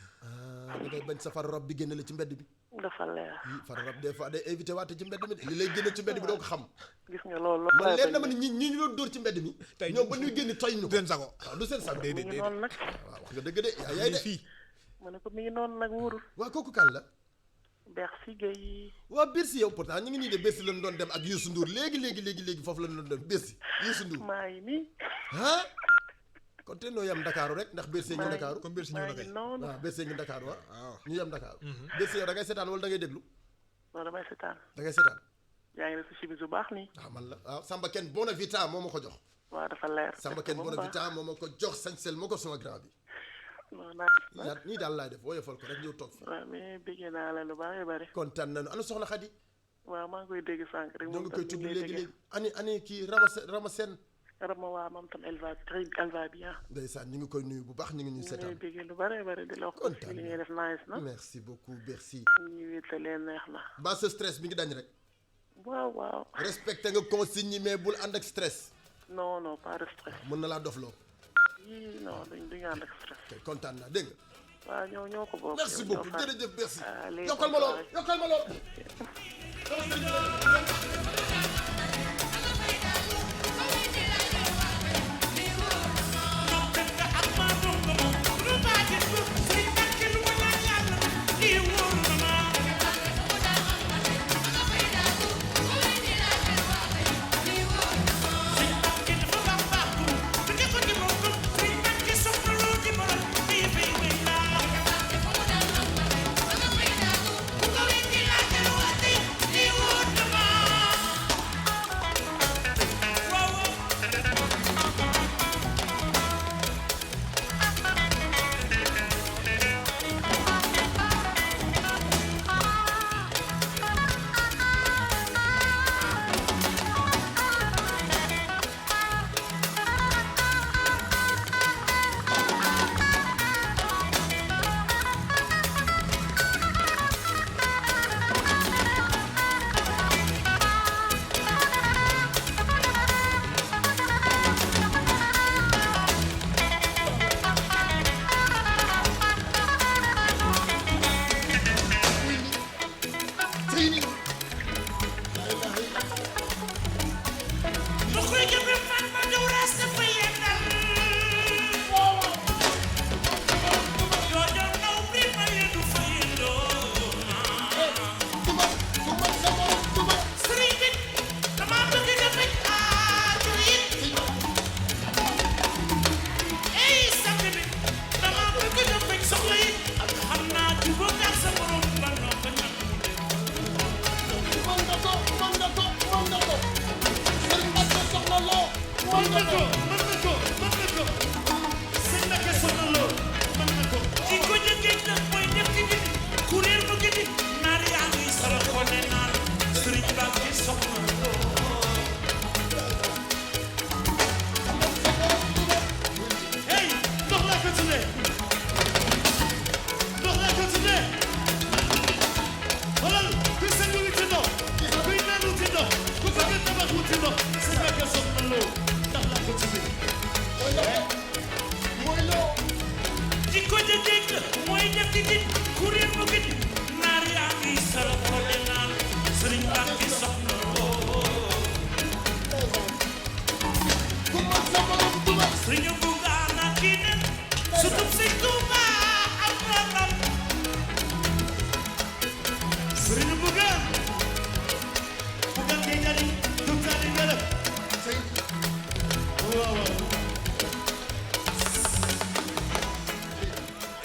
A: da ngay bañ sa far rab bi génne la ci mbedd bi.
Q: dafa leer.
A: far rab des fois day invité waate ci mbedd mi li lay génne ci mbedd bi doo ko xam.
Q: gis nga loolu.
A: man leer na ma ni ñi ñu doon dóor ci mbedd mi. tey ñoom ba ñuy génn tooy ñu ko.
B: du seen sago
A: waaw du seen sago.
Q: mi ngi noonu nag.
A: waaw wax nga dëgg de yaay de
B: fii.
Q: ma ne ko mi ngi noonu nag wóorul.
A: waaw kooku kan la.
Q: Bercy Gueye.
A: waaw Bercy yow pourtant ñu ngi nii de Bercy lañ doon dem ak Youssou Ndour léegi foofu lañ doon dem Bercy Youssou Ndour.
Q: maa ngi nii.
A: ah. kon te noo yem Dakar rek ndax Bercy ngi Dakar.
B: comme Bercy ñëw na kay
A: waaw Bercy ngi Dakar waaw. ñu yem Dakar. Bercy yow da ngay seetaan wala da ngay déglu.
Q: non damay seetaan.
A: da ngay seetaan.
Q: yaa ngi def si chemise bu baax nii.
A: waaw man la waaw Samba Ken Bonavita moo ma ko jox.
Q: waaw dafa leer.
A: Samba Ken Bonavita moo ma ko jox sañsel ma ko sama grand bi. nii daal laay def woyofal ko rek ñëw toog fi.
Q: waaw mais bëgg naa la lu bari.
A: kontaan nañu ana soxna Khady.
Q: waaw maa ngi koy dégg sànq rek.
A: ñoo ngi koy tudd léegi. ani kii Rama Sène.
Q: Rama waa moom tam elle va bien.
A: ndeysaan ñu ngi koy nuyu bu baax ñu ngi ñuy seetaan.
Q: ñu ngi bëgg lu bari di la wax. kontaan li ngay def nice na.
A: merci beaucoup merci.
Q: ñu wéetalee neex na.
A: ba sa stress bi ngi dañ rek.
Q: waaw.
A: respecté nga consigne yi mais bul ànd ak stress.
Q: non pas de stress.
A: mën na laa dofloo.
Q: non duñu ànd ak stress.
A: ok kontaan naa dégg nga.
Q: waaw ñoo ko bokk.
A: merci beaucoup jërëjëf merci.
Q: léegi
A: yokkal ma lool.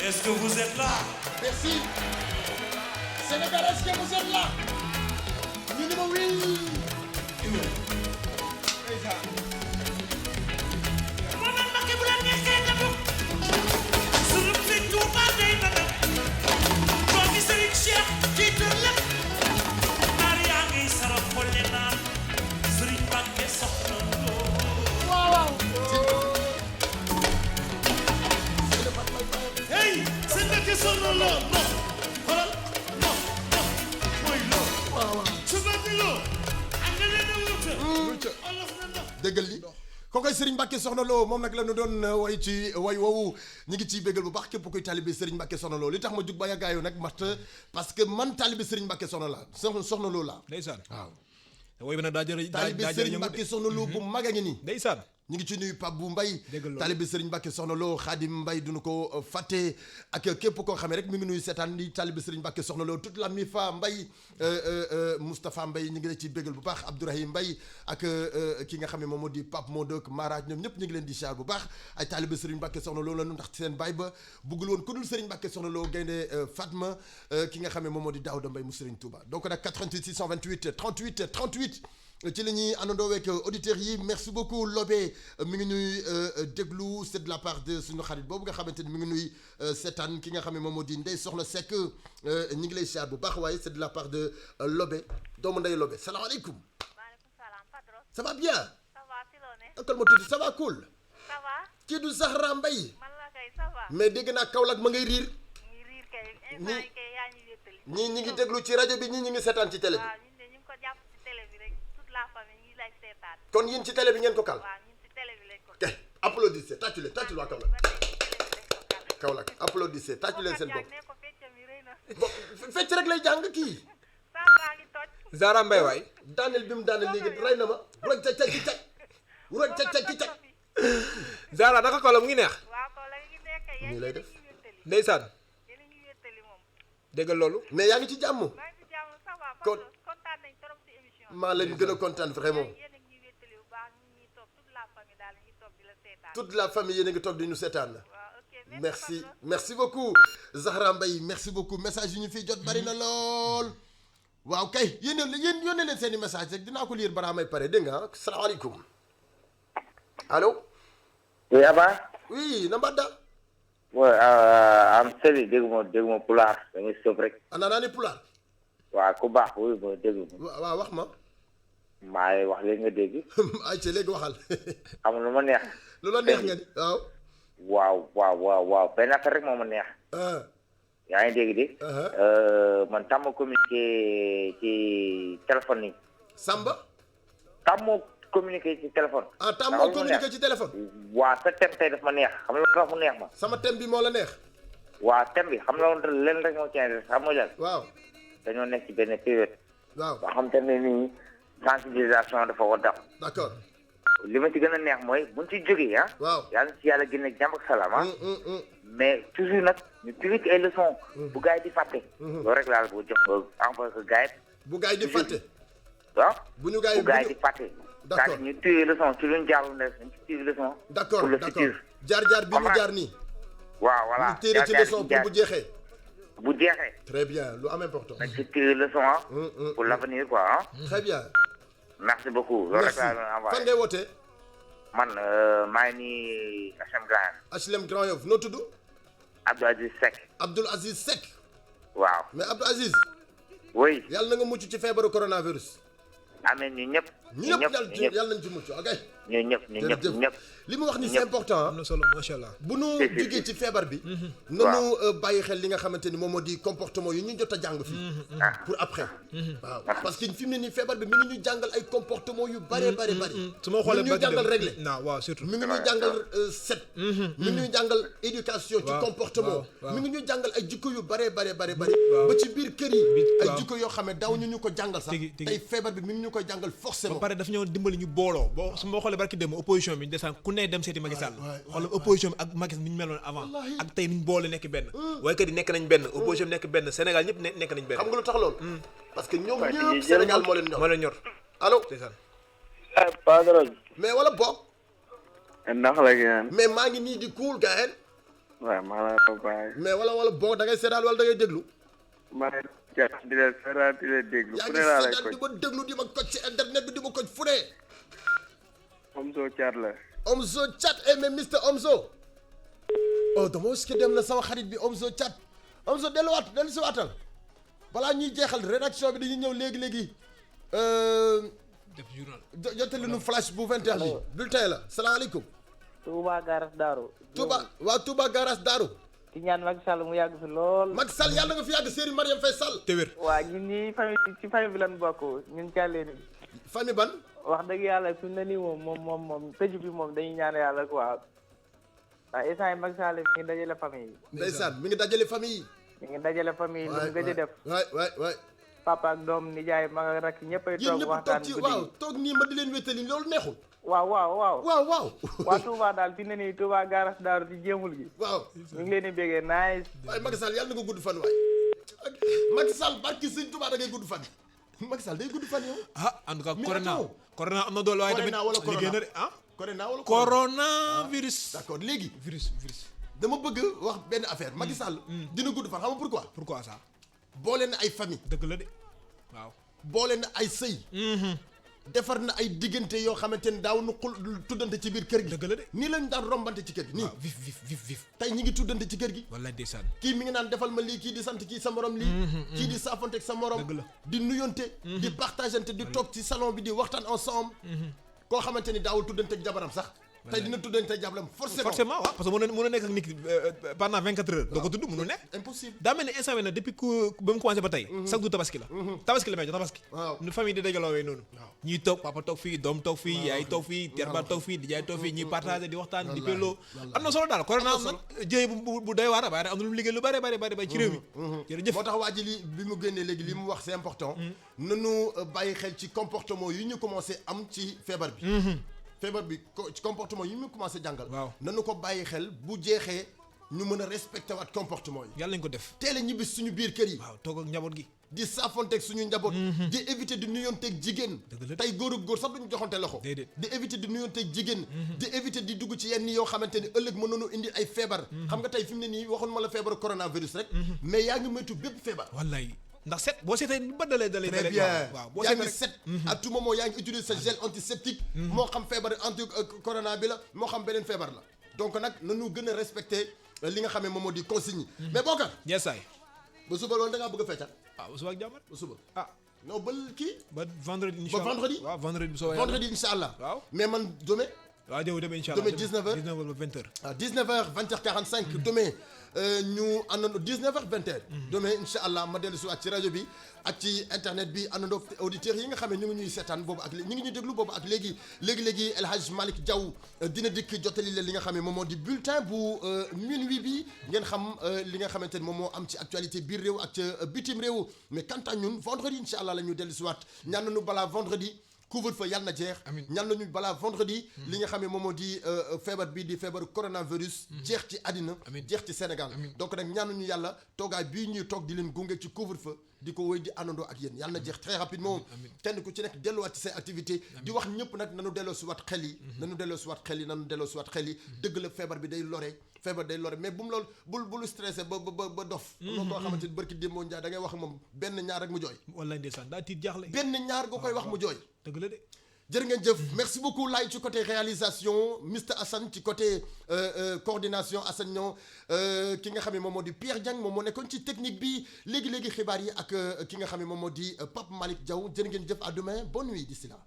P: Est-ce que vous êtes là?
A: Merci. Sénégal, est-ce que vous êtes là? Ñu ne ma oui.
P: Hey, c'est là que son nom là.
A: dëggal li kookoy Serigne Mbacke Soxna Lo moom nag la ñu doon way ci way woowu ñu ngi ciy bégal bu baax képp koy taalibe Serigne Mbacke Soxna Lo li tax ma jug ba yàggaayu nag mat parce que man taalibe Serigne Mbacke Soxna la Soxna Lo la
B: ndeysaan
A: waaw
B: way bi nag daa jërë
A: taalibe Serigne Mbacke Soxna Lo bu mag a ngi nii
B: ndeysaan
A: ñu ngi ci nuyu Pape bu Mbaye taalibe Serigne Mbacke Soxna Lo Khadim Mbaye duñu ko fàtte ak képp koo xamee rek mi ngi nuyu seetaan di taalibe Serigne Mbacke Soxna Lo toute la mifa Mbaye Moustapha Mbaye ñu ngi leen ci bégal bu baax Abdourahim Mbaye ak ki nga xam ne moom moo di Pape Modok Maraaj ñoom ñëpp ñu ngi leen di siyaar bu baax ay taalibe Serigne Mbacke Soxna Lo la ñu ndax seen baay ba buggul woon ku dul Serigne Mbacke Soxna Lo gaynde Fatma ki nga xam ne moom moo di Daouda Mbaye mu Serigne Touba donc nag 88 628 38 38 ci la ñuy àndandoo ak auditeurs yi merci beaucoup Lobé mi ngi nuy déglu c'est de la part de suñu xarit boobu nga xamante ni mi ngi nuy seetaan ki nga xam ne moom moo di Ndeye Soxna Seck ñu ngi lay siyaar bu baax waaye c'est de la part de Lobé doomu Ndeye Lobé salaamaaleykum.
C: maaleykum salaam Padros.
A: ça va bien.
C: ça va si loo ne.
A: akal ma tudd ça va cool.
C: ça va.
A: kii du Zahra Mbaye.
C: man la kay ça va.
A: mais dégg naa Kaolack ma ngay riir.
C: ñi riir kay instant yi kay yaa ñu wéttali.
A: ñii ñi ngi déglu ci rajo bi ñii ñi ngi seetaan ci télé bi.
C: waaw ñun de ñu ngi ko jàpp ci télé bi rek toute la famille ñi lay seetaan.
A: kon yéen ci télé bi ngeen ko kal.
C: waaw ñun ci télé bi lañ ko.
A: ok applaudissez tàccu leen waa Kaolack. Kaolack applaudissez tàccu leen seen bopp. bon fecc rek lay jàng kii.
B: Zahra Mbaye waay.
A: daaneel bi mu daaneel léegi rey na ma. roj ca ci cag roj ca ci cag.
B: Zahra naka Kaolack mu ngi neex.
A: nii lay def.
B: ndeysaan. déggal loolu.
A: mais yaa ngi ci jàmm. kon maa leen gën a kontaan vraiment. toute la famille yéen a ngi toog di ñu seetaan. merci merci beaucoup Zahra Mbaye merci beaucoup message yi ñu fiy jot bari na lool. waaw kay yéen yónnee leen seen i message rek dinaa ko lire balaa may pare dégg nga salaamaaleykum allo.
V: oui Aba.
A: oui na mbadda.
V: oui am seli dégguma pulaar damay sëb rek.
A: ana naa ni pulaar.
V: waaw ku baax oui ba dégg ma.
A: waaw wax ma.
V: maay wax léegi nga dégg.
A: ay ci léegi waxal.
V: xam lu ma neex.
A: lu la neex nga ni waaw. waaw benn affaire rek moo ma neex. yaa ngi dégg de. man tàmm communiqué ci téléphone yi. Samba.
V: tàmm communiqué ci téléphone.
A: ah tàmm communiqué ci téléphone.
V: waaw sa thème tey daf ma neex xam nga dafa mu neex ma.
A: sama thème bi moo la neex.
V: waaw thème bi xam nga leen rek moo ci intéressé xam nga lan.
A: waaw.
V: dañoo nekk ci benn période.
A: waaw
V: boo xam te ne nii sensibilisation dafa war a
A: d'accord.
V: li ma ci gën a neex mooy buñ ci jógee ah.
A: waaw
V: yàlla ci yàlla génne jàmm ak salaam ah. mais toujours nag ñu tiré ci ay leçons. bu gars yi di fàtte. loolu rek laa la boo jox envoyé ko gars yi.
A: bu gars yi di fàtte.
V: waaw
A: bu ñu gars yi
V: di fàtte.
A: d'accord
V: ñu tiré leçon ci luñ jaarul ne ñu ci tiré leçon.
A: d'accord
V: pour le
A: d'accord
V: futur.
A: jaar bi ñu jaar nii.
V: waaw voilà
A: ñu tiré ci leçon pour bu jeexee.
V: bu jeexee.
A: très bien lu am important.
V: nañ ci tiré leçon ah. pour l'avenir quoi ah.
A: très bien.
V: merci beaucoup. loolu rek laa doon envoyé
A: fan ngay wootee.
V: man maa ngi nii HLM Grand Yoff.
A: HLM Grand Yoff noo tudd.
V: Abdou Aziz Seck.
A: Abdoul Aziz Seck.
V: waaw.
A: mais Abdou Aziz.
V: oui.
A: yàlla na nga mucc ci feebaru coronavirus.
V: amiin ñu ñëpp.
A: yàlla nañ ci mucc ok.
V: ñu ñëpp.
A: li mu wax ni c'est important.
B: am na solo macha allah.
A: bu nu jógee ci feebar bi. nañu bàyyi xel li nga xamante ni moom moo di comportement yu ñu jot a jàng fii. pour après. waaw parce que fi mu ne nii feebar bi mi ngi ñu jàngal ay comportement yu bare.
B: su ma xoolee
A: mi ngi ñuy jàngal régler.
B: waaw surtout
A: mi ngi ñuy jàngal set. mi ngi ñuy jàngal éducation ci comportement. mi ngi ñuy jàngal ay jikko yu bare. ba ci biir kër yi. ay jikko yoo xam ne daaw ñu ko jàngal sax. tey feebar bi mi ngi ñu koy jàngal forcément.
B: ba pare daf ñoo dimbali ñu booloo boo su ma xoolee barki dem opposition bi desaan ku ne dem seeti Macky Sall xoolal opposition bi ak Macky ni ñu meloon avant ak tey ni ñu boole nekk benn waykat yi nekk nañ benn opposition bi nekk benn Sénégal ñëpp nekk nañ benn.
A: xam nga lu tax loolu parce que ñoom ñëpp Sénégal moo leen ñor allo
V: Padros
A: mais wala boog
V: ndax la ngeen
A: mais maa ngi nii di cool gaen
V: waaw maa la ko bàyyi
A: mais wala boog da ngay seetaan wala da ngay déglu
V: maa di leen seetaan di leen déglu
A: yaa ngi seetaan di ma déglu di ma koj ci internet bi di ma koj fu ne
V: Omzo Chat la
A: Omzo Chat mais Mr Omzo dama est-ce que dem na sama xarit bi Omzo Chat Omzo dellu si waatal balaa ñuy jeexal rédaction bi dañuy ñëw léegi
B: def journal
A: jottali nu flash bu 20h bi bulletin la salaamaaleykum
G: Touba Garas Daaru
A: Touba Garas Daaru
G: ci ñaan Macky Sall mu yàgg fi lool
A: Macky Sall yàlla nga fi yàgg Serigne Mariam Faye Sall
B: te wér
G: waa ñun ñi famille bi lan bokk ñun càllee ni
A: famille ban
G: wax dëgg yàlla fi mu ne nii moom tëju bi moom dañuy ñaan yàlla quoi ndax instant yi Macky Sall mi ngi dajale famille yi.
A: ndeysaan mi ngi dajale famille yi.
G: mi ngi dajale famille yi lu mu gëj a def.
A: waay
G: papa ak doom nijaay mag ak rakk ñëppay toog waxtaan guddi
A: waaw toog nii ma di leen wéttali loolu neexul.
G: waaw. waa Touba daal fi mu ne nii Touba Garaas Daaru ci jéemul gi.
A: waaw
G: ñu ngi leen di bégee nice.
A: waaye Macky Sall yàlla na nga gudd fan waay. Macky Sall barki sëñ Touba da ngay gudd fan. Macky Sall day gudd fan yow.
B: En tout cas corona am na doole waaye tamit liggéey na de coronavirus.
A: d'accord léegi virus dama bëgg wax benn affaire Macky Sall dina gudd fan xam nga pourquoi
B: ça
A: boole na ay famille
B: dëgg la de waaw
A: boole na ay sëy defar na ay diggante yoo xamante ne daaw nu tuddante ci biir kër gi
B: dëgg la de
A: nii lañ daan rombante ci kër gi nii
B: vif
A: tey ñi ngi tuddante ci kër gi
B: wallaay ndeysaan
A: kii mi ngi naan defal ma lii kii di sant kii sa morom lii kii di saafonte ak sa morom di nuyonte di partagante di toog ci salon bi di waxtaan ensemble koo xamante ni daawul tuddante ak jabaram sax tey dina tuddante ak jabaram forcément
B: waaw parce que mën na nekk ak nit ki pendant 24 heures doo ko tudd mënu nekk
A: impossible
B: daa mel ni instant bi nag depuis ba mu commencé ba tey chaque jour tabaski la may jox tabaski nu famille di dajaloowee noonu ñuy toog papa toog fii doom toog fii yaay toog fii terba toog fii dijaay toog fii ñuy partagé di waxtaan di pelloo am na solo daal corona am nag jëye bu doy waar waaye am na lu mu liggéey lu bari ci réew mi jërëjëf
A: moo tax waa ji li bi mu génnee léegi li mu wax c'est important nanu bàyyi xel ci comportement yi ñu commencé am ci feebar bi ci comportement yi mu commencé jàngal nanu ko bàyyi xel bu jeexee ñu mën a respecté waat comportement yi
B: yàlla nañ ko def
A: teel a ñibbi suñu biir kër yi
B: waaw toog ak njaboot gi
A: di saafonteeg suñu njaboot di éviter di nuyonteeg jigéen tey góor ak góor sax duñu joxante loxo di éviter di nuyonteeg jigéen di éviter di dugg ci yenn yoo xamante ni ëllëg mën nañu indi ay feebar xam nga tey fi mu ne nii waxoon ma la feebar coronavirus rek mais yaa ngi moytu bépp feebar
B: wallaay ndax set boo seetee ba dalee
A: très bien waaw yaa ngi set à tout moment yaa ngi utiliser sa gel antiseptique moo xam feebar anti corona bi la moo xam beneen feebar la donc nag nañu gën a respecter li nga xam ne moom moo di consigne mais Bokar
B: yeesaay
A: ba suba loolu da ngaa bëgg a fecca
B: waaw suba ak jàmm
A: ba suba non ba kii
B: ba vendredi
A: ba vendredi
B: waaw vendredi
A: vendredi incha allah
B: waaw
A: mais man demain
B: waaw demain incha allah
A: demain 19h
B: ba 20h
A: 19h 20h45 demain ñu àndandoo 19h 20h demain incha allah ma dellu si waat ci rajo bi ak ci internet bi àndandoo auditeurs yi nga xam ne ñu ngi ñuy seetaan boobu ak ñu ngi ñuy déglu boobu ak léegi El Hadj Malick Diaw dina dikk jottali leen li nga xam ne moom moo di bulletin bu minuit bi ngeen xam li nga xamante ne moom moo am ci actualité biir réew ak ca bitim réew mais quant à ñun vendredi incha allah la ñu dellu si waat ñaan nañu balaa vendredi couvre-feu yàlla na jeex ñaan nañu balaa vendredi li nga xam ne moom moo di feebar bi di feebar coronavirus jeex ci àddina jeex ci Sénégal donc nag ñaan nañu yàlla toogaay bii ñuy toog di leen gunge ci couvre-feu di ko wéy di àndandoo ak yéen yàlla na jeex très rapidement kenn ku ci nekk delluwaat ci say activité di wax ñëpp nag nanu delloo si waat xel yi nanu delloo si waat xel yi nanu delloo si waat xel yi dëgg la feebar bi day lore mais bu mu loolu bul stressé ba dof loolu koo xamante ni barki démboo Njaay da ngay wax moom benn ñaar rek mu jooy
B: wallaay ndeysaan daa tiit jaaxle
A: benn ñaar nga koy wax mu jooy
B: dëgg la de
A: jërë ngeen jëf merci beaucoup Laye ci côté réalisation Mr Assane ci côté coordination Assane ñoo ki nga xam ne moom moo di Pierre Dieng moom moo nekkoon ci technique bi léegi xibaar yi ak ki nga xam ne moom moo di Pape Malick Diaw jërë ngeen jëf à demain bonne nuit d'ici là.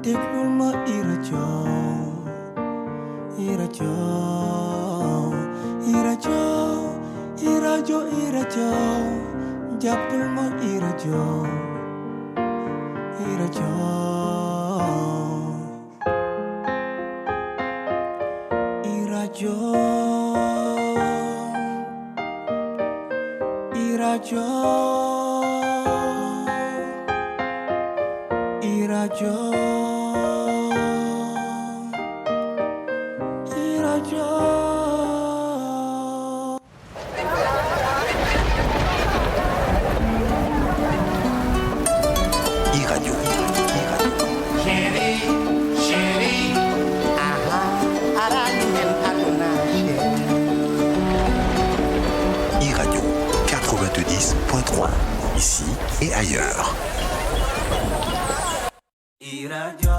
D: déglul ma iradio jàppal ma iradio
F: Ici et ailleurs. E-Radio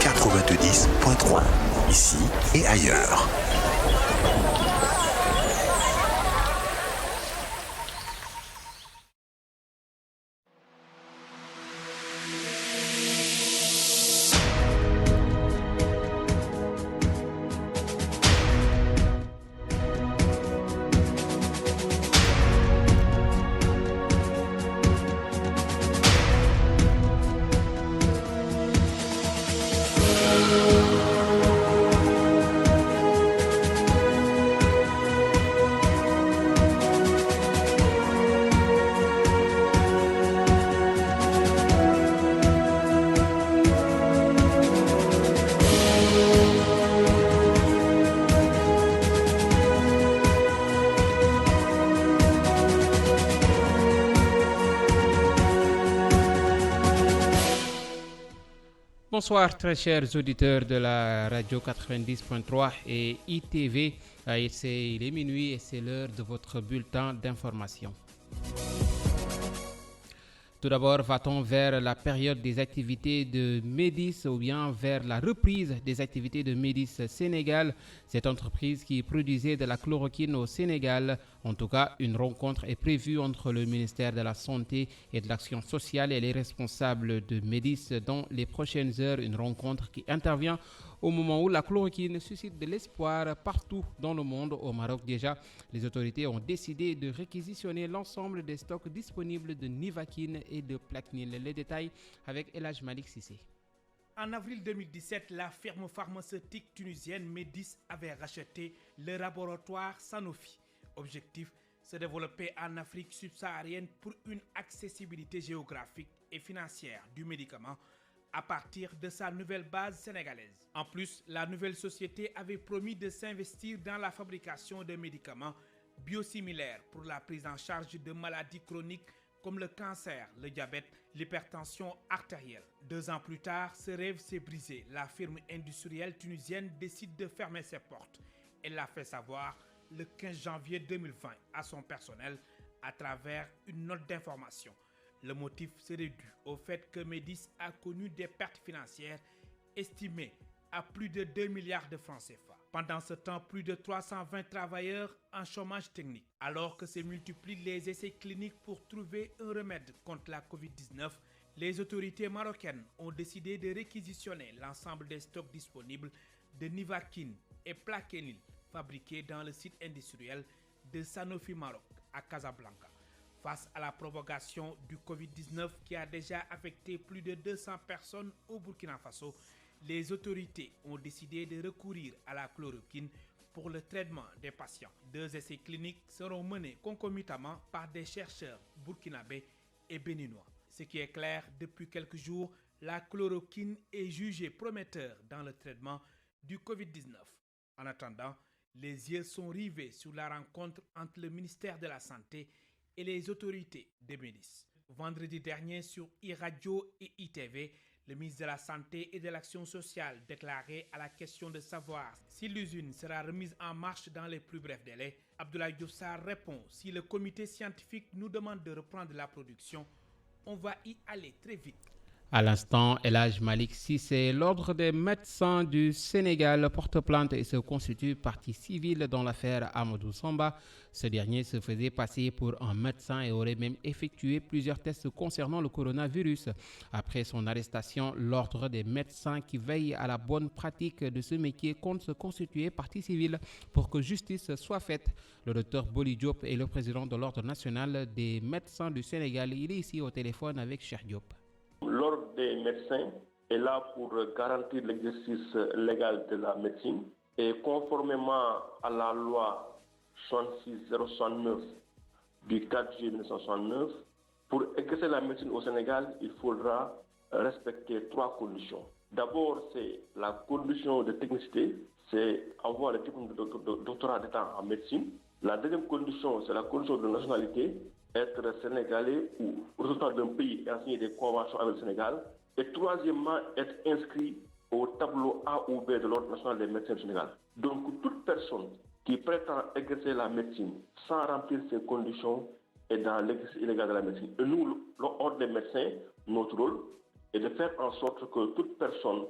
F: 90.3, ici et ailleurs.
H: Bonsoir très chers auditeurs de la radio 90.3 et ITV. Il est minuit et c'est l'heure de votre bulletin d'information. Tout d'abord, va-t-on vers la période des activités de Médis ou bien vers la reprise des activités de Médis Sénégal, cette entreprise qui produisait de la chloroquine au Sénégal. En tout cas, une rencontre est prévue entre le ministère de la Santé et de l'Action sociale et les responsables de Médis dans les prochaines heures. Une rencontre qui intervient au moment où la chloroquine suscite de l'espoir partout dans le monde. Au Maroc déjà, les autorités ont décidé de réquisitionner l'ensemble des stocks disponibles de Nivaquine et de Plaquenil. Les détails avec El Hadj Malick Cissé.
W: En avril 2017, la firme pharmaceutique tunisienne Médis avait racheté le laboratoire Sanofi. Objectif, se développer en Afrique subsaharienne pour une accessibilité géographique et financière du médicament à partir de sa nouvelle base sénégalaise. En plus, la nouvelle société avait promis de s'investir dans la fabrication de médicaments biosimilaires pour la prise en charge de maladies chroniques comme le cancer, le diabète, l'hypertension artérielle. 2 ans plus tard, ce rêve s'est brisé. La firme industrielle tunisienne décide de fermer ses portes. Elle l'a fait savoir le 15 janvier 2020 à son personnel à travers une note d'information. Le motif serait dû au fait que Médis a connu des pertes financières estimées à plus de 2 milliards de francs CFA. Pendant ce temps, plus de 320 travailleurs en chômage technique. Alors que se multiplient les essais cliniques pour trouver un remède contre la Covid-19, les autorités marocaines ont décidé de réquisitionner l'ensemble des stocks disponibles de Nivaquine et Plaquenil fabriqués dans le site industriel de Sanofi Maroc à Casablanca. Face à la propagation du Covid-19 qui a déjà affecté plus de 200 personnes au Burkina Faso, les autorités ont décidé de recourir à la chloroquine pour le traitement des patients. 2 essais cliniques seront menés concomitamment par des chercheurs burkinabés et béninois. Ce qui est clair, depuis quelques jours, la chloroquine est jugée prometteur dans le traitement du Covid-19. En attendant, les yeux sont rivés sur la rencontre entre le ministère de la Santé et les autorités de Médis. Vendredi dernier, sur E-Radio et ITV, le ministre de la Santé et de l'Action sociale déclarait à la question de savoir si l'usine sera remise en marche dans les plus brefs délais. Abdoulaye Diouf Sarr répond: si le comité scientifique nous demande de reprendre la production, on va y aller très vite.
H: À l'instant, El Hadj Malick Cissé, l'ordre des médecins du Sénégal porte plainte et se constitue partie civile dans l'affaire Amadou Samba. Ce dernier se faisait passer pour un médecin et aurait même effectué plusieurs tests concernant le coronavirus. Après son arrestation, l'ordre des médecins qui veille à la bonne pratique de ce métier compte se constituer partie civile pour que justice soit faite. Le docteur Boli Diop est le président de l'ordre national des médecins du Sénégal. Il est ici au téléphone avec Cheikh Diop.
X: L'ordre des médecins
E: est là pour garantir l'exercice légal de la médecine. Et conformément à la loi 66069 du 4 juillet 1969, pour exercer la médecine au Sénégal, il faudra respecter 3 conditions. D'abord, c'est la condition de technicité, c'est avoir le diplôme de doctorat d'État en médecine. La deuxième condition, c'est la condition de nationalité, être sénégalais ou ressortissant d'un pays et signer des conventions avec le Sénégal. Et troisièmement, être inscrit au tableau A ou B de l'Ordre national des médecins du Sénégal. Donc, toute personne qui prétend exercer la médecine sans remplir ces conditions est dans l'exercice illégal de la médecine. Et nous, l'Ordre des médecins, notre rôle est de faire en sorte que toute personne,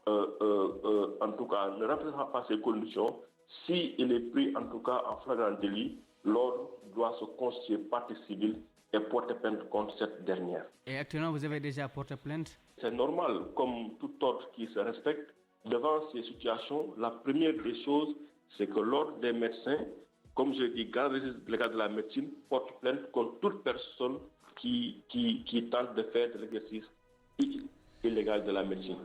E: en tout cas, ne remplissant pas ces conditions, s'il est pris en tout cas en flagrant délit, l'ordre doit se constituer partie civile et porter plainte contre cette dernière.
I: Et actuellement, vous avez déjà porté plainte?
E: C'est normal, comme tout ordre qui se respecte. Devant ces situations, la première des choses, c'est que l'ordre des médecins, comme je dis, garde légal de la médecine, porte plainte contre toute personne qui tente de faire de l'exercice illégal de la médecine.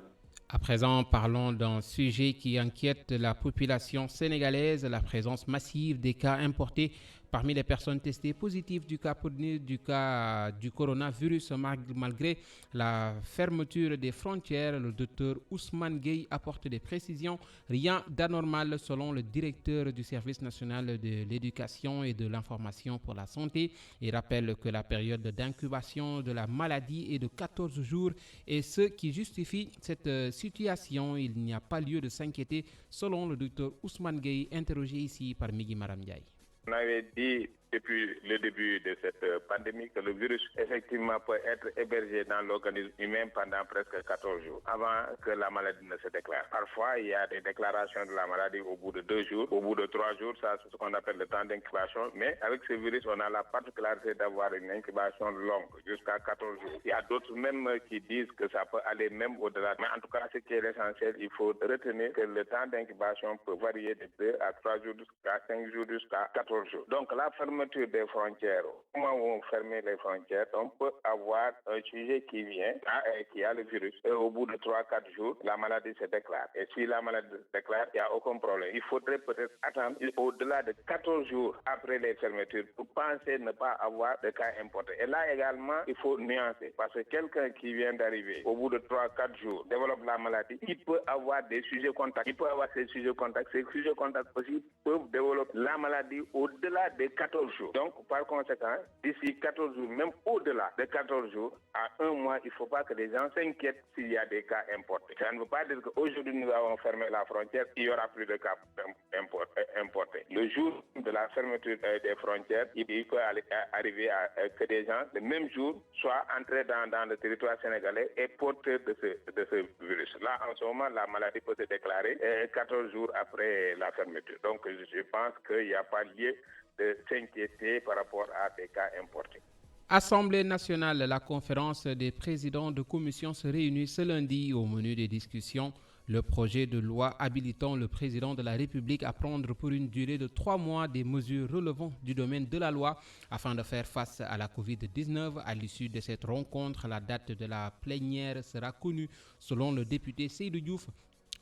H: À présent, parlons d'un sujet qui inquiète la population sénégalaise, la présence massive des cas importés parmi les personnes testées positives du cas du coronavirus. Malgré la fermeture des frontières, le docteur Ousmane Gueye apporte des précisions. Rien d'anormal selon le directeur du service national de l'éducation et de l'information pour la santé. Il rappelle que la période d'incubation de la maladie est de 14 jours et ce qui justifie cette situation, il n'y a pas lieu de s'inquiéter selon le docteur Ousmane Gueye, interrogé ici par Migui Maram Ndiaye.
K: On avait dit depuis le début de cette pandémie que le virus effectivement peut être hébergé dans l'organisme humain pendant presque 14 jours avant que la maladie ne se déclare. Parfois, il y a des déclarations de la maladie au bout de 2 jours, au bout de 3 jours, ça c'est ce qu'on appelle le temps d'incubation. Mais avec ce virus, on a la particularité d'avoir une incubation longue, jusqu'à 14 jours. Il y a d'autres même qui disent que ça peut aller même au-delà. Mais en tout cas, ce qui est l'essentiel, il faut retenir que le temps d'incubation peut varier de 2 à 3 jours, jusqu'à 5 jours, jusqu'à 14 jours. Donc la fermeture des frontières, comment on ferme les frontières, on peut avoir un sujet qui vient, qui a le virus, et au bout de 3-4 jours, la maladie se déclare. Et si la maladie se déclare, il n'y a aucun problème. Il faudrait peut-être attendre au-delà de 14 jours après les fermetures pour penser ne pas avoir de cas importés. Et là également, il faut nuancer, parce que quelqu'un qui vient d'arriver, au bout de 3-4 jours, développe la maladie, il peut avoir des sujets contacts. Il peut avoir ces sujets contacts. Ces sujets contacts aussi peuvent développer la maladie au-delà de 14 jours. Donc, par conséquent, d'ici 14 jours, même au-delà de 14 jours, à 1 mois, il ne faut pas que les gens s'inquiètent s'il y a des cas importés. Ça ne veut pas dire qu'aujourd'hui, nous avons fermé la frontière, il n'y aura plus de cas importés. Le jour de la fermeture des frontières, il peut arriver à que des gens, le même jour, soient entrés dans le territoire sénégalais et porteurs de ce virus. Là, en ce moment, la maladie peut se déclarer 14 jours après la fermeture. Donc, je pense qu'il n'y a pas lieu de s'inquiéter par rapport à des cas importés.
H: Assemblée nationale, la conférence des présidents de commission se réunit ce lundi. Au menu des discussions, le projet de loi habilitant le président de la République à prendre pour une durée de 3 mois des mesures relevant du domaine de la loi afin de faire face à la COVID-19. À l'issue de cette rencontre, la date de la plénière sera connue selon le député Seydou Diouf.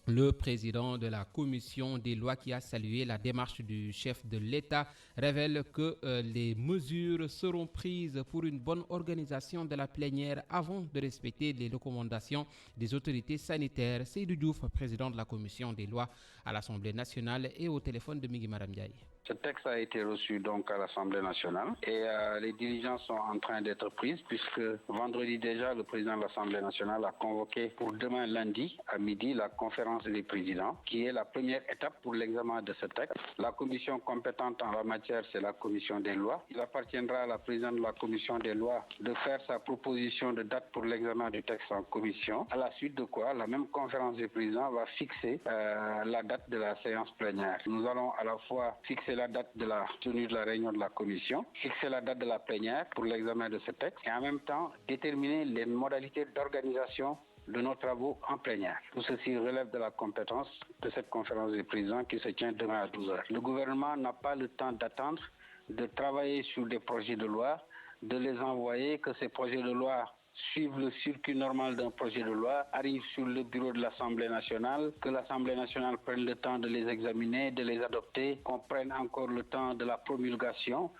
H: Le président de la commission des lois qui a salué la démarche du chef de l'État révèle que les mesures seront prises pour une bonne organisation de la plénière avant de respecter les recommandations des autorités sanitaires. Seydou Diouf, président de la commission des lois à l'Assemblée nationale, et au téléphone de Migui Maram Ndiaye.
X: Ce texte a été reçu donc à l'Assemblée nationale et les diligences sont en train d'être prises puisque vendredi déjà, le président de l'Assemblée nationale a convoqué pour demain lundi à midi la conférence des présidents qui est la première étape pour l'examen de ce texte. La commission compétente en la matière, c'est la commission des lois. Il appartiendra à la présidente de la commission des lois de faire sa proposition de date pour l'examen du texte en commission. À la suite de quoi, la même conférence des présidents va fixer la date de la séance plénière. Nous allons à la fois fixer la date de la tenue de la réunion de la commission, fixer la date de la plénière pour l'examen de ce texte et en même temps déterminer les modalités d'organisation de nos travaux en plénière. Tout ceci relève de la compétence de cette conférence des présidents qui se tient demain à 12h. Le gouvernement n'a pas le temps d'attendre, de travailler sur des projets de loi, de les envoyer, que ces projets de loi suivent le circuit normal d'un projet de loi, arrivent sur le bureau de l'Assemblée nationale, que l'Assemblée nationale prenne le temps de les examiner, de les adopter, qu'on prenne encore le temps de la promulgation.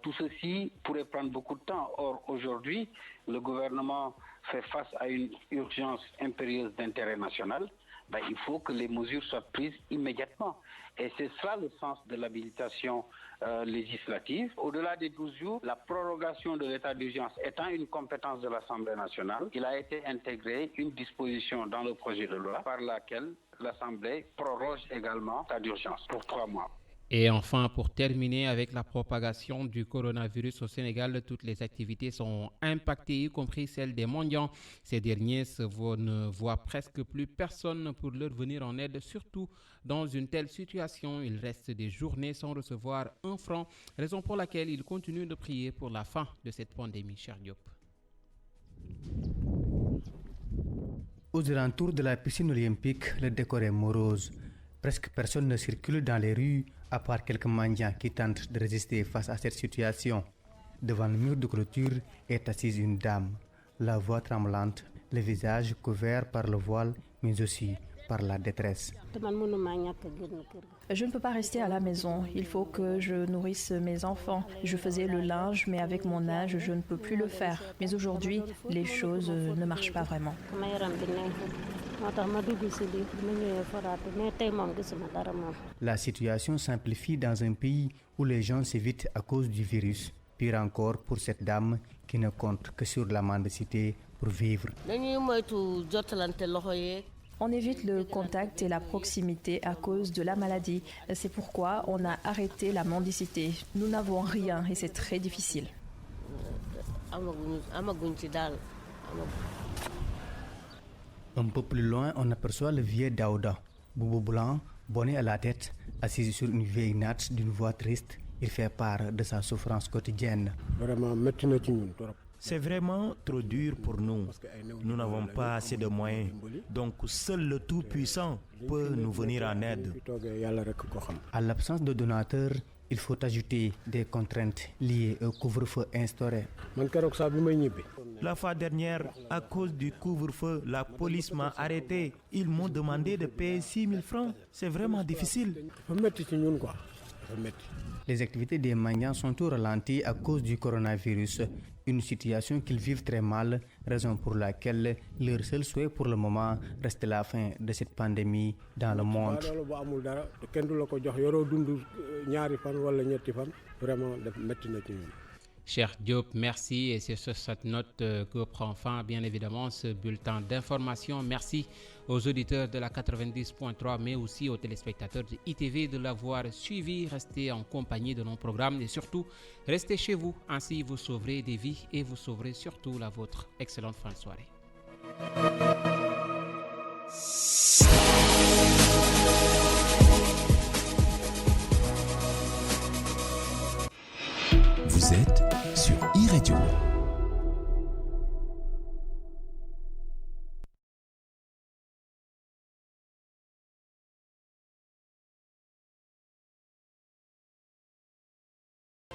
X: Tout ceci pourrait prendre beaucoup de temps. Or, aujourd'hui, le gouvernement fait face à une urgence impérieuse d'intérêt national. Il faut que les mesures soient prises immédiatement. Et c'est ça le sens de l'habilitation législative. Au-delà des 12 jours, la prorogation de l'état d'urgence étant une compétence de l'Assemblée nationale, il a été intégré une disposition dans le projet de loi par laquelle l'Assemblée proroge également l'état d'urgence pour 3 mois.
H: Et enfin, pour terminer avec la propagation du coronavirus au Sénégal, toutes les activités sont impactées, y compris celles des mendiants. Ces derniers ne voient presque plus personne pour leur venir en aide, surtout dans une telle situation. Ils restent des journées sans recevoir un franc, raison pour laquelle ils continuent de prier pour la fin de cette pandémie. Cher Diop.
M: Aux alentours de la piscine olympique, le décor est morose. Presque personne ne circule dans les rues, à part quelques mendiants qui tentent de résister face à cette situation. Devant le mur de clôture est assise une dame, la voix tremblante, le visage couvert par le voile, mais aussi par la détresse.
N: Je ne peux pas rester à la maison, il faut que je nourrisse mes enfants. Je faisais le linge, mais avec mon âge, je ne peux plus le faire. Mais aujourd'hui, les choses ne marchent pas vraiment.
M: La situation s'amplifie dans un pays où les gens s'évitent à cause du virus. Pire encore pour cette dame qui ne compte que sur la mendicité pour vivre.
N: On évite le contact et la proximité à cause de la maladie. C'est pourquoi on a arrêté la mendicité. Nous n'avons rien et c'est très difficile.
M: Un peu plus loin, on aperçoit le vieux Daouda, boubou blanc, bonnet à la tête, assis sur une vieille natte d'une voix triste. Il fait part de sa souffrance quotidienne.
O: C'est vraiment trop dur pour nous. Nous n'avons pas assez de moyens. Donc seul le Tout-Puissant peut nous venir en aide.
M: À l'absence de donateurs, il faut ajouter des contraintes liées au couvre-feu instauré.
O: La fois dernière, à cause du couvre-feu, la police m'a arrêté. Ils m'ont demandé de payer 6 000 francs. C'est vraiment difficile.
M: Les activités des mendiants sont au ralenti à cause du coronavirus, une situation qu'ils vivent très mal, raison pour laquelle leur seul souhait pour le moment reste la fin de cette pandémie dans le monde.
H: Cher Diop, merci. Et c'est sur cette note que prend fin, bien évidemment, ce bulletin d'information. Merci aux auditeurs de la 90.3, mais aussi aux téléspectateurs de ITV de l'avoir suivi. Restez en compagnie de nos programmes et surtout, restez chez vous. Ainsi, vous sauverez des vies et vous sauverez surtout la vôtre. Excellente fin de soirée.
F: Vous êtes